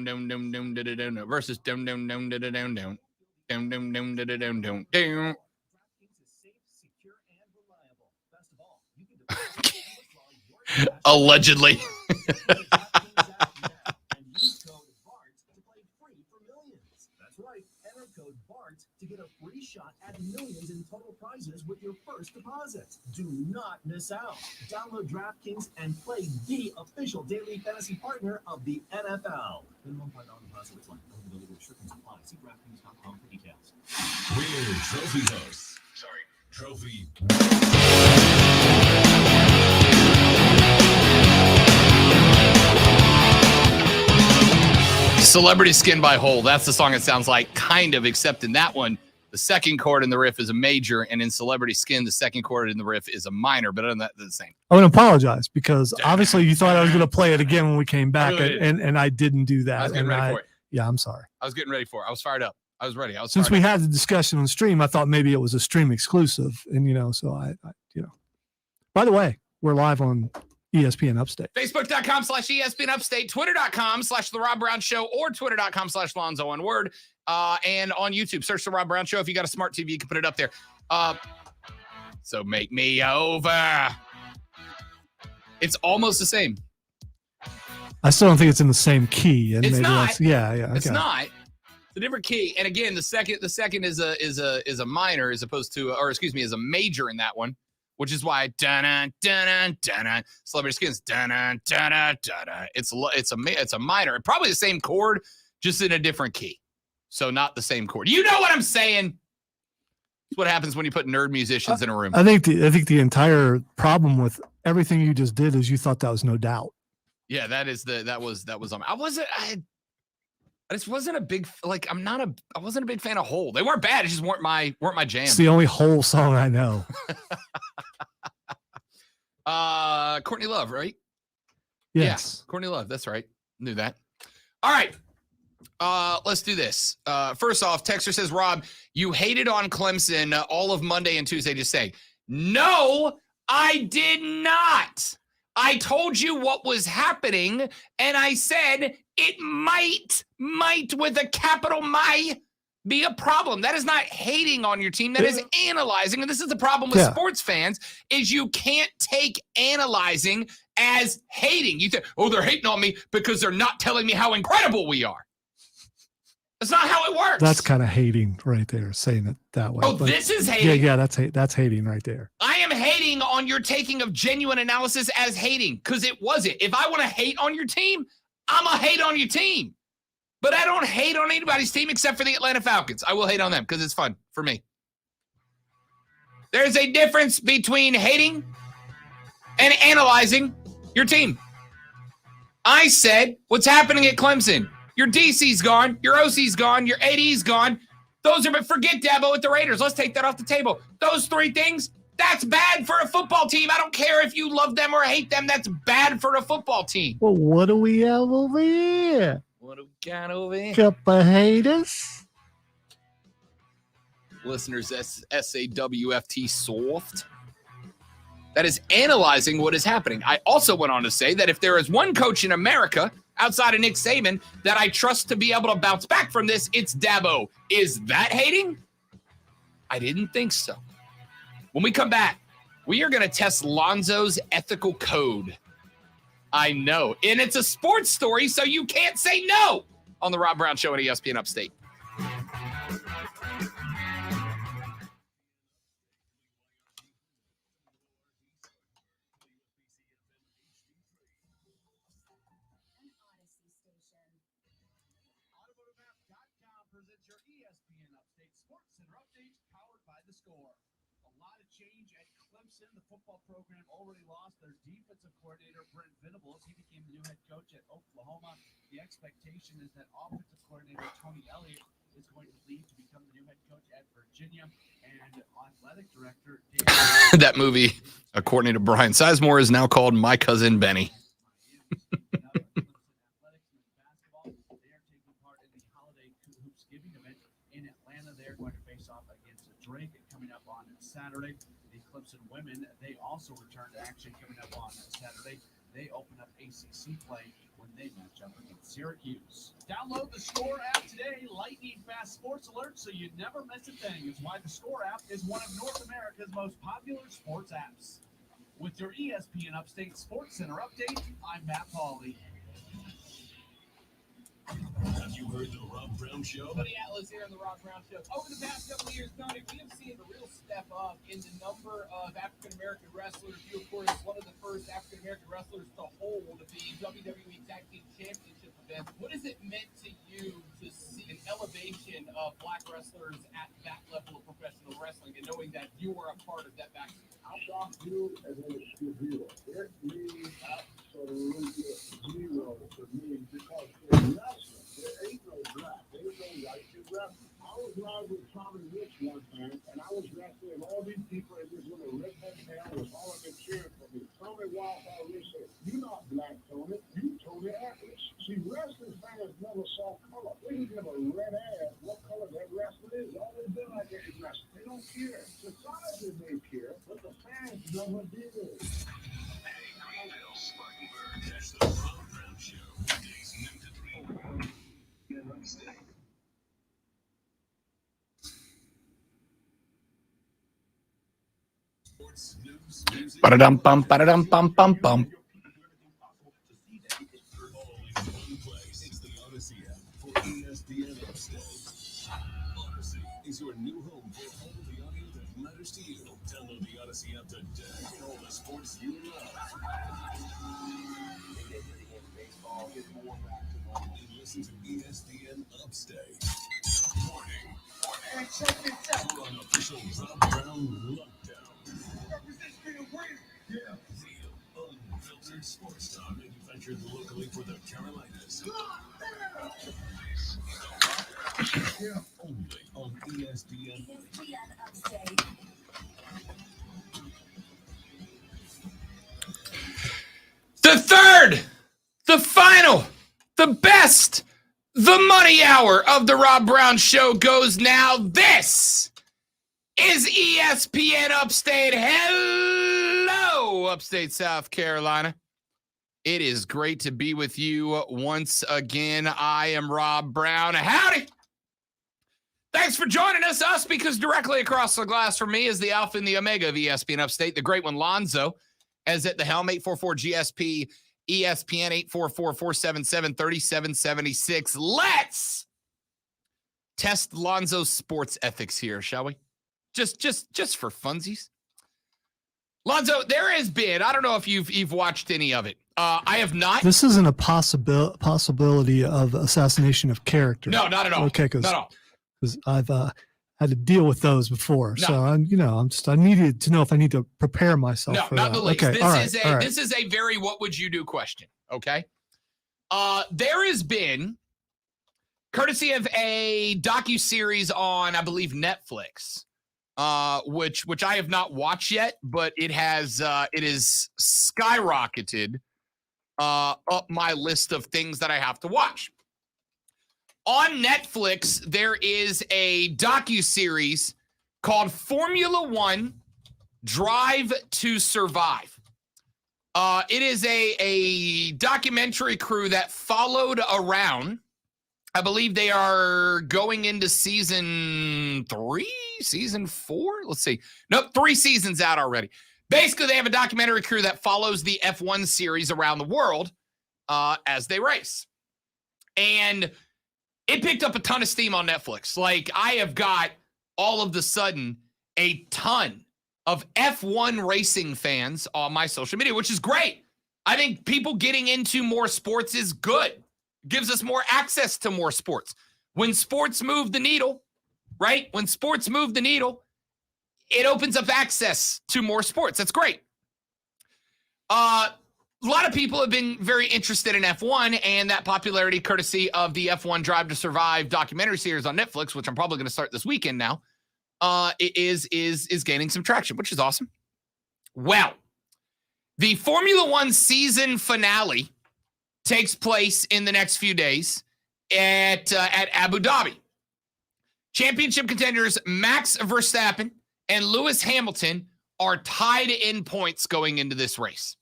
down down down down down versus down down down down down down down down down down down down down. Allegedly. That's right. Enter code BART to get a free shot at millions in total prizes with your first deposit. Do not miss out. Download DraftKings and play the official daily fantasy partner of the NFL. Minimum $5 deposit required. Eligibility restrictions apply. See DraftKings.com for details. We're trophy hosts. Sorry, trophy. Celebrity Skin by Hole. That's the song it sounds like, kind of, except in that one, the second chord in the riff is a major, and in Celebrity Skin, the second chord in the riff is a minor, but other than that, they're the same. I want to apologize because obviously you thought I was going to play it again when we came back, and I didn't do that. I was getting ready for it. Yeah, I'm sorry. I was getting ready for it. I was fired up. I was ready. Since we had the discussion on stream, I thought maybe it was a stream exclusive, and so I. By the way, we're live on ESPN Upstate. Facebook.com/ESPN Upstate, Twitter.com/The Rob Brown Show, or Twitter.com/Lonzo, one word. And on YouTube, search The Rob Brown Show. If you got a smart TV, you can put it up there. So make me over. It's almost the same. I still don't think it's in the same key. And It's maybe not. That's, yeah. It's okay. not. It's a different key. And again, the second is a minor as opposed to, or excuse me, is a major in that one, which is why Celebrity Skins it's a minor. Probably the same chord, just in a different key. So not the same chord. You know what I'm saying? It's what happens when you put nerd musicians in a room. I think the entire problem with everything you just did is you thought that was No Doubt. Yeah, that was I just wasn't a big I wasn't a big fan of Hole. They weren't bad. It just weren't my jam. It's the only Hole song I know. Courtney Love, right? Yes. Yeah, Courtney Love. That's right. Knew that. All right. Let's do this. First off, Texter says, Rob, you hated on Clemson all of Monday and Tuesday. Just saying. No, I did not. I told you what was happening, and I said it might with a capital "my" be a problem. That is not hating on your team. That is analyzing. And this is the problem with sports fans, is you can't take analyzing as hating. You think, oh, they're hating on me because they're not telling me how incredible we are. That's not how it works. That's kind of hating right there, saying it that way. Oh, but this is hating. Yeah, that's hating right there. I am hating on your taking of genuine analysis as hating, because it wasn't. If I want to hate on your team, I'm going to hate on your team. But I don't hate on anybody's team except for the Atlanta Falcons. I will hate on them because it's fun for me. There's a difference between hating and analyzing your team. I said what's happening at Clemson. Your DC's gone. Your OC's gone. Your AD's gone. But forget Dabo at the Raiders. Let's take that off the table. Those three things, that's bad for a football team. I don't care if you love them or hate them. That's bad for a football team. Well, what do we have over here? What do we got over here? Couple of haters. Listeners, SAWFT soft. That is analyzing what is happening. I also went on to say that if there is one coach in America outside of Nick Saban that I trust to be able to bounce back from this, it's Dabo. Is that hating? I didn't think so. When we come back, we are going to test Lonzo's ethical code. I know. And it's a sports story, so you can't say no on the Rob Brown Show at ESPN Upstate. Presents your ESPN Upstate Sports Center update, powered by The Score. A lot of change at Clemson. The football program already lost their defensive coordinator, Brent Venables. He became the new head coach at Oklahoma. The expectation is that offensive coordinator Tony Elliott is going to leave to become the new head coach at Virginia. And athletic director David That movie, according to Brian Sizemore, is now called My Cousin Benny. They're going to face off against Drake coming up on Saturday. The Clemson women, they also return to action coming up on Saturday. They open up ACC play when they match up against Syracuse. Download the Score app today. Lightning fast sports alerts so you never miss a thing. It's why the Score app is one of North America's most popular sports apps. With your ESPN Upstate Sports Center update, I'm Matt Pauley. Have you heard the Rob Brown Show? Tony Atlas here on the Rob Brown Show. Over the past couple of years, Tony, we have seen a real step up in the number of African-American wrestlers. You, of course, one of the first African-American wrestlers to hold the WWE Tag Team Championship event. What has it meant to you to see an elevation of black wrestlers at that level of professional wrestling and knowing that you are a part of that back? I don't view as an excuse zero. It means absolutely zero to me because in wrestling, there ain't no black, there ain't no white in wrestling. I was riding with Tommy Rich one time, and I was wrestling all these people in this little redneck town with all of them cheering for me. Tommy Wildfire Rich said, "You're not black, Tony. You Tony Atlas." See, wrestling fans never saw color. They didn't give a red ass what color that wrestler is. All they do like that is wrestling. They don't care. Society may care, but the fans never did. Ba-da-dum, bum, ba-da-dum, bum, bum, bum. It's the Odyssey app for ESPN Upstate. Odyssey is your new home for all the audio that matters to you. Download the Odyssey app today for all the sports you love. Get more back to normal and listen to ESPN Upstate. Warning. And check this out. We're on official Rob Brown lockdown. Yeah. Real, unfiltered sports talk manufactured locally for the Carolinas. Yeah. Only on ESPN. The third, the final, the best, the money hour of the Rob Brown Show goes now. This is ESPN Upstate. Hello, Upstate, South Carolina. It is great to be with you once again. I am Rob Brown. Howdy. Thanks for joining us, because directly across the glass from me is the Alpha and the Omega of ESPN Upstate, the great one, Lonzo, as at the helm, 844-GSP, ESPN, 844-477-3776. Let's test Lonzo's sports ethics here, shall we? Just for funsies. Lonzo, there has been, I don't know if you've watched any of it. I have not. This isn't a possibility of assassination of character. No, not at all. Okay, not at all. Because I've had to deal with those before, No. so I needed to know if I need to prepare myself. No, for not that. the least. Okay, This is a very what would you do question. Okay. There has been, courtesy of a docuseries on, I believe, Netflix, which I have not watched yet, but it is skyrocketed up my list of things that I have to watch. On Netflix, there is a docuseries called Formula One Drive to Survive. It is a documentary crew that followed around. I believe they are going into season 3, season 4. Let's see. Nope, 3 seasons out already. Basically, they have a documentary crew that follows the F1 series around the world as they race. And it picked up a ton of steam on Netflix. Like, I have got, all of the sudden, a ton of F1 racing fans on my social media, which is great. I think people getting into more sports is good. Gives us more access to more sports. When sports move the needle, right? When sports move the needle, it opens up access to more sports. That's great. A lot of people have been very interested in F1 and that popularity courtesy of the F1 Drive to Survive documentary series on Netflix, which I'm probably going to start this weekend now, is gaining some traction, which is awesome. Well, the Formula One season finale takes place in the next few days at Abu Dhabi. Championship contenders Max Verstappen and Lewis Hamilton are tied in points going into this race.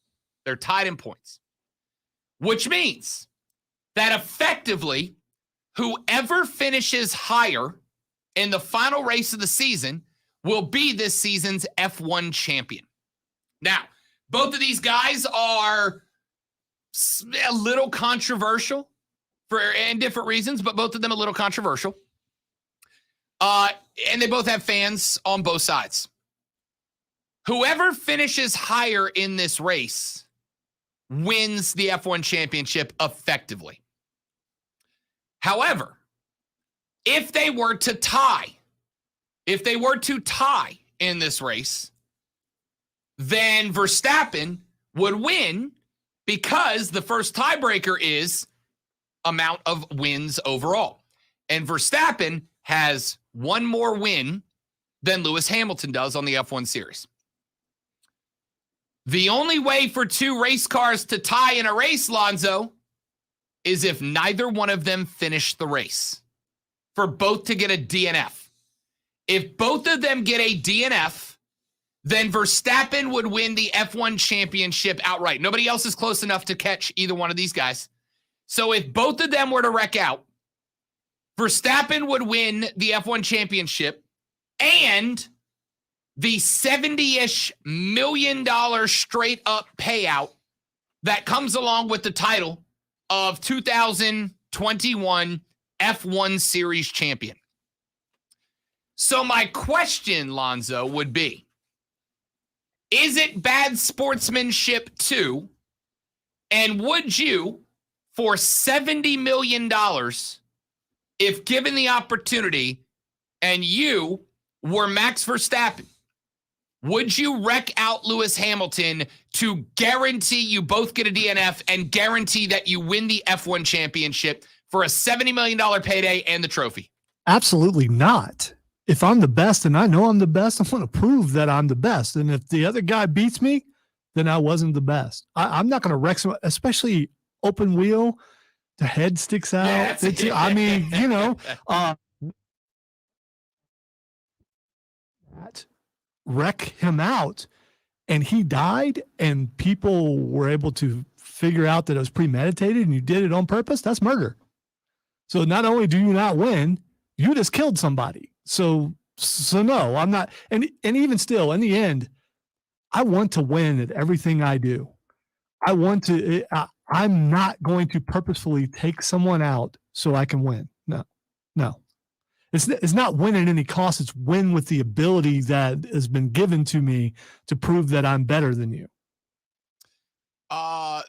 They're tied in points, which means that effectively whoever finishes higher in the final race of the season will be this season's F1 champion. Now, both of these guys are a little controversial and different reasons, but both of them a little controversial. And they both have fans on both sides. Whoever finishes higher in this race wins the F1 championship effectively. However, if they were to tie in this race, then Verstappen would win because the first tiebreaker is amount of wins overall. And Verstappen has one more win than Lewis Hamilton does on the F1 series. The only way for 2 race cars to tie in a race, Lonzo, is if neither one of them finish the race. For both to get a DNF. If both of them get a DNF, then Verstappen would win the F1 championship outright. Nobody else is close enough to catch either one of these guys. So if both of them were to wreck out, Verstappen would win the F1 championship and the $70-ish million straight up payout that comes along with the title of 2021 F1 Series champion. So my question, Lonzo, would be, is it bad sportsmanship too? And would you, for $70 million, if given the opportunity and you were Max Verstappen, would you wreck out Lewis Hamilton to guarantee you both get a DNF and guarantee that you win the F1 championship for a $70 million payday and the trophy? Absolutely not. If I'm the best and I know I'm the best, I'm going to prove that I'm the best. And if the other guy beats me, then I wasn't the best. I'm not going to wreck someone, especially open wheel. The head sticks out. Yeah, I mean, you know, wreck him out, and he died, and people were able to figure out that it was premeditated and you did it on purpose. That's murder. So not only do you not win, you just killed somebody. So no, I'm not. And even still, in the end, I want to win at everything I do. I want to. I'm not going to purposefully take someone out so I can win. No. It's not win at any cost. It's win with the ability that has been given to me to prove that I'm better than you.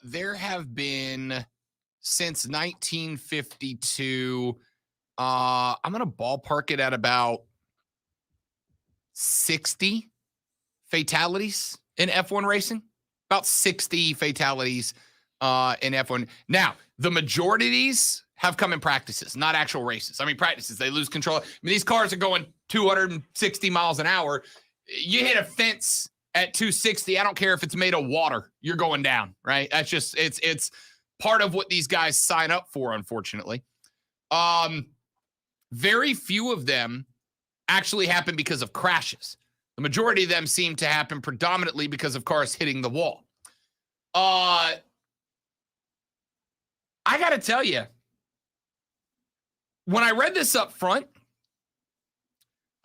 There have been, since 1952, I'm going to ballpark it at about 60 fatalities in F1 racing. About 60 fatalities in F1. Now, the majority of these have come in practices, not actual races. I mean, practices, they lose control. I mean, these cars are going 260 miles an hour. You hit a fence at 260. I don't care if it's made of water. You're going down, right? That's just, it's part of what these guys sign up for, unfortunately. Very few of them actually happen because of crashes. The majority of them seem to happen predominantly because of cars hitting the wall. I got to tell you, when I read this up front,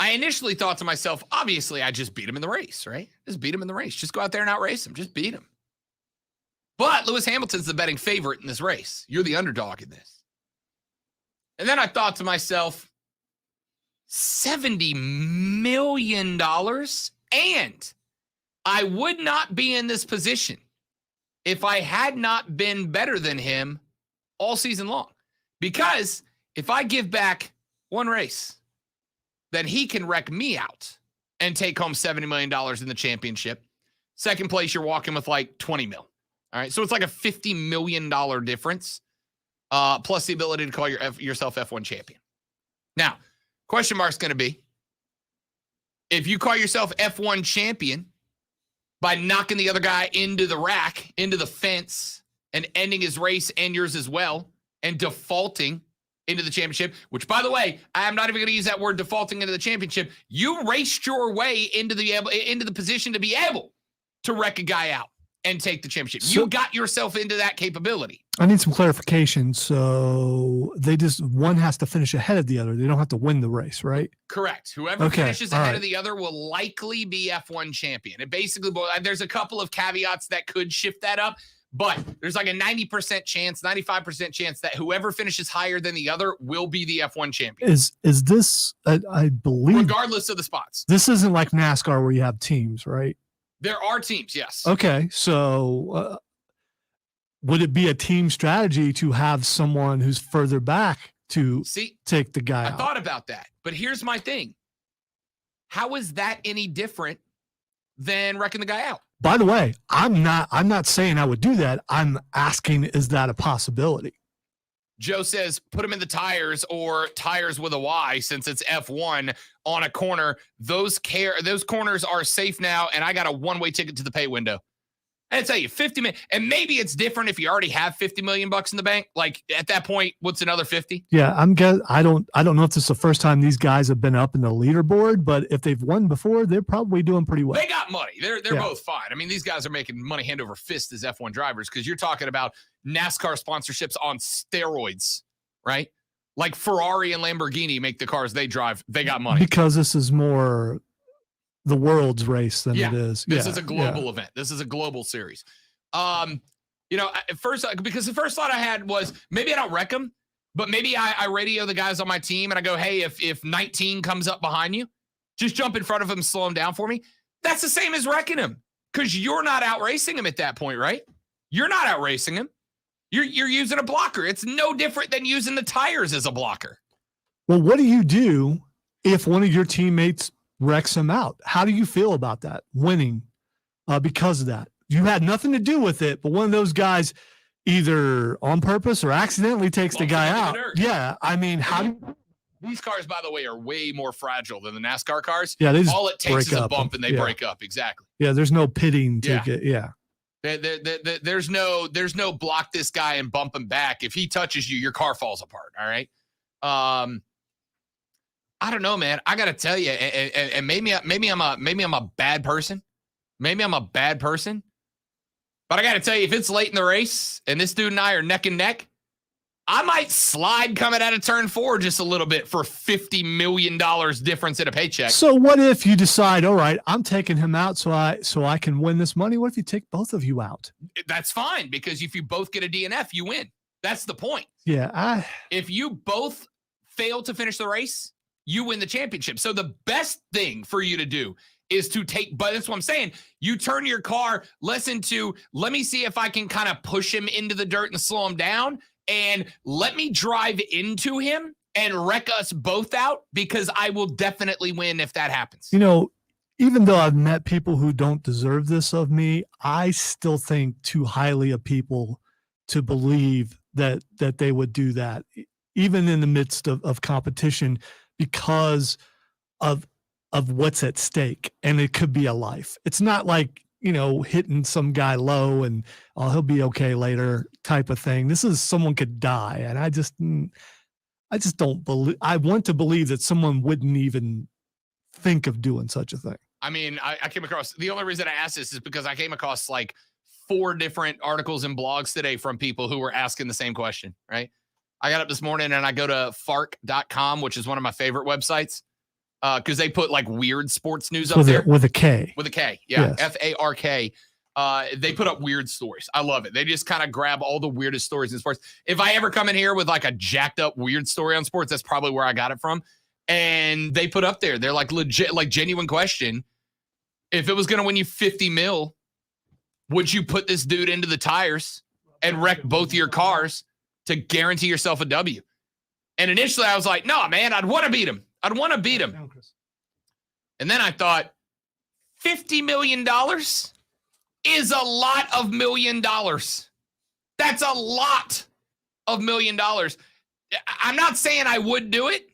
I initially thought to myself, obviously, I just beat him in the race, right? Just beat him in the race. Just go out there and outrace him. Just beat him. But Lewis Hamilton's the betting favorite in this race. You're the underdog in this. And then I thought to myself, $70 million? And I would not be in this position if I had not been better than him all season long. Because if I give back one race, then he can wreck me out and take home $70 million in the championship. Second place, you're walking with like 20 mil. All right. So it's like a $50 million difference, plus the ability to call yourself F1 champion. Now, question mark's going to be, if you call yourself F1 champion by knocking the other guy into the rack, into the fence, and ending his race and yours as well, and defaulting into the championship, which, by the way, I am not even going to use that word, defaulting into the championship. You raced your way into the position to be able to wreck a guy out and take the championship. So, you got yourself into that capability. I need some clarification. So one has to finish ahead of the other. They don't have to win the race, right? Correct. Whoever finishes ahead of the other will likely be F1 champion. It basically, there's a couple of caveats that could shift that up. But there's like a 90% chance, 95% chance that whoever finishes higher than the other will be the F1 champion. Is this, I believe, regardless of the spots. This isn't like NASCAR where you have teams, right? There are teams, yes. Okay, so would it be a team strategy to have someone who's further back to take the guy out? I thought about that, but here's my thing. How is that any different than wrecking the guy out? By the way, I'm not saying I would do that. I'm asking, is that a possibility? Joe says, put him in the tires, or tires with a Y, since it's F1 on a corner. Those corners are safe now, and I got a one-way ticket to the pay window. I tell you, 50 million, and maybe it's different if you already have $50 million in the bank. Like at that point, what's another 50? Yeah, I don't know if this is the first time these guys have been up in the leaderboard, but if they've won before, they're probably doing pretty well. They got money. They're both fine. I mean, these guys are making money hand over fist as F1 drivers, because you're talking about NASCAR sponsorships on steroids, right? Like Ferrari and Lamborghini make the cars they drive. They got money because this is more the world's race than it is. This is a global event. This is a global series. At first, because the first thought I had was maybe I don't wreck them, but maybe I radio the guys on my team and I go, hey, if 19 comes up behind you, just jump in front of him, slow him down for me. That's the same as wrecking him because you're not out racing him at that point, right? You're not out racing him. You're using a blocker. It's no different than using the tires as a blocker. Well, what do you do if one of your teammates wrecks him out? How do you feel about that, winning because of that? You had nothing to do with it, but one of those guys either on purpose or accidentally takes the guy out. Yeah, I mean, how do you... These cars, by the way, are way more fragile than the NASCAR cars. Yeah, they just all it takes is a break bump up. and they break up. Exactly. Yeah, there's no pitting ticket. Yeah. There's no block this guy and bump him back. If he touches you, your car falls apart. All right. I don't know, man. I got to tell you, and maybe I'm a bad person. Maybe I'm a bad person. But I got to tell you, if it's late in the race and this dude and I are neck and neck, I might slide coming out of turn 4 just a little bit for $50 million difference in a paycheck. So what if you decide, all right, I'm taking him out so I can win this money? What if you take both of you out? That's fine, because if you both get a DNF, you win. That's the point. Yeah. If you both fail to finish the race, you win the championship. So the best thing for you to do is to take, but that's what I'm saying. You turn your car less into, let me see if I can kind of push him into the dirt and slow him down, and let me drive into him and wreck us both out, because I will definitely win if that happens. You know, even though I've met people who don't deserve this of me, I still think too highly of people to believe that they would do that, even in the midst of competition, because of what's at stake. And it could be a life. It's not like, hitting some guy low and he'll be okay later type of thing. This is someone could die. And I just don't believe, I want to believe that someone wouldn't even think of doing such a thing. I mean, I came across, the only reason I asked this is because I came across like 4 different articles and blogs today from people who were asking the same question, right? I got up this morning and I go to fark.com, which is one of my favorite websites, because they put like weird sports news up there. With a K. With a K, yeah. Yes. FARK. They put up weird stories. I love it. They just kind of grab all the weirdest stories in sports. If I ever come in here with like a jacked up weird story on sports, that's probably where I got it from. And they put up there, they're like legit, like genuine question. If it was going to win you 50 mil, would you put this dude into the tires and wreck both of your cars to guarantee yourself a W? And initially I was like, no, man, I'd want to beat him. I'd want to beat him. And then I thought, $50 million is a lot of $1 million. That's a lot of $1 million. I'm not saying I would do it.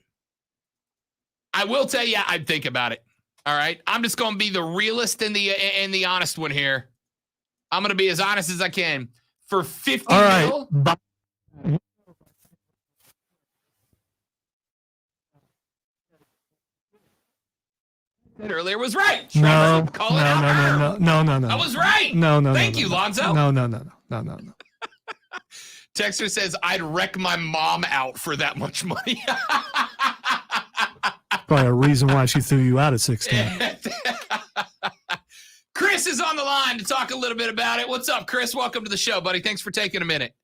I will tell you, I'd think about it. All right. I'm just going to be the realist and the honest one here. I'm going to be as honest as I can. For 50 mil. Earlier was right. No. I was right. No. Thank you, Lonzo. No. Texter says, I'd wreck my mom out for that much money. Probably a reason why she threw you out at 16. Chris is on the line to talk a little bit about it. What's up, Chris? Welcome to the show, buddy. Thanks for taking a minute.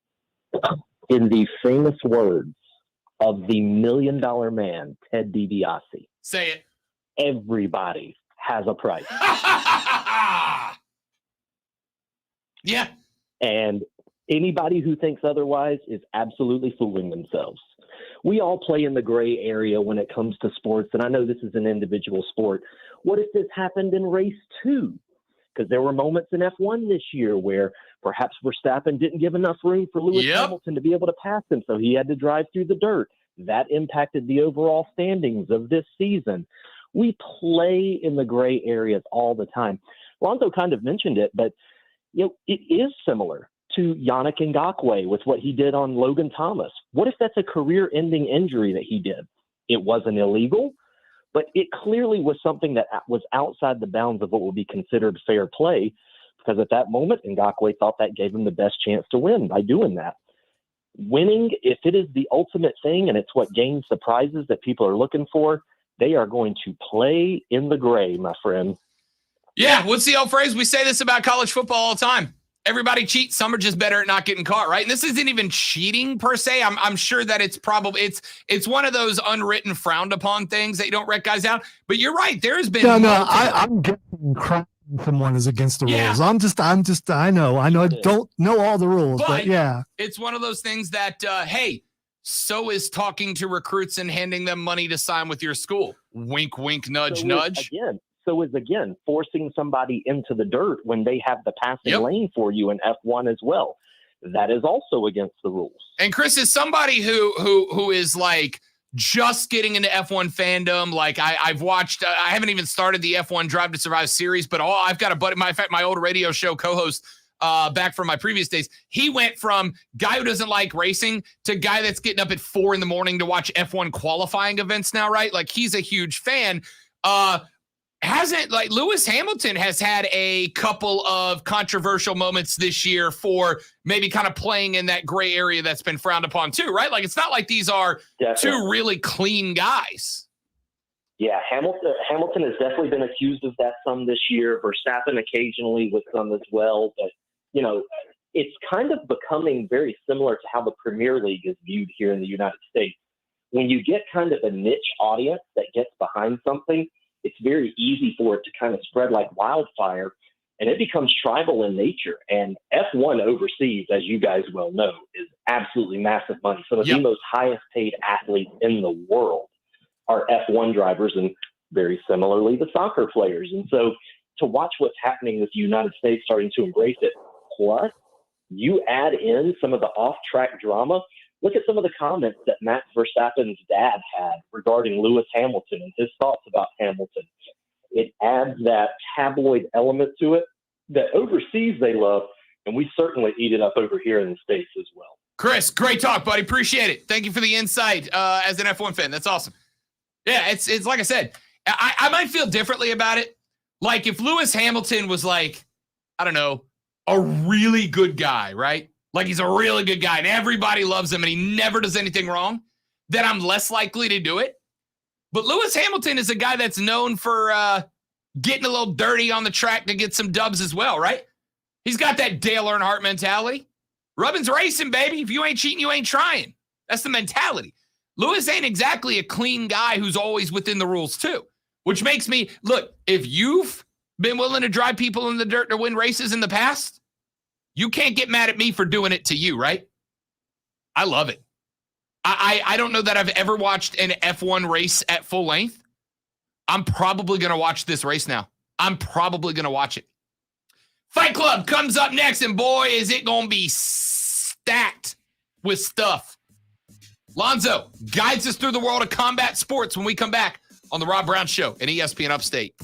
In the famous words of the $1 million man, Ted DiBiase. Say it. Everybody has a price. Yeah. And anybody who thinks otherwise is absolutely fooling themselves. We all play in the gray area when it comes to sports, and I know this is an individual sport. What if this happened in race 2? Because there were moments in F1 this year where perhaps Verstappen didn't give enough room for Lewis Hamilton to be able to pass him, so he had to drive through the dirt. That impacted the overall standings of this season. We play in the gray areas all the time. Lonzo kind of mentioned it, but it is similar to Yannick Ngakoue with what he did on Logan Thomas. What if that's a career-ending injury that he did? It wasn't illegal, but it clearly was something that was outside the bounds of what would be considered fair play, because at that moment, Ngakoue thought that gave him the best chance to win by doing that. Winning, if it is the ultimate thing and it's what gains the prizes that people are looking for, They are going to play in the gray, my friend. Yeah, what's the old phrase? We say this about college football all the time. Everybody cheats. Some are just better at not getting caught, right? And this isn't even cheating per se. I'm sure that it's probably it's one of those unwritten, frowned upon things that you don't wreck guys out. But you're right. There has been I'm guessing cracking someone is against the rules. I know. I don't know all the rules, but yeah. It's one of those things that, hey, so is talking to recruits and handing them money to sign with your school. Wink, wink, nudge, nudge. So is forcing somebody into the dirt when they have the passing lane for you in F1 as well. That is also against the rules. And Chris is somebody who is like just getting into F1 fandom. Like I've watched, I haven't even started the F1 Drive to Survive series, but I've got a buddy, my old radio show co-host back from my previous days. He went from guy who doesn't like racing to guy that's getting up at 4 a.m. to watch F1 qualifying events now, right? Like he's a huge fan. Lewis Hamilton has had a couple of controversial moments this year for maybe kind of playing in that gray area that's been frowned upon too, right? Like it's not like these are two really clean guys. Yeah, Hamilton has definitely been accused of that some this year. Verstappen occasionally with some as well. But, it's kind of becoming very similar to how the Premier League is viewed here in the United States. When you get kind of a niche audience that gets behind something, it's very easy for it to kind of spread like wildfire, and it becomes tribal in nature. And F1 overseas, as you guys well know, is absolutely massive money. Some of the most highest paid athletes in the world are F1 drivers, and very similarly the soccer players. And so to watch what's happening with the United States starting to embrace it, plus you add in some of the off-track drama. Look at some of the comments that Max Verstappen's dad had regarding Lewis Hamilton and his thoughts about Hamilton. It adds that tabloid element to it that overseas they love, and we certainly eat it up over here in the States as well. Chris, great talk, buddy. Appreciate it. Thank you for the insight as an F1 fan. That's awesome. Yeah, it's like I said, I might feel differently about it. Like if Lewis Hamilton was like, I don't know, a really good guy, right? Like he's a really good guy and everybody loves him and he never does anything wrong, then I'm less likely to do it. But Lewis Hamilton is a guy that's known for getting a little dirty on the track to get some dubs as well, right? He's got that Dale Earnhardt mentality. Rubbin's racing, baby. If you ain't cheating, you ain't trying. That's the mentality. Lewis ain't exactly a clean guy who's always within the rules too, which makes me, look, if you've been willing to drive people in the dirt to win races in the past, you can't get mad at me for doing it to you, right? I love it. I don't know that I've ever watched an F1 race at full length. I'm probably going to watch this race now. I'm probably going to watch it. Fight Club comes up next, and boy, is it going to be stacked with stuff. Lonzo guides us through the world of combat sports when we come back on The Rob Brown Show and ESPN Upstate.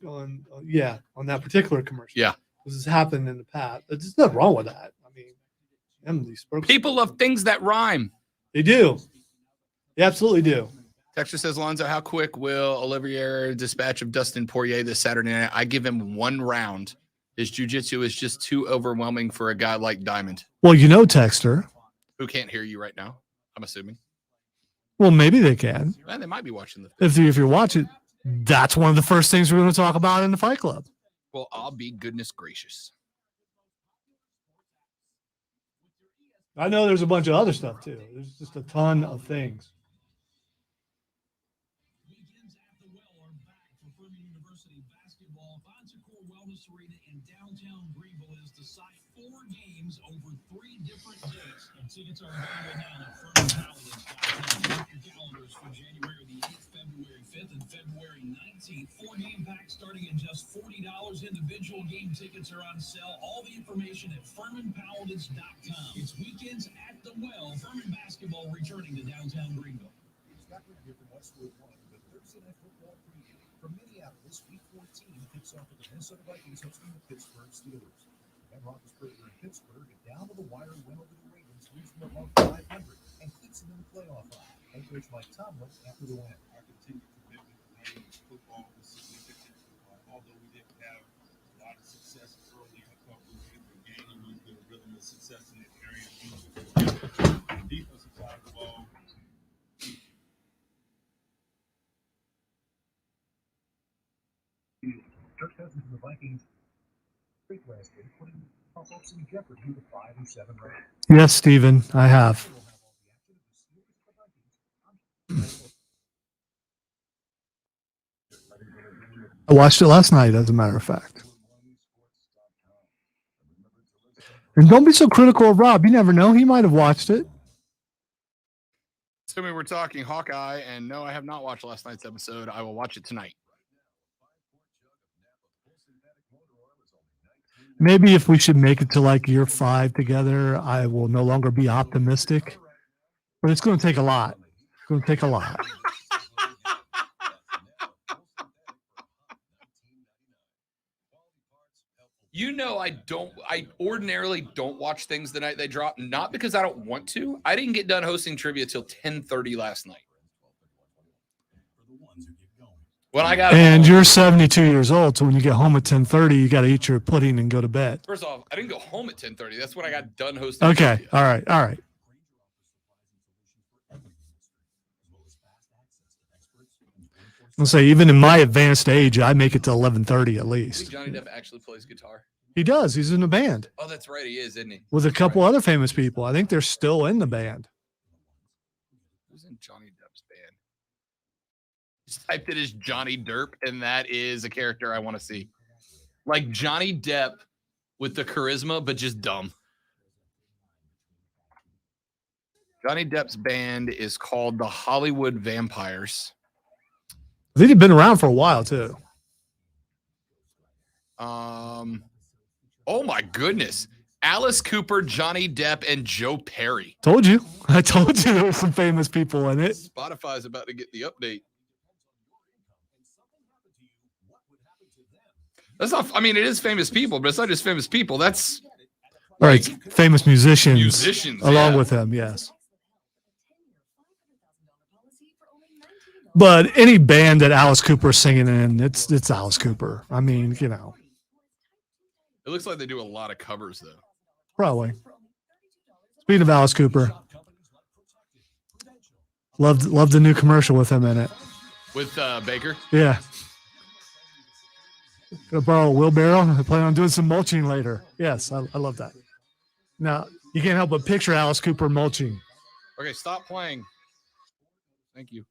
on that particular commercial. Yeah. This has happened in the past. There's nothing wrong with that. I mean, these People love things that rhyme. They do. They absolutely do. Texture says, Lonzo, how quick will Olivier dispatch of Dustin Poirier this Saturday night? I give him 1 round. His jiu-jitsu is just too overwhelming for a guy like Diamond. Well, Texter. Who can't hear you right now, I'm assuming. Well, maybe they can. Well, they might be watching the If you're watching, that's one of the first things we're going to talk about in the Fight Club. Well, I'll be goodness gracious. I know there's a bunch of other stuff too. There's just a ton of things. Tickets are available now at FurmanPaladins.com. Mark your calendars for January the 8th, February 5th, and February 19th. 4-game packs starting at just $40. Individual game tickets are on sale. All the information at FurmanPaladins.com. It's weekends at the Well. Furman basketball returning to downtown Greenville. Scotland here from Westwood One, the Thursday Night Football preview. From Minneapolis, Week 14 kicks off with the Minnesota Vikings hosting the Pittsburgh Steelers. Ben Roethlisberger in Pittsburgh, a down-to-the-wire win over the Ravens, leaves them above 500 and keeps them in the playoff hunt. Head coach Mike Tomlin after the win. Our continued commitment to playing football was significant. Although we didn't have a lot of success early in a couple of games, we're gaining the rhythm of success in that area. The defensive side of the ball. Kirk Cousins and the Vikings last year, putting folks in jeopardy with a 5 or 7 round. Yes, Stephen, I have. I watched it last night, as a matter of fact. And don't be so critical of Rob. You never know. He might have watched it. Assuming we're talking Hawkeye, and no, I have not watched last night's episode. I will watch it tonight. Maybe if we should make it to like year 5 together, I will no longer be optimistic. But it's going to take a lot. It's going to take a lot. You know, I ordinarily don't watch things the night they drop, not because I don't want to. I didn't get done hosting trivia till 10:30 last night. When I got And home, you're 72 years old, so when you get home at 10:30, you got to eat your pudding and go to bed. first off, I didn't go home at 10:30. That's when I got done hosting. Okay. trivia. All right. I'll say even in my advanced age, I make it to 11:30 at I least. think Johnny Depp actually plays guitar. He does. He's in a band Oh, that's right. He is, isn't he? with a couple other famous people. I think they're still in the band. Who's in Johnny Depp's band? Just typed it as Johnny Derp, and that is a character I want to see. Like Johnny Depp with the charisma, but just dumb. Johnny Depp's band is called the Hollywood Vampires. I think they've been around for a while too. Oh my goodness. Alice Cooper, Johnny Depp, and Joe Perry. Told you. I told you there were some famous people in it. Spotify's about to get the update. That's not, I mean, it is famous people, but it's not just famous people. That's All right, famous musicians. Musicians, along yeah. with him, yes. But any band that Alice Cooper is singing in, it's Alice Cooper. I mean, you know, it looks like they do a lot of covers though. probably. Speaking of Alice Cooper, loved the new commercial with him in it. With Baker. Yeah. Gonna borrow a wheelbarrow. I plan on doing some mulching later. Yes, I love that. Now you can't help but picture Alice Cooper mulching. Okay, stop playing. Thank you.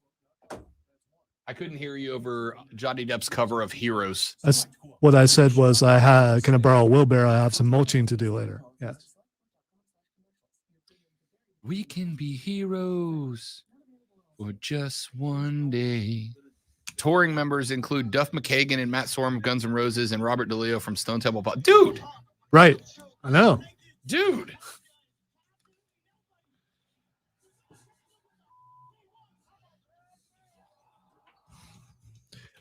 I couldn't hear you over Johnny Depp's cover of Heroes. That's what I said was can I borrow a wheelbarrow? I have some mulching to do later. Yes. We can be heroes for just one day. Touring members include Duff McKagan and Matt Sorum of Guns N' Roses and Robert DeLeo from Stone Temple Pilots. Dude! Right. I know. Dude!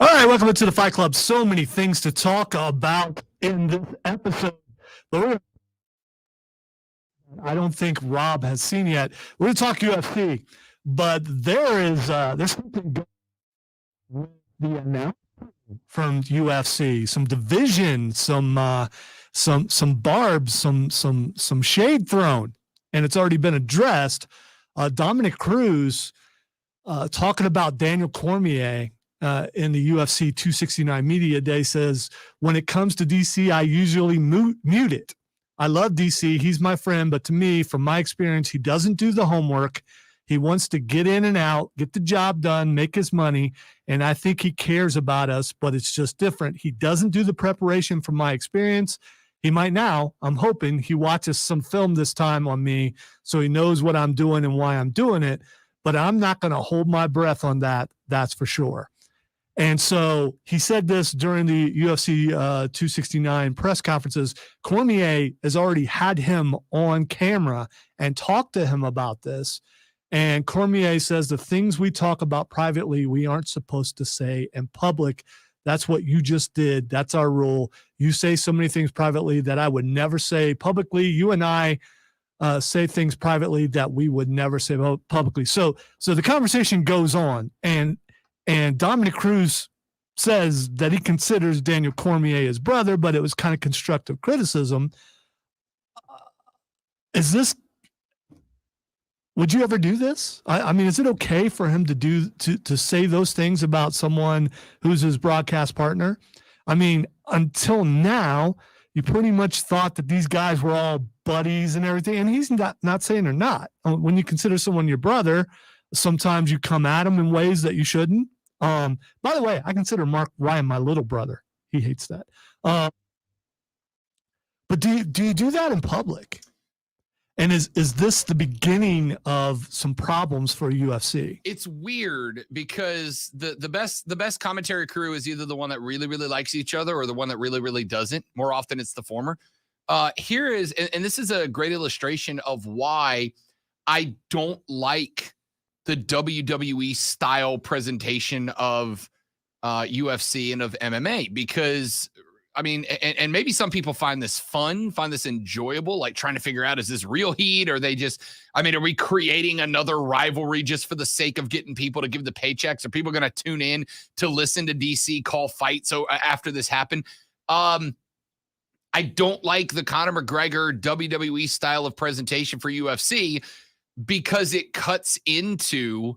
All right, right, welcome to the Fight Club. So many things to talk about in this episode. But I don't think Rob has seen yet. We're going to talk UFC, but there's something going with the announcement from UFC, some division, some barbs, some shade thrown, and it's already been addressed. Dominic Cruz talking about Daniel Cormier in the UFC 269 media day says, when it comes to DC, I usually mute it. I love DC. He's my friend, but to me, from my experience, he doesn't do the homework. He wants to get in and out, get the job done, make his money, and I think he cares about us, but it's just different. He doesn't do the preparation from my experience. He might now. I'm hoping he watches some film this time on me so he knows what I'm doing and why I'm doing it, but I'm not going to hold my breath on that. That's for sure. And so he said this during the UFC 269 press conferences. Cormier has already had him on camera and talked to him about this. And Cormier says the things we talk about privately, we aren't supposed to say in public. That's what you just did. That's our rule. You say so many things privately that I would never say publicly. You and I say things privately that we would never say publicly. So the conversation goes on, and Dominic Cruz says that he considers Daniel Cormier his brother, but it was kind of constructive criticism. Would you ever do this? I mean, is it okay for him to say those things about someone who's his broadcast partner? I mean, until now, you pretty much thought that these guys were all buddies and everything, and he's not saying they're not. When you consider someone your brother, sometimes you come at him in ways that you shouldn't. By the way, I consider Mark Ryan my little brother. He hates that. But do you do that in public? And is this the beginning of some problems for UFC? It's weird because the best commentary crew is either the one that really, really likes each other or the one that really, really doesn't. More often it's the former. Here is, and this is a great illustration of why I don't like the WWE style presentation of UFC and of MMA, because I mean, and maybe some people find this fun, find this enjoyable, like trying to figure out, is this real heat? Or they just, I mean, are we creating another rivalry just for the sake of getting people to give the paychecks? Are people going to tune in to listen to DC call fights after this happened? I don't like the Conor McGregor WWE style of presentation for UFC because it cuts into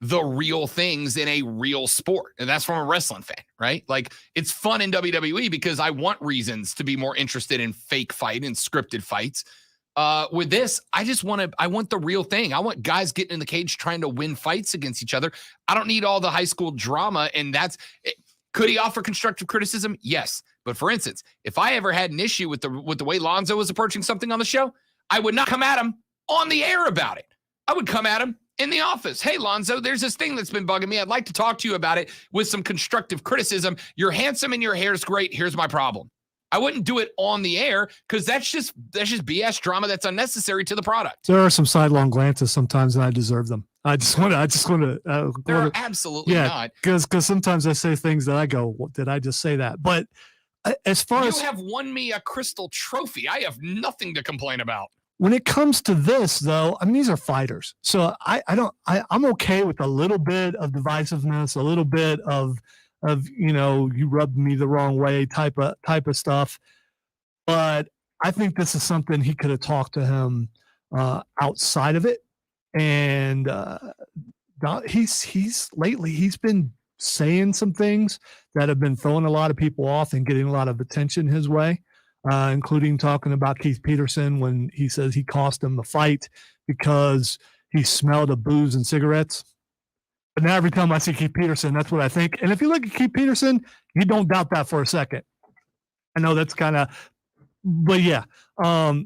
the real things in a real sport. And that's from a wrestling fan, right? Like, it's fun in WWE because I want reasons to be more interested in fake fight and scripted fights. With this, I want the real thing. I want guys getting in the cage trying to win fights against each other. I don't need all the high school drama. And could he offer constructive criticism? Yes. But for instance, if I ever had an issue with the way Lonzo was approaching something on the show, I would not come at him on the air about it. I would come at him in the office. Hey, Lonzo, there's this thing that's been bugging me. I'd like to talk to you about it with some constructive criticism. You're handsome and your hair's great. Here's my problem. I wouldn't do it on the air because that's just BS drama that's unnecessary to the product. There are some sidelong glances sometimes, and I deserve them. I just want to. There are absolutely not. Because sometimes I say things that I go, well, did I just say that? But as far as you have won me a crystal trophy, I have nothing to complain about. When it comes to this, though, I mean, these are fighters. So I'm okay with a little bit of divisiveness, a little bit of you rubbed me the wrong way type of stuff. But I think this is something he could have talked to him outside of it. And he's been saying some things that have been throwing a lot of people off and getting a lot of attention his way. Including talking about Keith Peterson when he says he cost him the fight because he smelled of booze and cigarettes. But now every time I see Keith Peterson, that's what I think. And if you look at Keith Peterson, you don't doubt that for a second. I know that's kind of, but yeah, I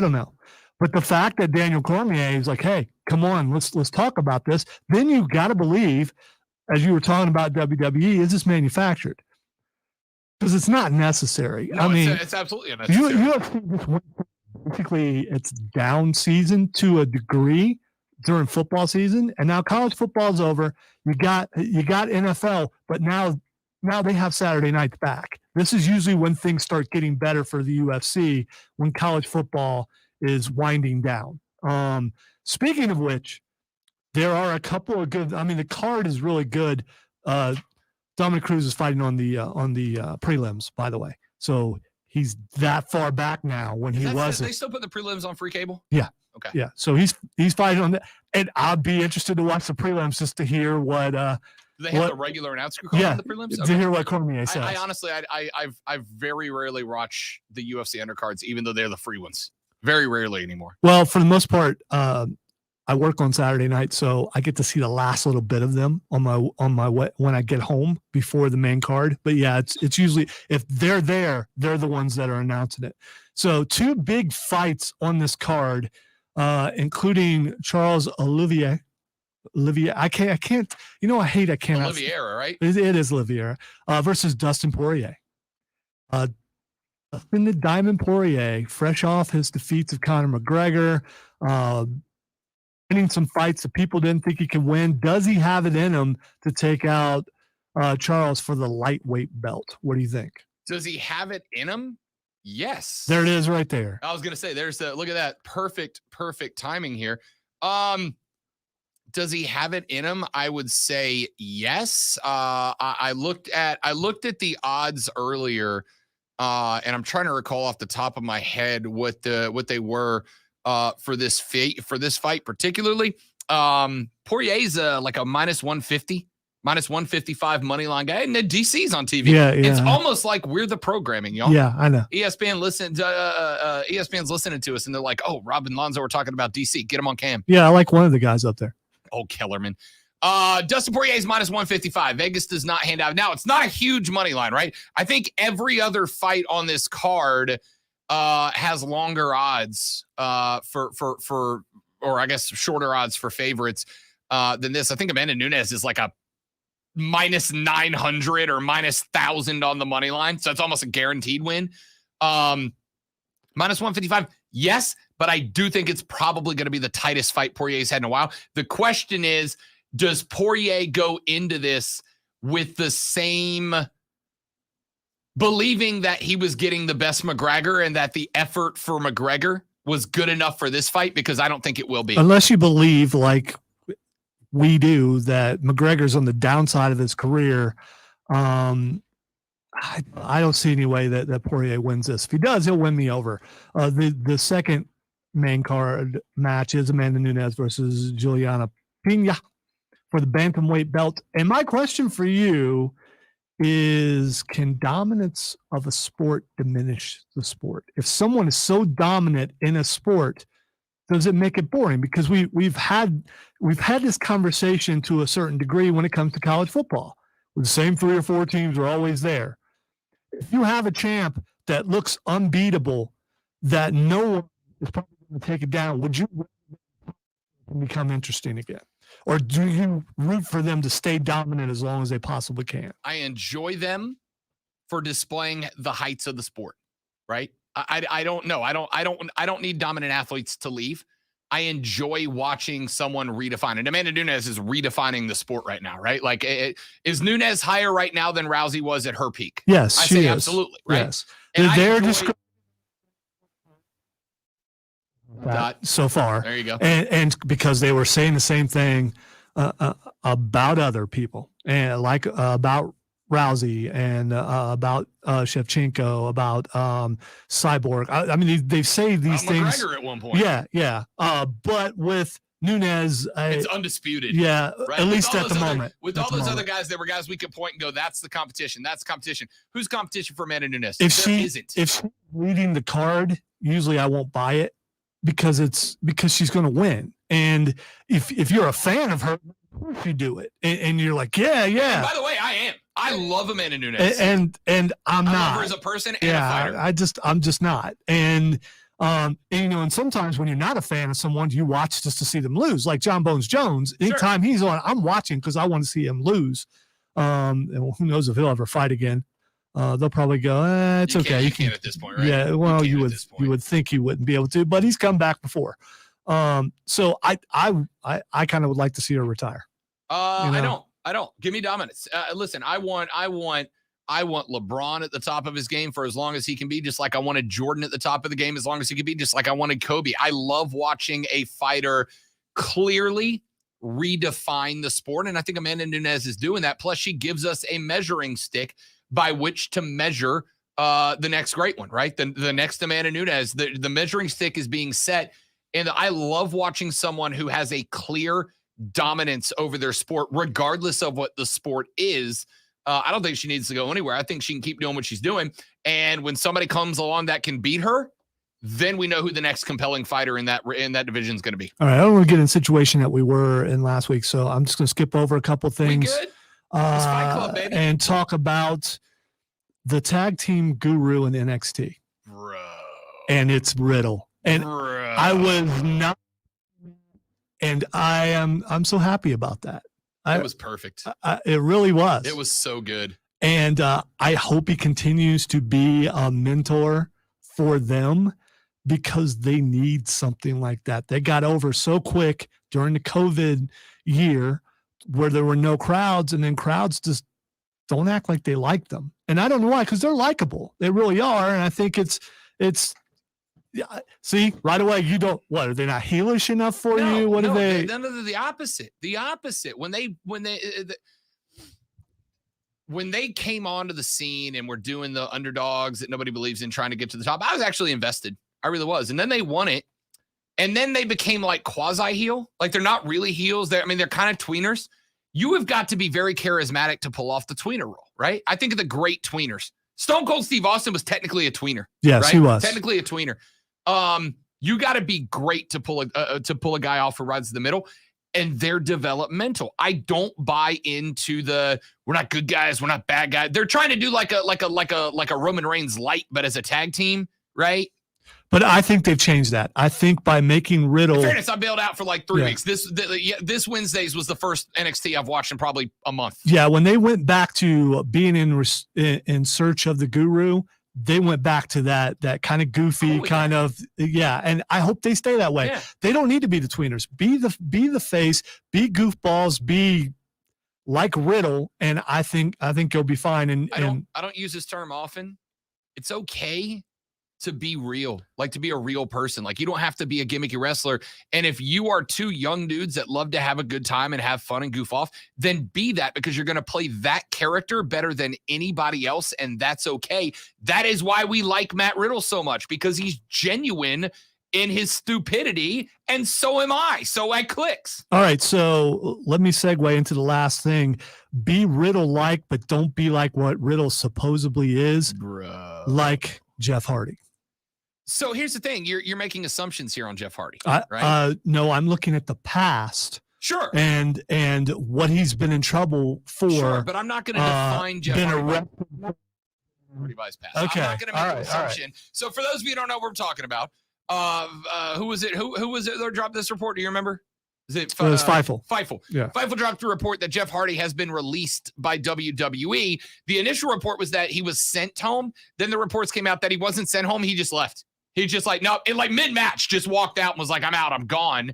don't know. But the fact that Daniel Cormier is like, hey, come on, let's talk about this. Then you've got to believe, as you were talking about WWE, is this manufactured? Because it's not necessary. No, I mean, it's absolutely unnecessary. Basically, it's down season to a degree during football season, and now college football is over. You got NFL, but now they have Saturday nights back. This is usually when things start getting better for the UFC, when college football is winding down. Speaking of which, there are a couple of good. I mean, the card is really good. Dominic Cruz is fighting on the prelims, by the way. So he's that far back now. When he wasn't, they still put the prelims on free cable. Yeah. Okay. Yeah. So he's fighting on that, and I'd be interested to watch the prelims just to hear what. Do they have the regular announce crew call on the prelims? To hear what Cormier says. I honestly, I very rarely watch the UFC undercards, even though they're the free ones. Very rarely anymore. Well, for the most part, I work on Saturday night, so I get to see the last little bit of them on my when I get home before the main card. But yeah, it's usually, if they're there, they're the ones that are announcing it. So 2 big fights on this card, including Charles Olivier. I can't. You know, I can't. Oliveira, right? It is Oliveira versus Dustin Poirier. Dustin the Diamond Poirier, fresh off his defeats of Conor McGregor, winning some fights that people didn't think he could win. Does he have it in him to take out Charles for the lightweight belt? What do you think? Does he have it in him? Yes. There it is, right there. I was gonna say, there's the look at that perfect timing here. Does he have it in him? I would say yes. I looked at the odds earlier, and I'm trying to recall off the top of my head what they were for this fight particularly. Poirier's like a minus 150, minus 155 money line guy, and the DC's on TV. Yeah. It's almost like we're the programming, y'all. Yeah, I know. ESPN's listening to us, and they're like, "Oh, Rob and Lonzo are talking about DC. Get him on cam." Yeah, I like one of the guys up there. Oh, Kellerman. Dustin Poirier's minus 155. Vegas does not hand out. Now, it's not a huge money line, right? I think every other fight on this card has longer odds or I guess shorter odds for favorites than this. I think Amanda Nunes is like a minus 900 or minus 1,000 on the money line. So it's almost a guaranteed win. Minus 155. Yes, but I do think it's probably going to be the tightest fight Poirier's had in a while. The question is, does Poirier go into this with the same believing that he was getting the best McGregor and that the effort for McGregor was good enough for this fight? Because I don't think it will be. Unless you believe, like we do, that McGregor's on the downside of his career, I don't see any way that Poirier wins this. If he does, he'll win me over. The second main card match is Amanda Nunes versus Juliana Pena for the bantamweight belt. And my question for you is, can dominance of a sport diminish the sport? If someone is so dominant in a sport, does it make it boring? Because we've had this conversation to a certain degree when it comes to college football. The same 3 or 4 teams are always there. If you have a champ that looks unbeatable, that no one is probably going to take it down, would you become interesting again? Or do you root for them to stay dominant as long as they possibly can? I enjoy them for displaying the heights of the sport, right? I don't know. I don't need dominant athletes to leave. I enjoy watching someone redefine it. Amanda Nunes is redefining the sport right now, right? Like, is Nunes higher right now than Rousey was at her peak? Yes, I she say is. absolutely, right? Yes. And They're so far. There you go. And because they were saying the same thing about other people, and like about Rousey and about Shevchenko, about Cyborg. I mean, they say these things. McGregor at one point. Yeah. But with Nunes, it's undisputed. Yeah, right? at least at the moment. With all those other guys, there were guys we could point and go, that's the competition. That's competition. Who's competition for Amanda Nunes? If she's leading the card, usually I won't buy it because she's going to win. And if you're a fan of her, of course you do it. And you're like, yeah. And by the way, I am. I love Amanda Nunes. And I'm not. I love her as a person and a fighter. I'm just not. And and sometimes when you're not a fan of someone, you watch just to see them lose. Like John Bones Jones, anytime he's on, I'm watching because I want to see him lose. And who knows if he'll ever fight again. They'll probably go, it's okay. You can't at this point, right? Yeah, well, you would think he wouldn't be able to, but he's come back before. So I kind of would like to see her retire. I don't. Give me dominance. Listen, I want LeBron at the top of his game for as long as he can be, just like I wanted Jordan at the top of the game as long as he could be, just like I wanted Kobe. I love watching a fighter clearly redefine the sport, and I think Amanda Nunes is doing that. Plus, she gives us a measuring stick by which to measure the next great one, right? The next Amanda Nunes. The measuring stick is being set, and I love watching someone who has a clear dominance over their sport, regardless of what the sport is. I don't think she needs to go anywhere. I think she can keep doing what she's doing. And when somebody comes along that can beat her, then we know who the next compelling fighter in that division is going to be. All right. I don't want to get in a situation that we were in last week, so I'm just going to skip over a couple things. We good? It's Fight Club, baby. And talk about the tag team guru in NXT. Bro. And it's Riddle. And I was not, and I'm so happy about that. It was perfect. It really was. It was so good. And I hope he continues to be a mentor for them because they need something like that. They got over so quick during the COVID year where there were no crowds, and then crowds just don't act like they like them. And I don't know why, because they're likable. They really are. And I think it's yeah. See, right away, you don't, what, are they not heelish enough for you? What are they? No, the opposite. The opposite. When they came onto the scene and were doing the underdogs that nobody believes in trying to get to the top, I was actually invested. I really was. And then they won it. And then they became like quasi-heel. Like they're not really heels. They're kind of tweeners. You have got to be very charismatic to pull off the tweener role, right? I think of the great tweeners. Stone Cold Steve Austin was technically a tweener. Yes, right? he was. Technically a tweener. You got to be great to pull a guy off who rides the middle, and they're developmental. I don't buy into we're not good guys, we're not bad guys. They're trying to do like a Roman Reigns light, but as a tag team, right? But I think they've changed that. I think by making Riddle. In fairness, I bailed out for like 3 weeks. This Wednesdays was the first NXT I've watched in probably a month. Yeah, when they went back to being in search of the guru, they went back to that kind of goofy and I hope they stay that way. Yeah. They don't need to be the tweeners. Be the face, be goofballs, be like Riddle, and I think you'll be fine. And I don't use this term often. It's okay to be real, like to be a real person. Like you don't have to be a gimmicky wrestler. And if you are two young dudes that love to have a good time and have fun and goof off, then be that, because you're going to play that character better than anybody else. And that's okay. That is why we like Matt Riddle so much, because he's genuine in his stupidity. And so am I. So it clicks. All right. So let me segue into the last thing. Be Riddle-like, but don't be like what Riddle supposedly is. Bro. Like Jeff Hardy. So here's the thing. You're making assumptions here on Jeff Hardy, right? No, I'm looking at the past. Sure. And what he's been in trouble for. Sure, but I'm not going to define Jeff Hardy by his past. Okay. I'm not going to make an assumption. So for those of you who don't know what we're talking about, who was it? Who was it that dropped this report? Do you remember? It was Fightful. Fightful. Yeah. Fightful dropped a report that Jeff Hardy has been released by WWE. The initial report was that he was sent home. Then the reports came out that he wasn't sent home. He just left. He just mid-match just walked out and was like, I'm out, I'm gone.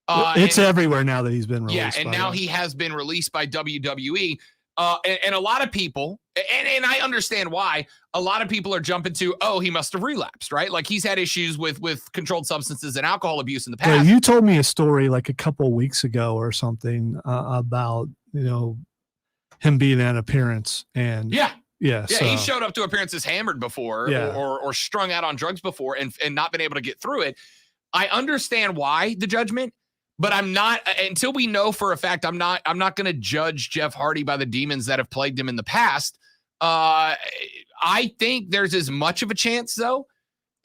It's everywhere now that he's been released. Yeah, and now he has been released by WWE. And a lot of people, and I understand why, a lot of people are jumping to, he must have relapsed, right? Like he's had issues with controlled substances and alcohol abuse in the past. Yeah, you told me a story like a couple of weeks ago or something about, him being at an appearance and Yeah, so. He showed up to appearances hammered before or strung out on drugs before and not been able to get through it. I understand why the judgment, but I'm not, until we know for a fact, I'm not going to judge Jeff Hardy by the demons that have plagued him in the past. I think there's as much of a chance, though,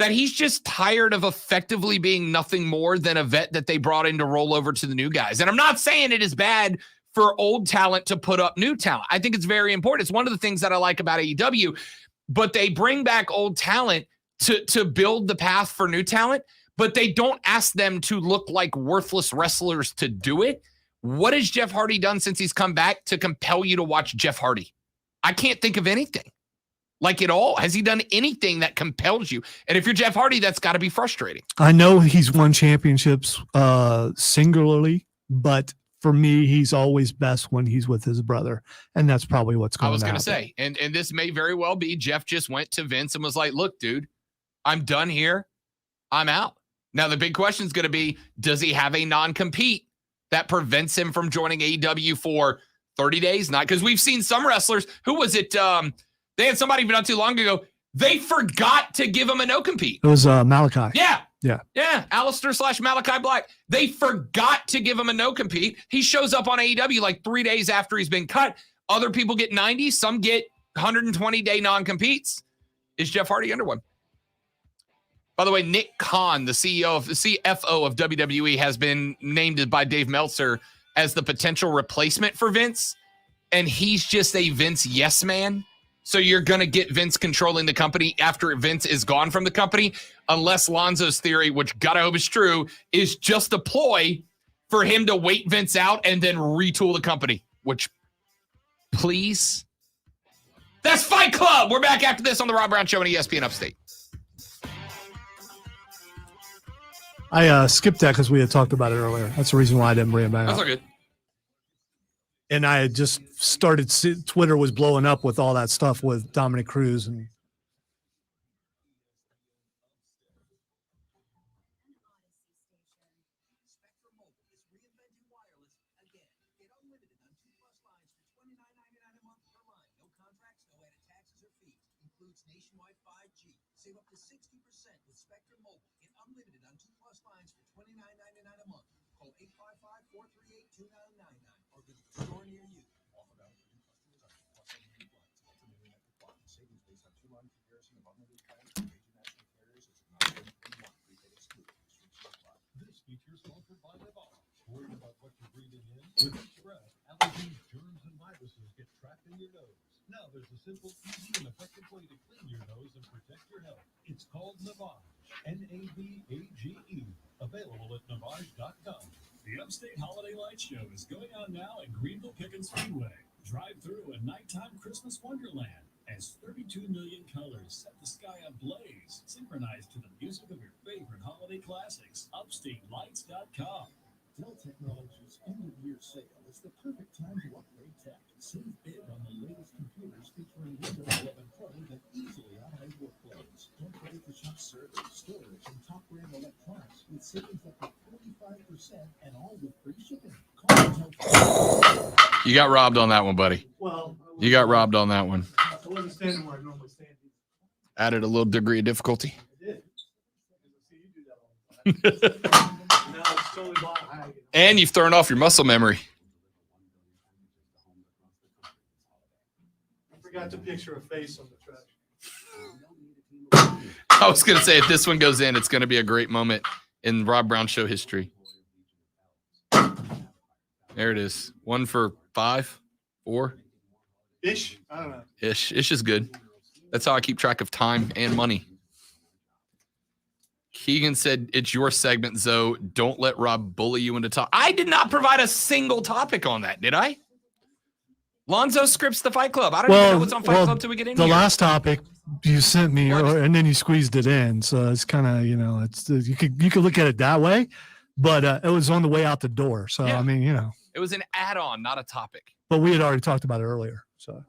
that he's just tired of effectively being nothing more than a vet that they brought in to roll over to the new guys. And I'm not saying it is bad for old talent to put up new talent. I think it's very important. It's one of the things that I like about AEW, but they bring back old talent to build the path for new talent, but they don't ask them to look like worthless wrestlers to do it. What has Jeff Hardy done since he's come back to compel you to watch Jeff Hardy? I can't think of anything. Like at all? Has he done anything that compels you? And if you're Jeff Hardy, that's got to be frustrating. I know he's won championships singularly, but for me, he's always best when he's with his brother, and that's probably what's going on. I was going to say, and this may very well be Jeff just went to Vince and was like, look, dude, I'm done here. I'm out. Now, the big question is going to be, does he have a non-compete that prevents him from joining AEW for 30 days? Not because we've seen some wrestlers. Who was it? They had somebody not too long ago. They forgot to give him a no-compete. It was Malachi. Yeah. Yeah. Alistair/Malachi Black. They forgot to give him a no-compete. He shows up on AEW like 3 days after he's been cut. Other people get 90. Some get 120-day non-competes. Is Jeff Hardy under one? By the way, Nick Khan, the CFO of WWE, has been named by Dave Meltzer as the potential replacement for Vince. And he's just a Vince yes man. So you're going to get Vince controlling the company after Vince is gone from the company, unless Lonzo's theory, which gotta hope is true, is just a ploy for him to wait Vince out and then retool the company, which, please. That's Fight Club. We're back after this on the Rob Brown Show on ESPN Upstate. I skipped that because we had talked about it earlier. That's the reason why I didn't bring it back That's up. all good. And I had just started, Twitter was blowing up with all that stuff with Dominic Cruz. And nationwide 5G. Save up to 60% with Spectrum Mobile. Get unlimited on 2+ lines for $29.99 a month. Call 855-438-2999 or visit the store near you. Offer valid for new customers on 2+ unlimited plans. Ultimately, network plans. Savings based on 2-line comparison of unlimited plans from major national carriers is not one prepaid excluded. This feature is sponsored by Navarre. Worried about what you're breathing in? With each breath, allergies, germs, and viruses get trapped in your nose. Now there's a simple, easy, and effective way to clean your nose and protect your health. It's called Navage. Navage. Available at Navage.com. The Upstate Holiday Light Show is going on now at Greenville Pickens Speedway. Drive through a nighttime Christmas wonderland as 32 million colors set the sky ablaze, synchronized to the music of your favorite holiday classics. UpstateLights.com. Dell Technologies end-of-year sale is the perfect time to upgrade tech. Save big on the latest computers featuring Windows 11 Pro that easily automate workflows. Don't forget to shop servers, storage, and top brand electronics with savings up to 45% and all with free shipping. You got robbed on that one, buddy. Well, you got robbed on that one. I wasn't standing where I normally stand. Added a little degree of difficulty. I did. See, you do that all the time. Now it's totally blind. And you've thrown off your muscle memory. I forgot to picture a face on the track. I was going to say, if this one goes in, it's going to be a great moment in Rob Brown Show history. There it is. 1 for 5, 4. Ish? I don't know. Ish. Ish is good. That's how I keep track of time and money. Keegan said, it's your segment, Zoe. Don't let Rob bully you into talk. I did not provide a single topic on that, did I? Lonzo scripts the Fight Club. I don't even know what's on Fight Club till we get in the here. last topic you sent me, and then you squeezed it in. So it's kind of, it's you could look at it that way, but it was on the way out the door. So, Yeah. I mean, It was an add-on, not a topic. but we had already talked about it earlier. So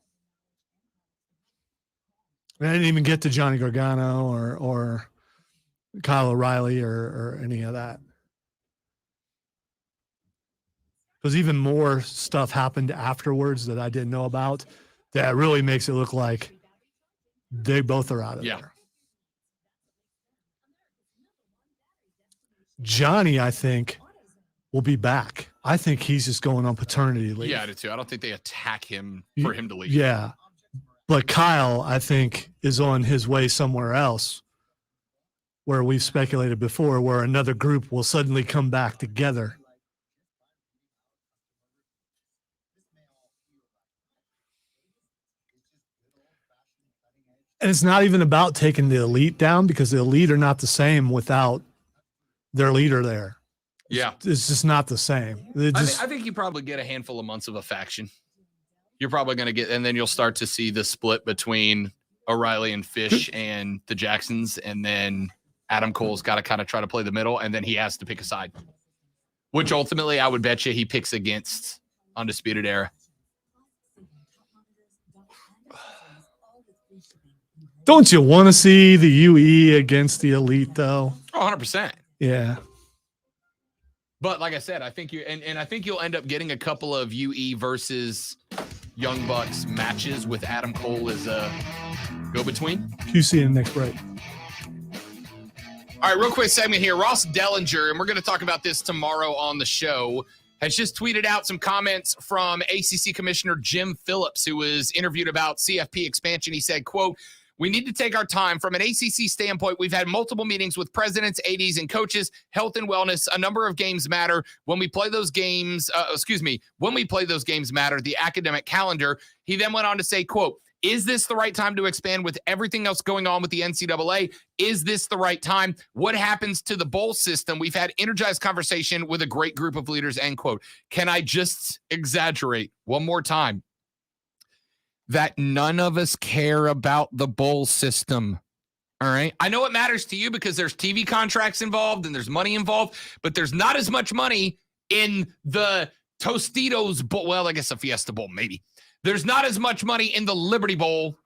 I didn't even get to Johnny Gargano or Kyle O'Reilly or any of that. Because even more stuff happened afterwards that I didn't know about that really makes it look like they both are out of there. Johnny, I think, will be back. I think he's just going on paternity leave. Yeah, I do too. I don't think they attack him for him to leave. Yeah. But Kyle, I think, is on his way somewhere else where we've speculated before, where another group will suddenly come back together. And it's not even about taking the elite down, because the elite are not the same without their leader there. Yeah. It's just not the same. I think you probably get a handful of months of a faction. You're probably going to get, and then you'll start to see the split between O'Reilly and Fish and the Jacksons, and then Adam Cole's got to kind of try to play the middle, and then he has to pick a side, which ultimately I would bet you he picks against Undisputed Era. Don't you want to see the UE against the Elite, though? Oh, 100%. Yeah. But like I said, I think I think you'll end up getting a couple of UE versus Young Bucks matches with Adam Cole as a go-between. QC in the next break. All right, real quick segment here. Ross Dellinger, and we're going to talk about this tomorrow on the show, has just tweeted out some comments from ACC Commissioner Jim Phillips, who was interviewed about CFP expansion. He said, quote, "We need to take our time. From an ACC standpoint, we've had multiple meetings with presidents, ADs, and coaches, health and wellness. A number of games matter. When we play those games, when we play those games matter, the academic calendar." He then went on to say, quote, "Is this the right time to expand with everything else going on with the NCAA? Is this the right time? What happens to the bowl system? We've had energized conversation with a great group of leaders," end quote. Can I just exaggerate one more time that none of us care about the bowl system? All right. I know it matters to you because there's TV contracts involved and there's money involved, but there's not as much money in the Tostitos Bowl. Well, I guess a Fiesta Bowl, maybe. There's not as much money in the Liberty Bowl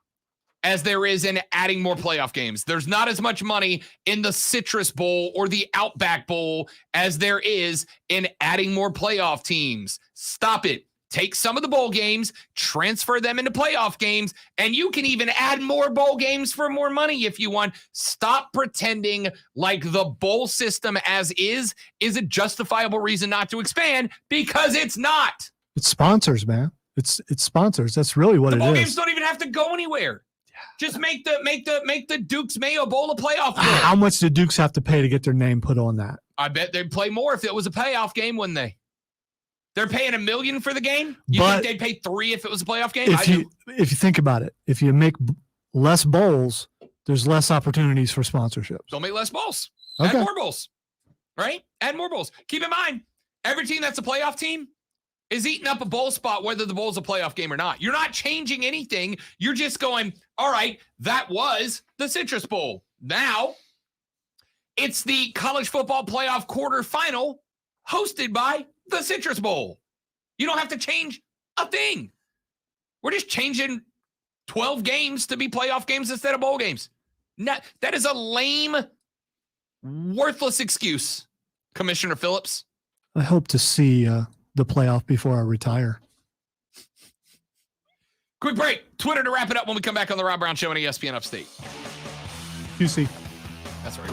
as there is in adding more playoff games. There's not as much money in the Citrus Bowl or the Outback Bowl as there is in adding more playoff teams. Stop it. Take some of the bowl games, transfer them into playoff games, and you can even add more bowl games for more money if you want. Stop pretending like the bowl system as is a justifiable reason not to expand, because it's not. It's sponsors, man. It's sponsors. That's really what The it bowl is. games don't even have to go anywhere. Just make the Duke's Mayo Bowl a playoff bowl. How much do Dukes have to pay to get their name put on that? I bet they'd play more if it was a playoff game, wouldn't they? They're paying $1 million for the game. You But think they'd pay $3 million if it was a playoff game? If you think about it, if you make less bowls, there's less opportunities for sponsorships. Don't make less bowls. Okay. Add more bowls. Right? Add more bowls. Keep in mind, every team that's a playoff team is eating up a bowl spot, whether the bowl's a playoff game or not. You're not changing anything. You're just going, all right, that was the Citrus Bowl. Now, it's the college football playoff quarterfinal hosted by the Citrus Bowl. You don't have to change a thing. We're just changing 12 games to be playoff games instead of bowl games. That is a lame, worthless excuse, Commissioner Phillips. I hope to see the playoff before I retire. Quick break. Twitter to wrap it up when we come back on the Rob Brown Show on ESPN Upstate. QC. That's right.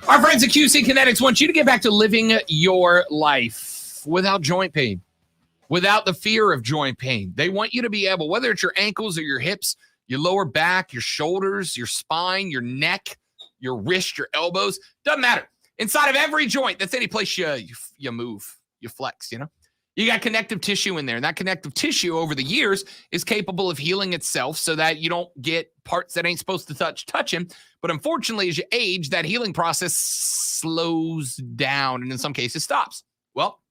Our friends at QC Kinetics want you to get back to living your life without joint pain, without the fear of joint pain. They want you to be able, whether it's your ankles or your hips, your lower back, your shoulders, your spine, your neck, your wrist, your elbows, doesn't matter. Inside of every joint, that's any place you move, you flex, you know? You got connective tissue in there, and that connective tissue over the years is capable of healing itself so that you don't get parts that ain't supposed to touching. But unfortunately, as you age, that healing process slows down and in some cases stops. Well,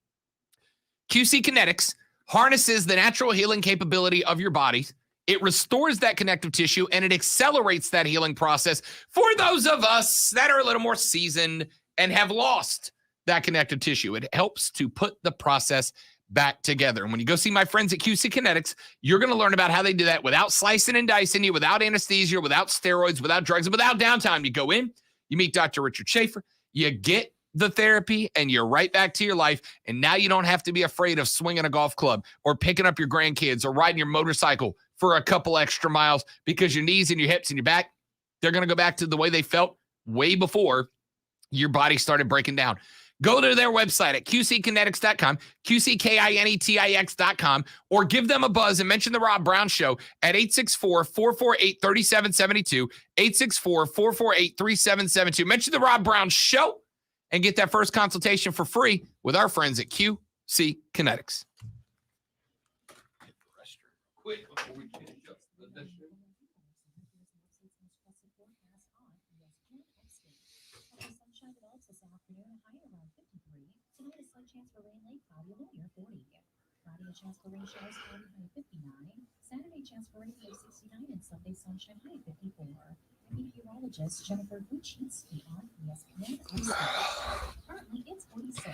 QC Kinetics harnesses the natural healing capability of your body. It restores that connective tissue, and it accelerates that healing process for those of us that are a little more seasoned and have lost that connective tissue. It helps to put the process back together. And when you go see my friends at QC Kinetics, you're going to learn about how they do that without slicing and dicing you, without anesthesia, without steroids, without drugs, without downtime. You go in, you meet Dr. Richard Schaefer, you get the therapy, and you're right back to your life. And now you don't have to be afraid of swinging a golf club or picking up your grandkids or riding your motorcycle for a couple extra miles, because your knees and your hips and your back, they're going to go back to the way they felt way before your body started breaking down. Go to their website at qckinetics.com, qckinetix.com, or give them a buzz and mention the Rob Brown Show at 864-448-3772, 864-448-3772. Mention the Rob Brown Show and get that first consultation for free with our friends at QC Kinetics. Quick before we finish up the show. afternoon, high around 53. Tonight, a slight chance for rain late, cloudy, low near 40. Friday, a chance for rain showers, cloudy, high 59. Saturday, chance for rain, low 69. And Sunday, sunshine, high 54. Meteorologist Jennifer Buchinski on ESPN Upstate. Currently, it's 46.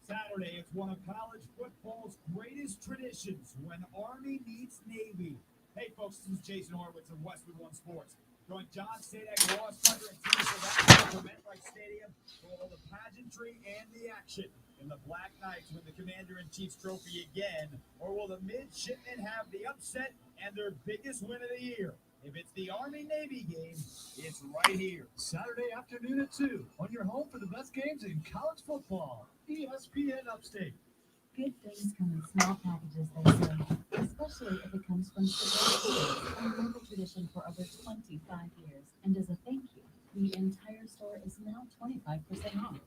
Saturday, it's one of college football's greatest traditions when Army meets Navy. Hey, folks, this is Jason Horowitz of Westwood One Sports. Join John Sadak, Ross Hunter, and Teresa Rapp from MetLife Stadium for all the pageantry and the action. Can the Black Knights win the Commander-in-Chief's trophy again, or will the midshipmen have the upset and their biggest win of the year? If it's the Army-Navy game, it's right here. Saturday afternoon at 2 on your home for the best games in college football. ESPN Upstate. Good things come in small packages, they say, especially if it comes from Scatel's, a local tradition for over 25 years. And as a thank you, the entire store is now 25% off.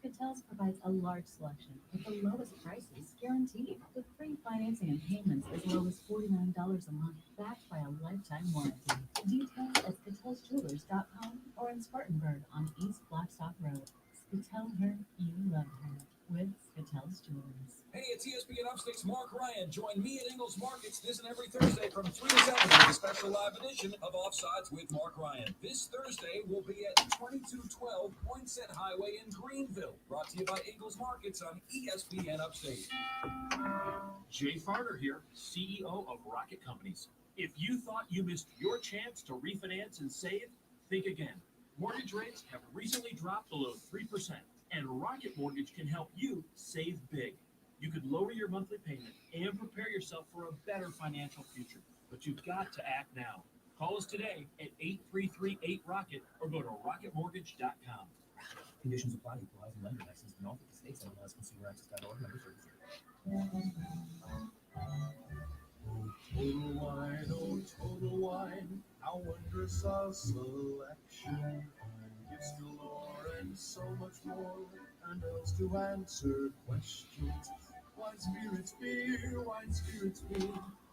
Scatel's provides a large selection with the lowest prices guaranteed, with free financing and payments as low as $49 a month, backed by a lifetime warranty. Details at ScatellsJewelers.com or in Spartanburg on East Blackstock Road. Scattell her, you love her, with Scatells Jewelers. Hey, it's ESPN Upstate's Mark Ryan. Join me at Ingles Markets this and every Thursday from 3 to 7 with a special live edition of Offsides with Mark Ryan. This Thursday, we'll be at 2212 Poinsett Highway in Greenville. Brought to you by Ingles Markets on ESPN Upstate. Jay Farner here, CEO of Rocket Companies. If you thought you missed your chance to refinance and save, think again. Mortgage rates have recently dropped below 3%, and Rocket Mortgage can help you save big. You could lower your monthly payment and prepare yourself for a better financial future. But you've got to act now. Call us today at 833-8-ROCKET or go to rocketmortgage.com. Conditions apply. Equalize and lender license in all 50 states. MLS ConsumerAccess.org. Member services. Total wine, oh total wine, how wondrous our selection. Gifts galore and so much more, and else to answer questions. Wine spirits beer,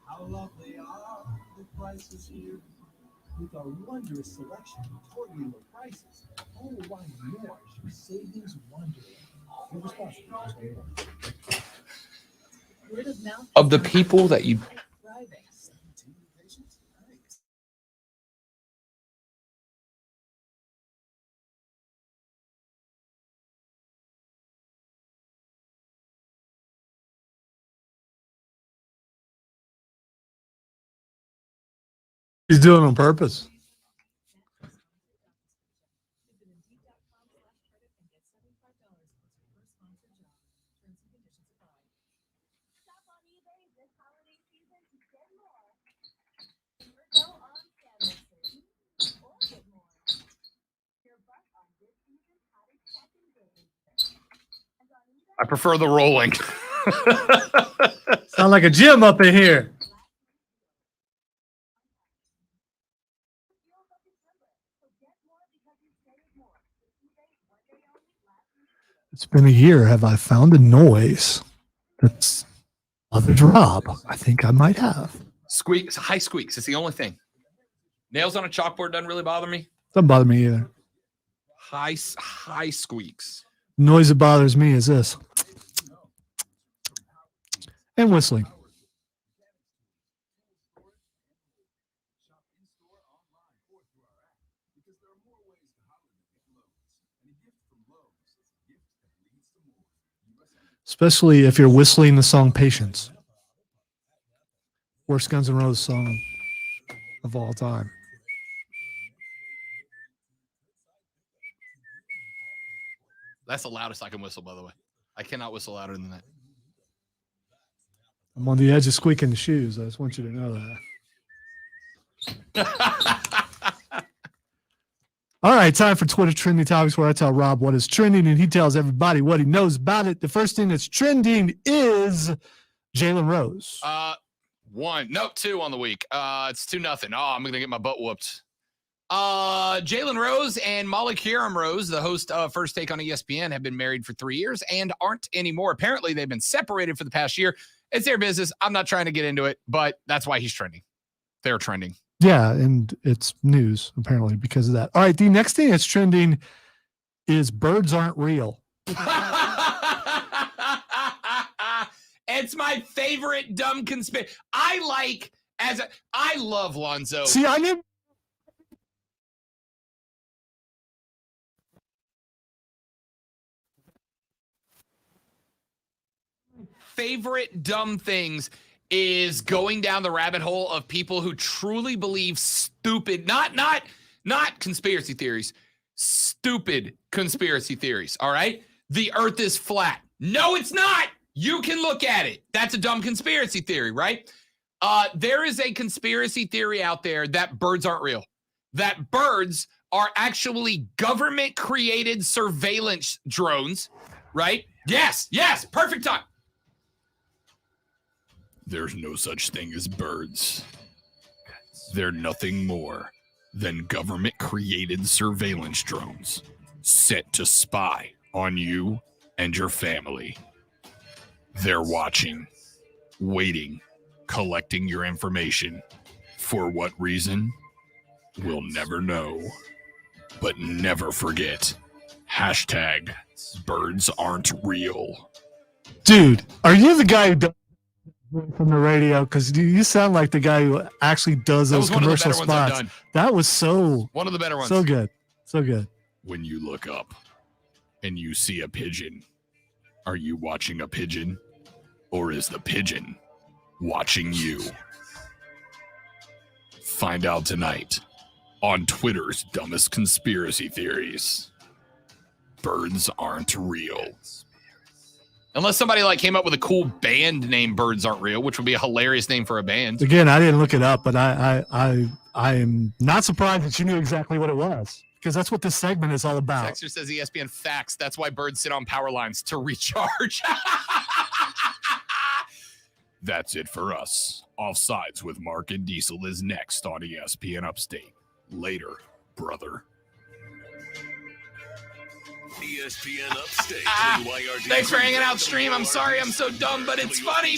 how lovely are the prices here. With our wondrous selection and totally low prices, Total Wine & More is your savings wonderland. You're responsible. Word of mouth Of the people that you thriving. He's doing it on purpose. Shop on eBay this holiday season to get more. Go on Samuelson or get more. Your buck on this season's hottest catching days. And on eBay, I prefer the rolling. Sound like a gym up in here. It's been a year. Have I found a noise that's bothered Rob? I think I might have. Squeaks, high squeaks. It's the only thing. Nails on a chalkboard doesn't really bother me. Doesn't bother me either. High squeaks. Noise that bothers me is this. And whistling. Especially if you're whistling the song Patience. Worst Guns N' Roses song of all time. That's the loudest I can whistle, by the way. I cannot whistle louder than that. I'm on the edge of squeaking the shoes. I just want you to know that. All right, time for Twitter Trending Topics, where I tell Rob what is trending and he tells everybody what he knows about it. The first thing that's trending is Jalen Rose. 2 on the week. It's 2-0. Oh, I'm gonna get my butt whooped. Jalen Rose and Molly Kieram Rose, the host of First Take on ESPN, have been married for 3 years and aren't anymore. Apparently, they've been separated for the past year. It's their business. I'm not trying to get into it, but that's why he's trending. They're trending. Yeah, and it's news apparently because of that. All right, the next thing that's trending is birds aren't real. It's my favorite dumb conspiracy. I love Lonzo. See, I didn't. Favorite dumb things is going down the rabbit hole of people who truly believe stupid, not conspiracy theories, stupid conspiracy theories. All right. The earth is flat. No, it's not. You can look at it. That's a dumb conspiracy theory, right? There is a conspiracy theory out there that birds aren't real, that birds are actually government created surveillance drones, right? Yes. Perfect time. There's no such thing as birds. They're nothing more than government-created surveillance drones set to spy on you and your family. They're watching, waiting, collecting your information. For what reason? We'll never know. But never forget, hashtag birds aren't real. Dude, are you the guy who does from the radio? Because you sound like the guy who actually does those commercial spots. That was one of the better ones. So good. So good. When you look up and you see a pigeon, are you watching a pigeon? Or is the pigeon watching you? Find out tonight on Twitter's dumbest conspiracy theories. Birds aren't real. Unless somebody came up with a cool band name, Birds Aren't Real, which would be a hilarious name for a band. Again, I didn't look it up, but I am not surprised that you knew exactly what it was, because that's what this segment is all about. Texter says ESPN facts. That's why birds sit on power lines to recharge. That's it for us. Offsides with Mark and Diesel is next on ESPN Upstate. Later, brother. ESPN Upstate. Thanks for hanging out, stream. I'm sorry I'm so dumb, but it's funny.